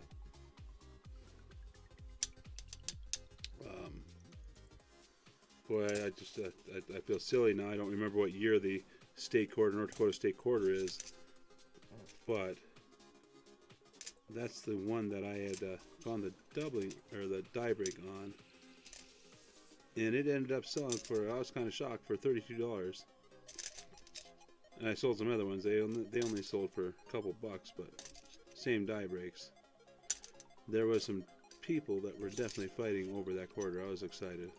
Speaker 2: boy, I feel silly now. I don't remember what year the state quarter, North Dakota state quarter is, but that's the one that I had found the doubling or the die break on, and it ended up selling for, I was kind of shocked, for $32. And I sold some other ones. They only sold for a couple bucks, but same die breaks. There was some people that were definitely fighting over that quarter. I was excited.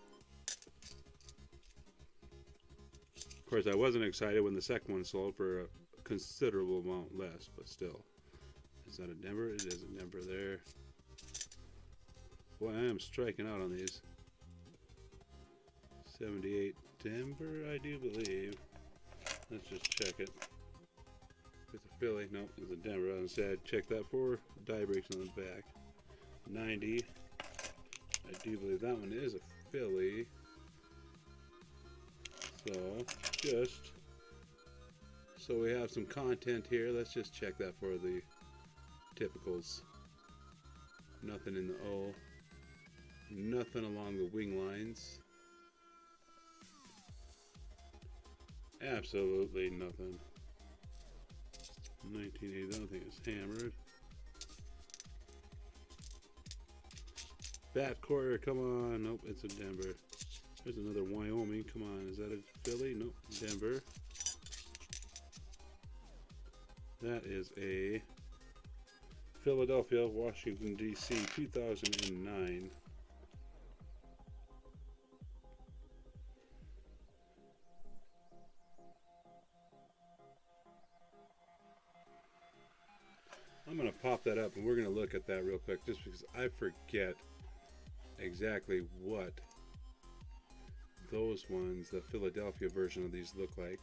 Speaker 2: Of course, I wasn't excited when the second one sold for a considerable amount less, but still. Is that a Denver? It is a Denver there. Boy, I am striking out on these. 78 Denver, I do believe. Let's just check it. It's a Philly. No, it's a Denver. I said check that for die breaks on the back. 90. I do believe that one is a Philly. So we have some content here. Let's just check that for the typicals. Nothing in the O. Nothing along the wing lines. Absolutely nothing. 1980, I don't think it's hammered. Bat quarter, come on. Nope, it's a Denver. There's another Wyoming. Come on, is that a Philly? Nope, Denver. That is a Philadelphia, Washington, D.C., 2009. I'm going to pop that up and we're going to look at that real quick just because I forget exactly what those ones, the Philadelphia version of these, look like.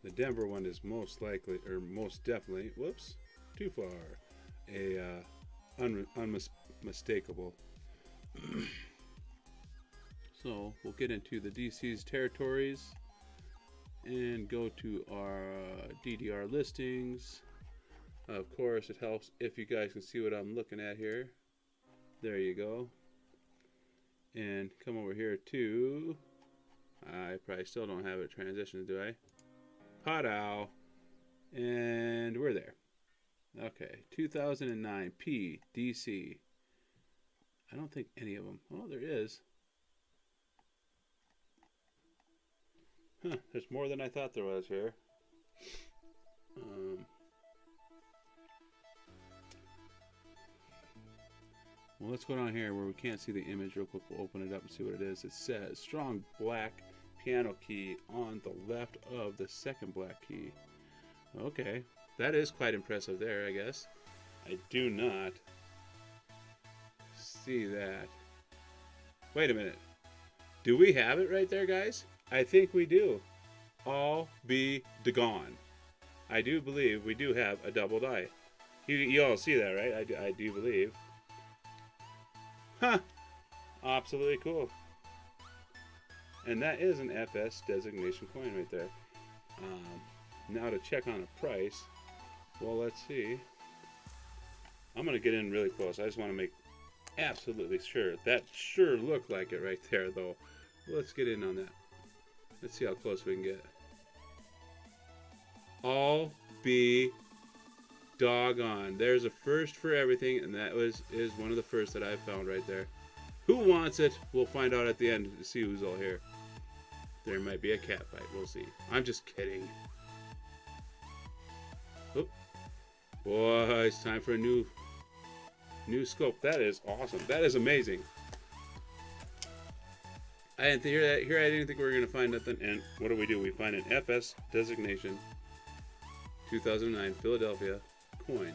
Speaker 2: The Denver one is most likely, or most definitely, whoops, too far, unmistakable. So we'll get into the DC's territories and go to our DDR listings. Of course, it helps if you guys can see what I'm looking at here. There you go. And come over here to, I probably still don't have it transitioned, do I? Podow. And we're there. Okay, 2009 P DC. I don't think any of them. Oh, there is. Huh, there's more than I thought there was here. Well, let's go down here where we can't see the image real quick. We'll open it up and see what it is. It says strong black piano key on the left of the second black key. Okay, that is quite impressive there, I guess. I do not see that. Wait a minute. Do we have it right there, guys? I think we do. All be gone. I do believe we do have a double die. You all see that, right? I do believe. Huh. Absolutely cool. And that is an FS designation coin right there. Now to check on a price. Well, let's see. I'm going to get in really close. I just want to make absolutely sure. That sure looked like it right there, though. Let's get in on that. Let's see how close we can get. All be doggone. There's a first for everything, and that is one of the first that I found right there. Who wants it? We'll find out at the end to see who's all here. There might be a cat fight. We'll see. I'm just kidding. Oop. Boy, it's time for a new scope. That is awesome. That is amazing. I didn't hear that. Here, I didn't think we were going to find nothing. And what do? We find an FS designation 2009 Philadelphia coin.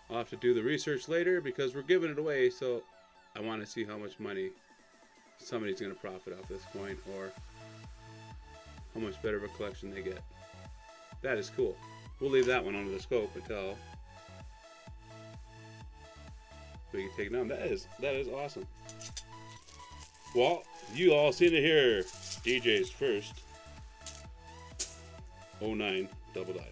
Speaker 2: I'll have to do the research later because we're giving it away. So I want to see how much money somebody's going to profit off this coin or how much better of a collection they get. That is cool. We'll leave that one under the scope until we can take it down. That is awesome. Well, you all seen it here. DJ's first 09 double die.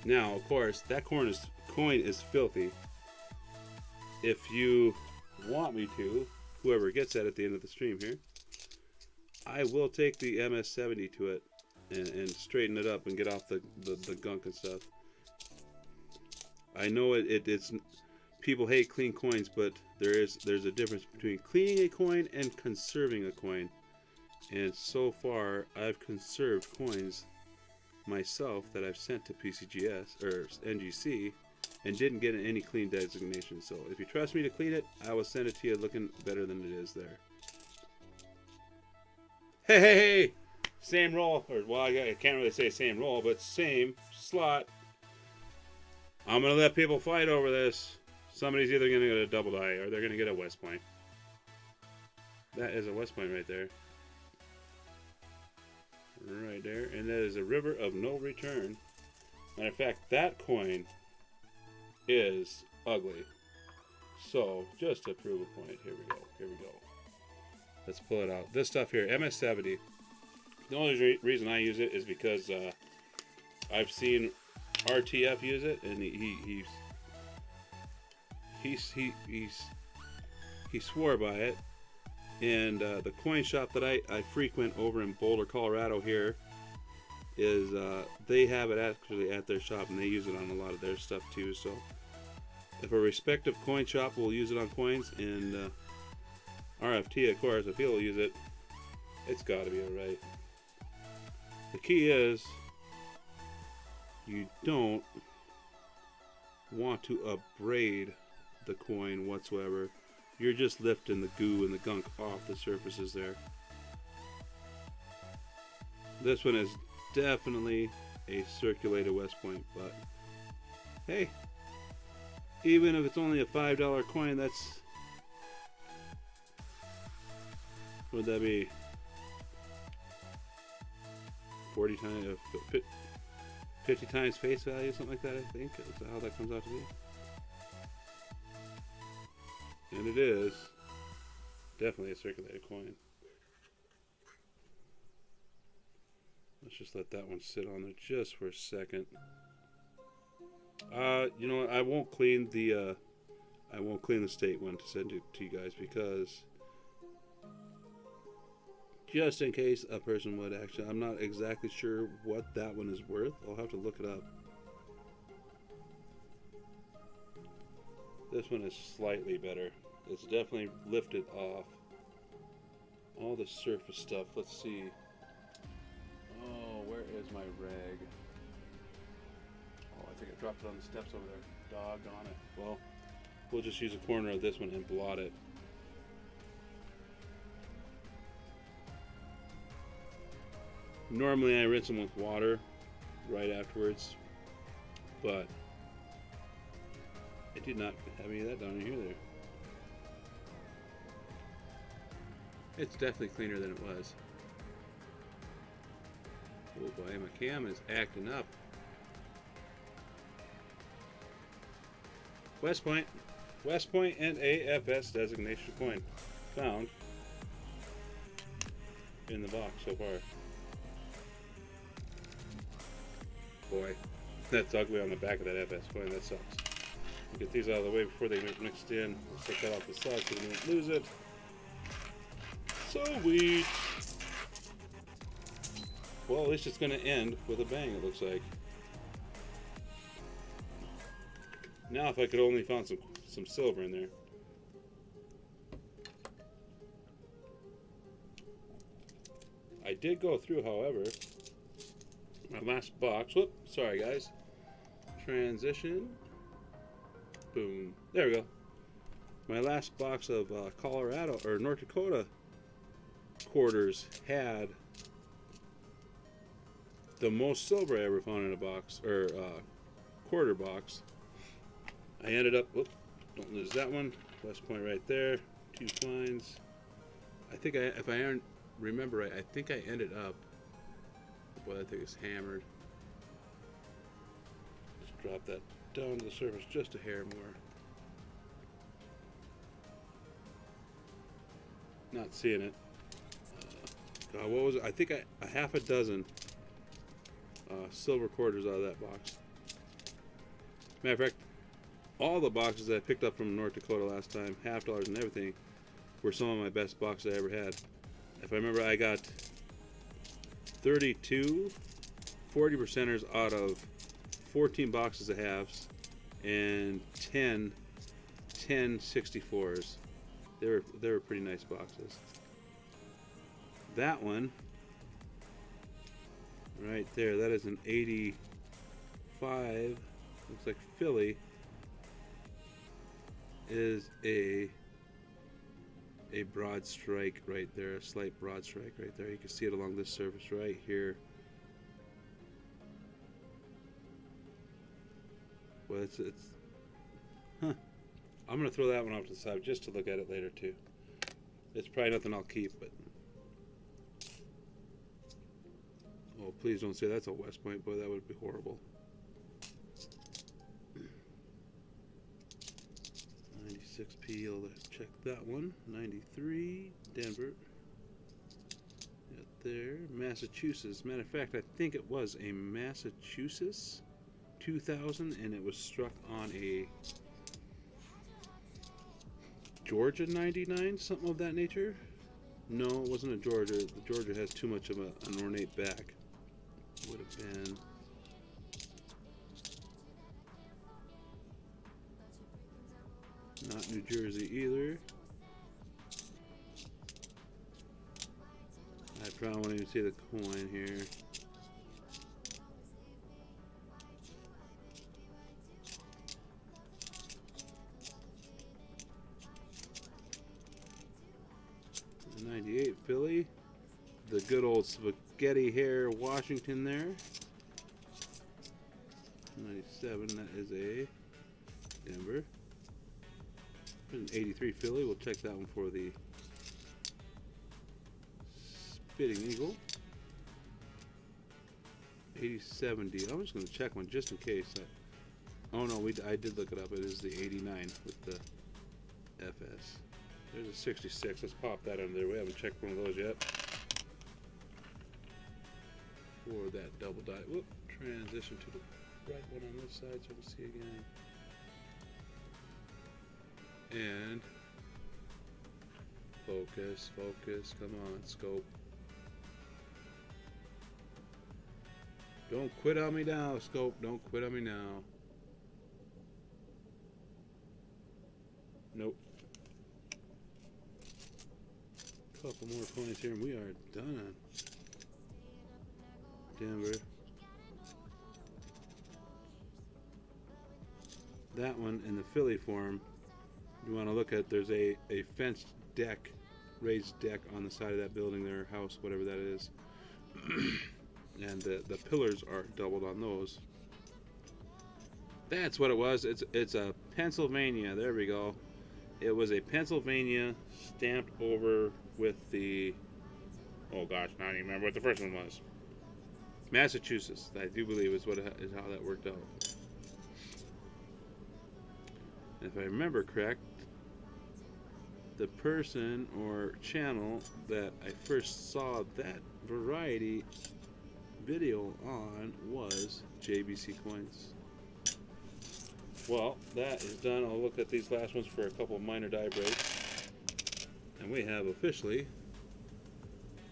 Speaker 2: Now, of course, that coin is filthy. If you want me to, whoever gets that at the end of the stream here, I will take the MS70 to it and straighten it up and get off the gunk and stuff. I know it's people hate clean coins, but there's a difference between cleaning a coin and conserving a coin. And so far, I've conserved coins myself that I've sent to PCGS or NGC and didn't get any clean designation. So if you trust me to clean it, I will send it to you looking better than it is there. Hey! Same roll, or well, I can't really say same roll, but same slot. I'm gonna let people fight over this. Somebody's either gonna get a double die or they're gonna get a West Point. That is a West Point right there. Right there, and that is a river of no return. Matter of fact, that coin is ugly. So, just to prove a point, here we go. Let's pull it out. This stuff here, MS70. The only reason I use it is because I've seen RTF use it, and he swore by it. And the coin shop that I frequent over in Boulder, Colorado here is they have it actually at their shop, and they use it on a lot of their stuff too. So if a respective coin shop will use it on coins, and RFT, of course, if he'll use it, It's got to be alright. The key is you don't want to upbraid the coin whatsoever. You're just lifting the goo and the gunk off the surfaces there. This one is definitely a circulated West Point, but hey, even if it's only a $5 coin, that's, what would that be? 40 times, 50 times face value, something like that, I think. That's how that comes out to be. And it is definitely a circulated coin. Let's just let that one sit on there just for a second. You know what? I won't clean the state one to send it to you guys, because just in case a person would actually, I'm not exactly sure what that one is worth. I'll have to look it up. This one is slightly better. It's definitely lifted off all the surface stuff. Let's see. Oh, where is my rag? Oh, I think I dropped it on the steps over there. Doggone it. Well, we'll just use a corner of this one and blot it. Normally I rinse them with water right afterwards, but I did not have any of that down here there. It's definitely cleaner than it was. Oh boy, my cam is acting up. West Point and AFS designation coin found in the box so far. Boy, that's ugly on the back of that FS coin. That sucks. We'll get these out of the way before they get mixed in. Let's take that off the side so we don't lose it. Sweet. Well, at least it's going to end with a bang, it looks like. Now if I could only find some silver in there. I did go through, however, my last box. Whoop, sorry guys. Transition. Boom. There we go. My last box of Colorado or North Dakota quarters had the most silver I ever found in a box, or quarter box. I ended up, whoop, don't lose that one. West Point right there. 2 fines. I think if I remember right, I think I ended up, boy, that thing is hammered. Let's drop that down to the surface just a hair more. Not seeing it. What was it? I think a half a dozen silver quarters out of that box. Matter of fact, all the boxes that I picked up from North Dakota last time, $half and everything, were some of my best boxes I ever had. If I remember, I got 32 40%ers out of 14 boxes of halves and 10 64s. They were pretty nice boxes. That one right there, that is an 85, looks like Philly, is a broad strike right there, a slight broad strike right there. You can see it along this surface right here. Well, it's huh. I'm gonna throw that one off to the side just to look at it later too. It's probably nothing I'll keep, but oh, please don't say that's a West Point, boy, that would be horrible. 96p, I'll check that one. 93, Denver. Right there, Massachusetts. Matter of fact, I think it was a Massachusetts 2000, and it was struck on a Georgia 99, something of that nature. No, it wasn't a Georgia. The Georgia has too much of an ornate back. Would have been not New Jersey either.
Speaker 1: I probably won't even see the coin here. '98 Philly. The good old spaghetti hair Washington there. '97, that is a Denver. There's an '83 Philly. We'll check that one for the Spitting Eagle. '87 deal. I'm just going to check one just in case. Oh no, I did look it up. It is the '89 with the FS. There's a '66. Let's pop that under there. We haven't checked one of those yet. For that double die. Whoop. Transition to the right one on this side so we can see again. And focus, focus. Come on, scope. Don't quit on me now, scope. Don't quit on me now. Nope. Couple more points here and we are done. Denver. That one in the Philly form, you want to look at, there's a fenced deck, raised deck on the side of that building there, house, whatever that is. And the pillars are doubled on those. That's what it was. It's a Pennsylvania. There we go. It was a Pennsylvania stamped over with the, oh gosh, I don't even remember what the first one was. Massachusetts, I do believe is how that worked out. And if I remember correct, the person or channel that I first saw that variety video on was JBC Coins. Well, that is done. I'll look at these last ones for a couple of minor die breaks. And we have officially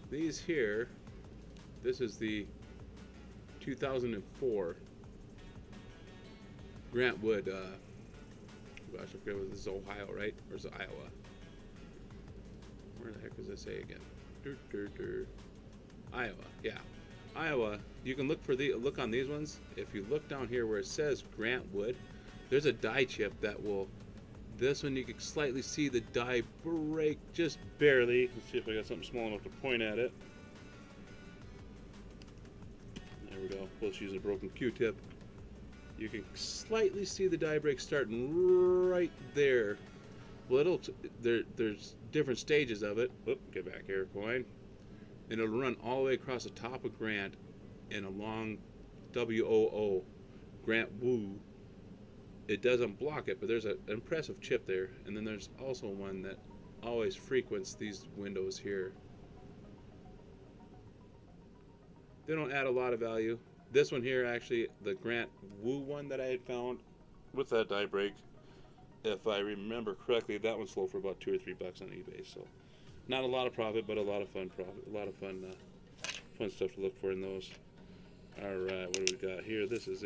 Speaker 1: these here. This is the 2004 Grant Wood. Gosh, I forget what this is. Ohio, right? Or is it Iowa? Where the heck does it say again? Iowa, yeah. Iowa. You can look on these ones. If you look down here where it says Grant Wood, there's a die chip that will. This one you can slightly see the die break just barely. Let's see if I got something small enough to point at it. There we go. Let's use a broken Q-tip. You can slightly see the die break starting right there. Well, there's different stages of it. Oop, get back here, coin. And it'll run all the way across the top of Grant and along WOO, Grant Woo. It doesn't block it, but there's an impressive chip there. And then there's also one that always frequents these windows here. They don't add a lot of value. This one here, actually, the Grant Woo one that I had found with that die break, if I remember correctly, that one sold for about $2 or $3 on eBay. So, not a lot of profit, but a lot of fun profit. A lot of fun stuff to look for in those. All right, what do we got here? This is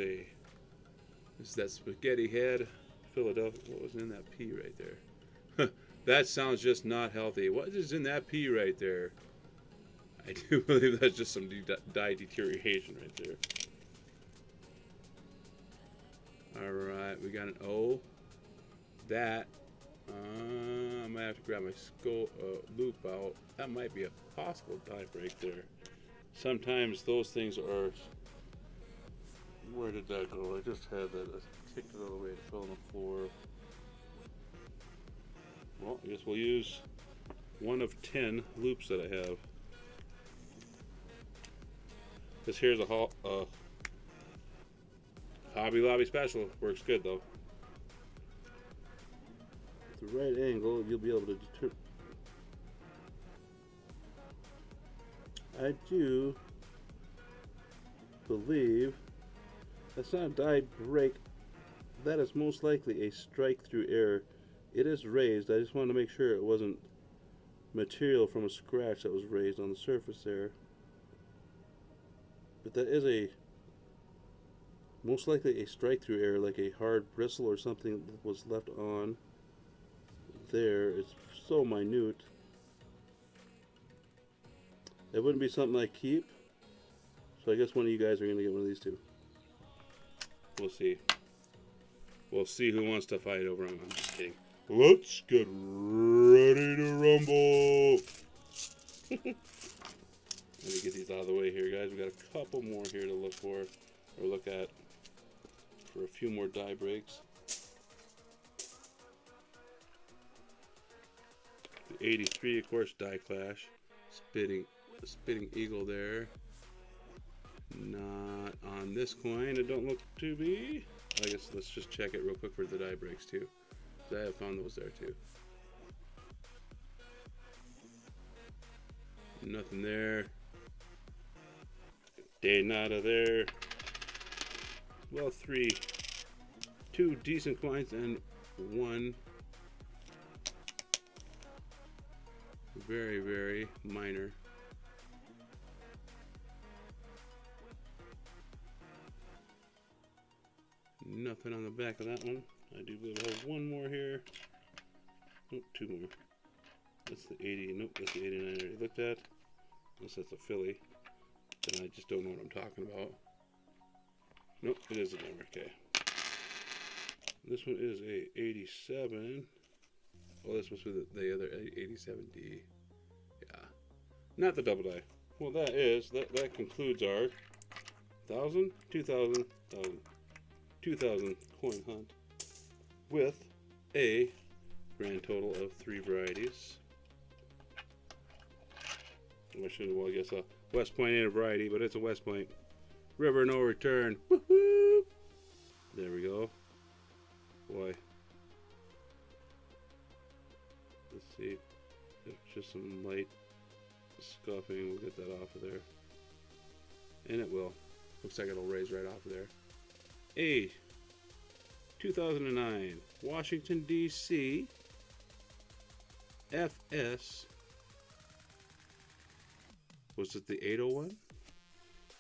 Speaker 1: that spaghetti head, Philadelphia. What was in that P right there? That sounds just not healthy. What is in that P right there? I do believe that's just some die deterioration right there. Alright, we got an O. That, I might have to grab my loop out. That might be a possible die break there. Sometimes those things are... Where did that go? I just had that. I kicked it all the way. It fell on the floor. Well, I guess we'll use one of 10 loops that I have. This here's a Hobby Lobby special. Works good though. At the right angle, you'll be able to determine. I do believe that's not a die break. That is most likely a strike through error. It is raised. I just wanted to make sure it wasn't material from a scratch that was raised on the surface there. But that is most likely a strike through error, like a hard bristle or something that was left on there. It's so minute. It wouldn't be something I keep. So I guess one of you guys are going to get one of these two. We'll see. We'll see who wants to fight over them. I'm just kidding. Let's get ready to rumble. Let me get these out of the way here, guys. We got a couple more here to look for, or look at, for a few more die breaks. The 83, of course, die clash. Spitting eagle there. Not on this coin. It don't look to be. I guess let's just check it real quick for the die breaks too. I have found those there too. Nothing there. Day nada there. Well, two decent coins and one very, very minor. Nothing on the back of that one. I do believe I have one more here. Nope, two more. That's the 80. Nope, that's the 89 I already looked at. Unless that's a Philly. Then I just don't know what I'm talking about. Nope, it is a Denver. Okay. This one is a 87. Well, this was with the other 87D. Yeah. Not the double die. Well, that concludes our 1,000, 2,000, 1,000. 2,000 coin hunt with a grand total of 3 varieties. I guess a West Point ain't a variety, but it's a West Point. River no return. Woohoo! There we go. Boy. Let's see. There's just some light scuffing. We'll get that off of there. And it will. Looks like it'll raise right off of there. A 2009 Washington D.C. FS. Was it the 801?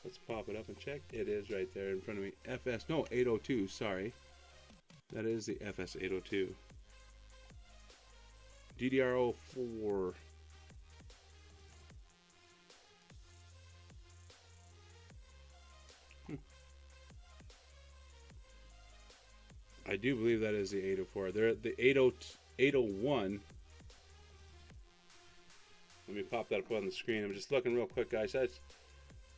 Speaker 1: Let's pop it up and check. It is right there in front of me. FS, no, 802, sorry. That is the FS 802. DDR04. I do believe that is the 804. They're the 801. Let me pop that up on the screen. I'm just looking real quick, guys. I'd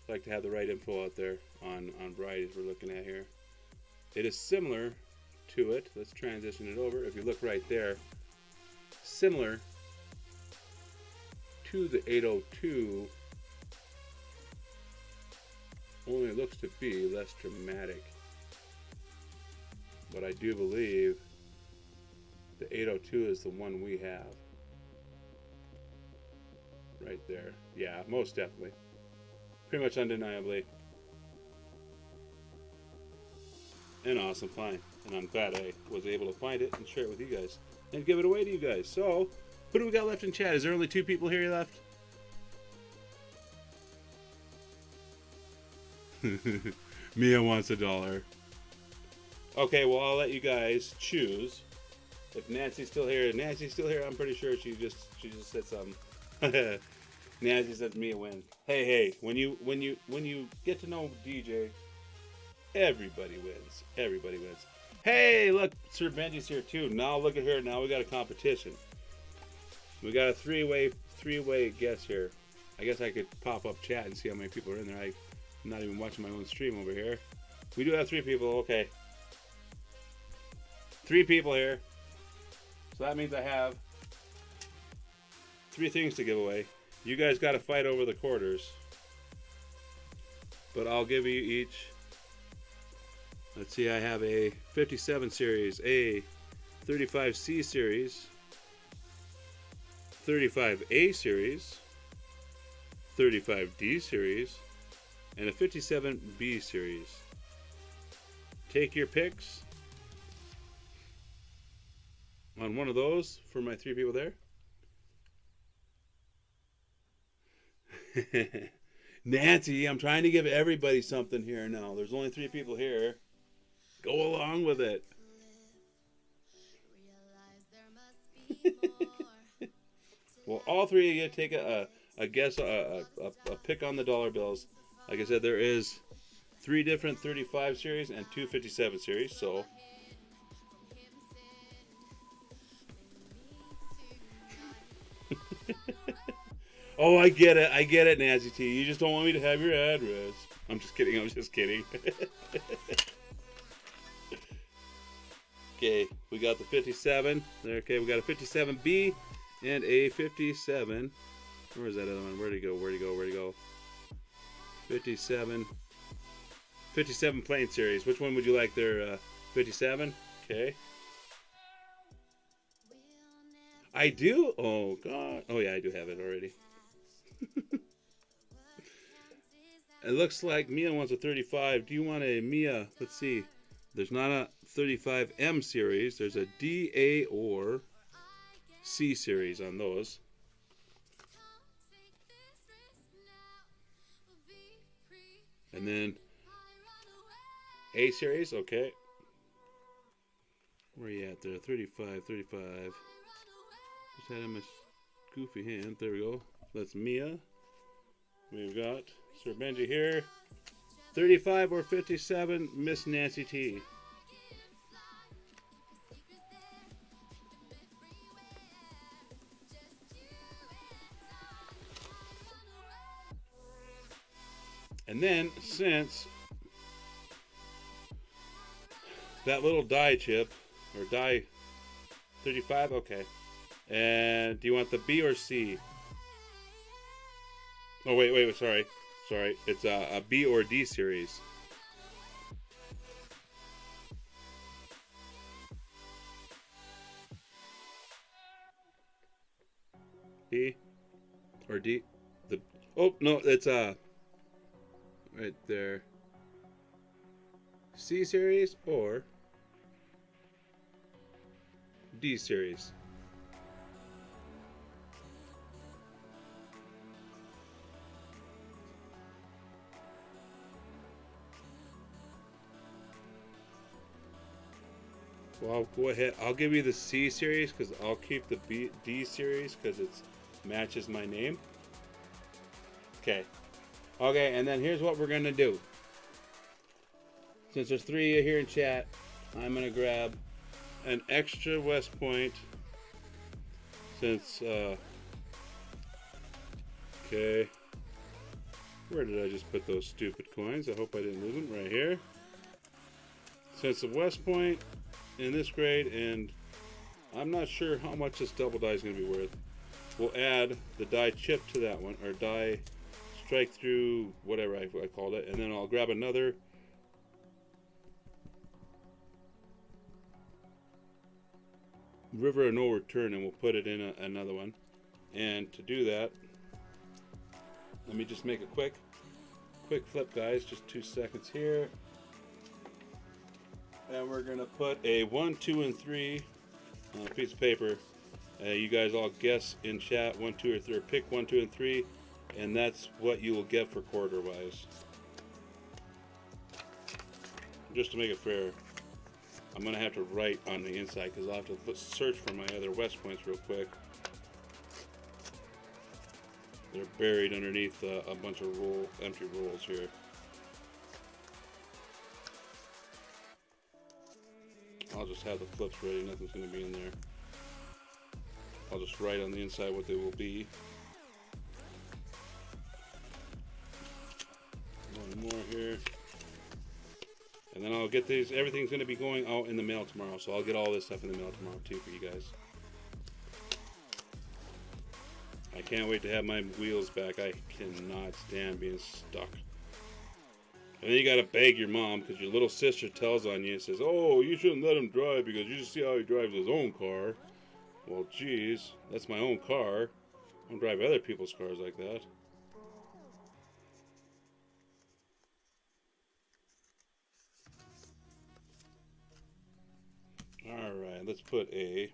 Speaker 1: like to have the right info out there on varieties we're looking at here. It is similar to it. Let's transition it over. If you look right there, similar to the 802, only looks to be less dramatic. But I do believe the 802 is the one we have. Right there. Yeah, most definitely. Pretty much undeniably. An awesome find. And I'm glad I was able to find it and share it with you guys. And give it away to you guys. So, who do we got left in chat? Is there only 2 people here left? Mia wants $1. Okay, well, I'll let you guys choose. If Nancy's still here, I'm pretty sure she just said something. Nancy says Mia wins. Hey, when you get to know DJ, everybody wins. Everybody wins. Hey, look, Sir Benji's here too. Now look at her. Now we got a competition. We got a three-way guess here. I guess I could pop up chat and see how many people are in there. I'm not even watching my own stream over here. We do have 3 people. Okay. 3 people here. So that means I have 3 things to give away. You guys got to fight over the quarters. But I'll give you each. Let's see, I have a 57 series, a 35C series, 35A series, 35D series, and a 57B series. Take your picks on one of those for my 3 people there. Nancy, I'm trying to give everybody something here now. There's only 3 people here. Go along with it. Well, all 3 of you take a a guess, a pick on the dollar bills. Like I said, there is 3 different 35 series and 2 57 series. So oh, I get it, Nancy T. You just don't want me to have your address. I'm just kidding. Okay, we got the 57. Okay, we got a 57B and a 57. Where's that other one? Where'd he go? 57 Plane Series. Which one would you like there? 57? Okay. I do? Oh, God. Oh, yeah, I do have it already. It looks like Mia wants a 35. Do you want a Mia? Let's see. There's not a 35M series. There's a D, A, or C series on those. And then A series, okay. Where are you at there? 35. Just had him a goofy hand. There we go. That's Mia. We've got Sir Benji here. 35 or 57, Miss Nancy T. And then, since that little die chip, or die 35, okay. And do you want the B or C? Oh, wait, sorry. It's a B or D series. B or D? Oh, no, it's right there. C series or D series? Well, go ahead. I'll give you the C series because I'll keep the D series because it matches my name. Okay. Okay, and then here's what we're going to do. Since there's 3 here in chat, I'm going to grab an extra West Point. Since, okay. Where did I just put those stupid coins? I hope I didn't lose them. Right here. Since the West Point in this grade, and I'm not sure how much this double die is going to be worth. We'll add the die chip to that one, or die strike through, whatever I called it, and then I'll grab another River of No Return, and we'll put it in another one. And to do that, let me just make a quick flip, guys. Just 2 seconds here. And we're going to put a 1, 2, and 3 on a piece of paper. You guys all guess in chat 1, 2, or 3, or pick 1, 2, and 3, and that's what you will get for quarter-wise. Just to make it fair, I'm going to have to write on the inside because I'll have to search for my other West Points real quick. They're buried underneath a bunch of empty rolls here. I'll just have the flips ready, nothing's going to be in there. I'll just write on the inside what they will be. One more here. And then I'll get these, everything's going to be going out in the mail tomorrow, so I'll get all this stuff in the mail tomorrow too for you guys. I can't wait to have my wheels back. I cannot stand being stuck. And then you gotta beg your mom because your little sister tells on you and says, "Oh, you shouldn't let him drive because you just see how he drives his own car." Well, geez, that's my own car. I don't drive other people's cars like that. Alright, let's put a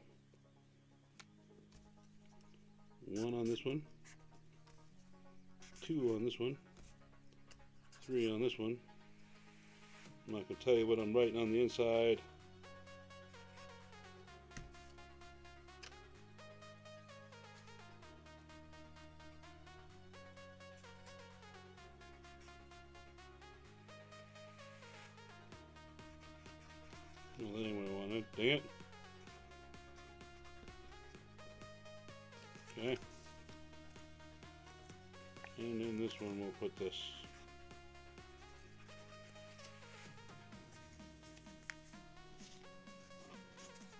Speaker 1: 1 on this one, 2 on this one, 3 on this one. I'm not going to tell you what I'm writing on the inside.
Speaker 2: that ain't what I wanted. Dang it. Okay. And in this one we'll put this.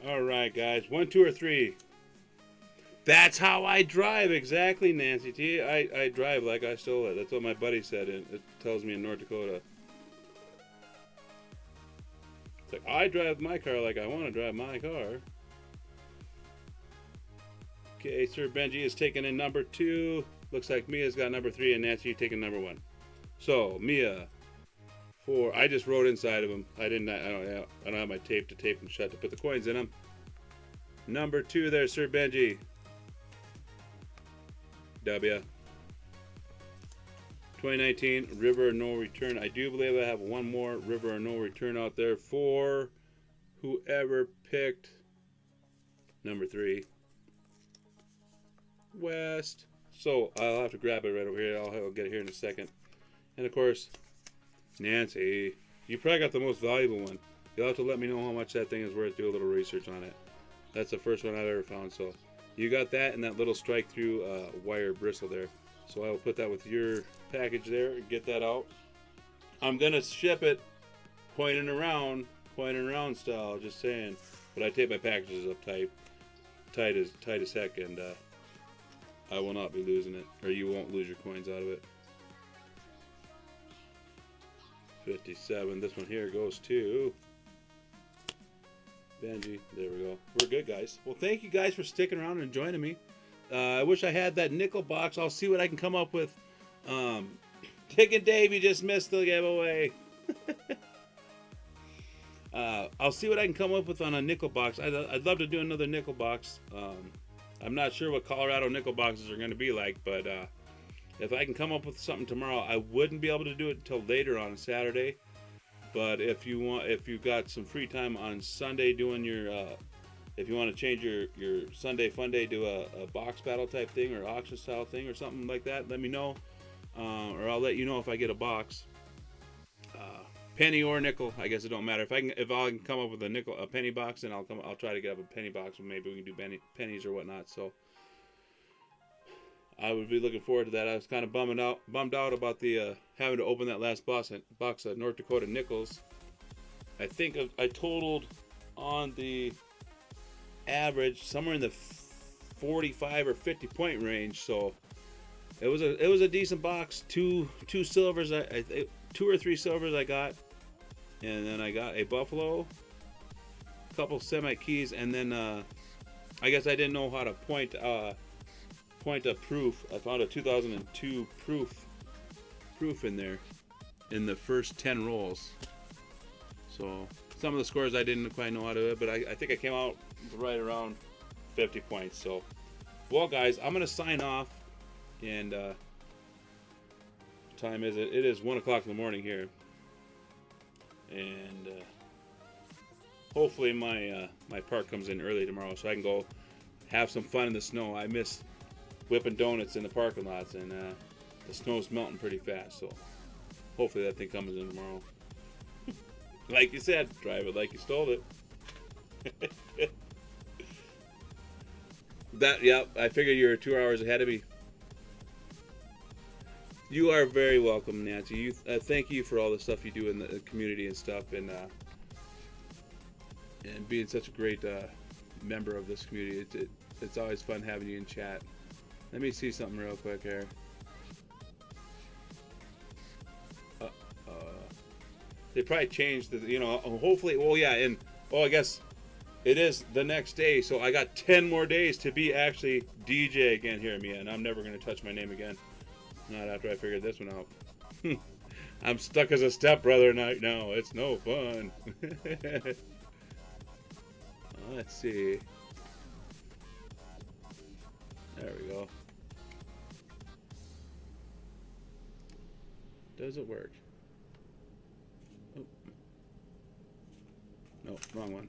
Speaker 2: Alright guys, 1, 2, or 3. That's how I drive, exactly, Nancy T. I drive like I stole it. That's what my buddy said. It tells me in North Dakota. It's like, I drive my car like I want to drive my car. Okay, Sir Benji is taking in number 2. Looks like Mia's got number 3, and Nancy, you taking number 1. So, Mia, 4. I just wrote inside of them. I don't have my tape to tape them shut to put the coins in them. Number 2 there, Sir Benji. W. 2019 River of No Return. I do believe I have one more River of No Return out there for whoever picked number 3. West. So I'll have to grab it right over here. I'll get it here in a second. And of course, Nancy, you probably got the most valuable one. You'll have to let me know how much that thing is worth. Do a little research on it. That's the first one I've ever found. So you got that and that little strike through wire bristle there. So I will put that with your package there and get that out. I'm gonna ship it pointing around style, just saying. But I tape my packages up tight as heck, and I will not be losing it, or you won't lose your coins out of it. 57. This one here goes to Benji. There we go. We're good, guys. Well, thank you guys for sticking around and joining me. I wish I had that nickel box. I'll see what I can come up with. Dick and Dave, you just missed the giveaway. I'll see what I can come up with on a nickel box. I'd love to do another nickel box. I'm not sure what Colorado nickel boxes are going to be like, but if I can come up with something tomorrow, I wouldn't be able to do it until later on Saturday. But if you've got some free time on Sunday doing your, if you want to change your Sunday fun day to a box battle type thing or auction style thing or something like that, let me know, or I'll let you know if I get a box. Penny or nickel, I guess it don't matter. If I can come up with a penny box, then I'll try to get up a penny box, and maybe we can do pennies or whatnot. So I would be looking forward to that. I was kind of bummed out about the having to open that last box of North Dakota nickels. I think I totaled on the average somewhere in the 45 or 50 point range. So it was a decent box. Two silvers. 2 or 3 silvers I got, and then I got a Buffalo, a couple Semite keys, and then I guess I didn't know how to point a proof. I found a 2002 proof in there in the first 10 rolls. So some of the scores I didn't quite know how to do it, but I think I came out right around 50 points. So, well, guys, I'm gonna sign off, and time is it? It is 1 o'clock in the morning here, and hopefully my park comes in early tomorrow so I can go have some fun in the snow. I miss whipping donuts in the parking lots, and the snow's melting pretty fast, so hopefully that thing comes in tomorrow. Like you said, drive it like you stole it. I figure you're 2 hours ahead of me. You are very welcome, Nancy. Thank you for all the stuff you do in the community and stuff, and being such a great member of this community. It's always fun having you in chat. Let me see something real quick here. They probably changed hopefully. Well, yeah, and I guess it is the next day, so I got 10 more days to be actually DJ again here, Mia, and I'm never gonna touch my name again. Not after I figured this one out. I'm stuck as a stepbrother now. It's no fun. Let's see. There we go. Does it work? Oh. No, wrong one.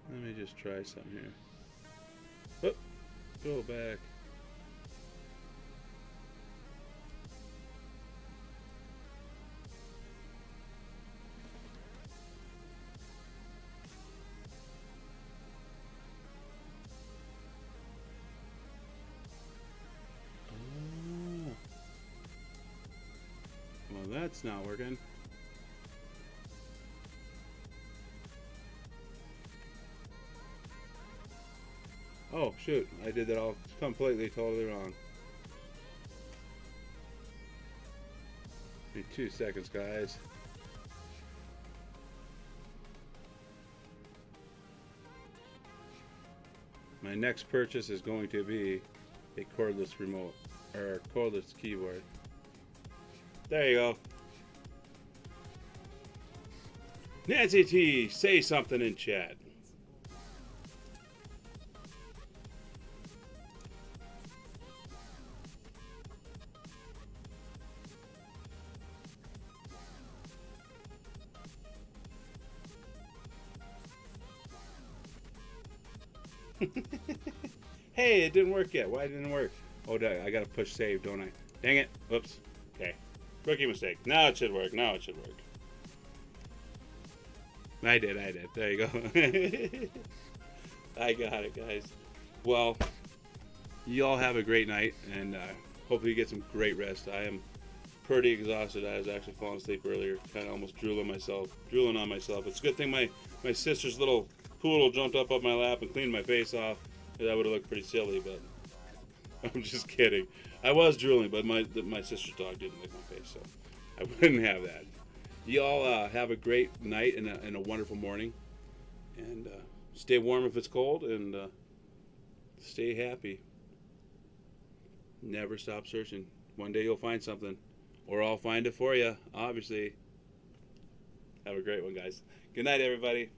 Speaker 2: Let me just try something here. Oh, go back. that's not working. Oh, shoot. I did that all completely, totally wrong. Give me 2 seconds, guys. My next purchase is going to be a cordless remote, or cordless keyboard. There you go. Nancy T, say something in chat. Hey, it didn't work yet. Why didn't it work? Oh, I gotta push save, don't I? Dang it. Whoops. Okay. Rookie mistake. Now it should work. Now it should work. I did. There you go. I got it, guys. Well, you all have a great night, and hopefully you get some great rest. I am pretty exhausted. I was actually falling asleep earlier, kind of almost drooling on myself. It's a good thing my sister's little poodle jumped up my lap and cleaned my face off. That would have looked pretty silly, but I'm just kidding. I was drooling, but my sister's dog didn't lick my face, so I wouldn't have that. Y'all have a great night and a wonderful morning, and stay warm if it's cold, and stay happy. Never stop searching. One day you'll find something, or I'll find it for you, obviously. Have a great one, guys. Good night, everybody.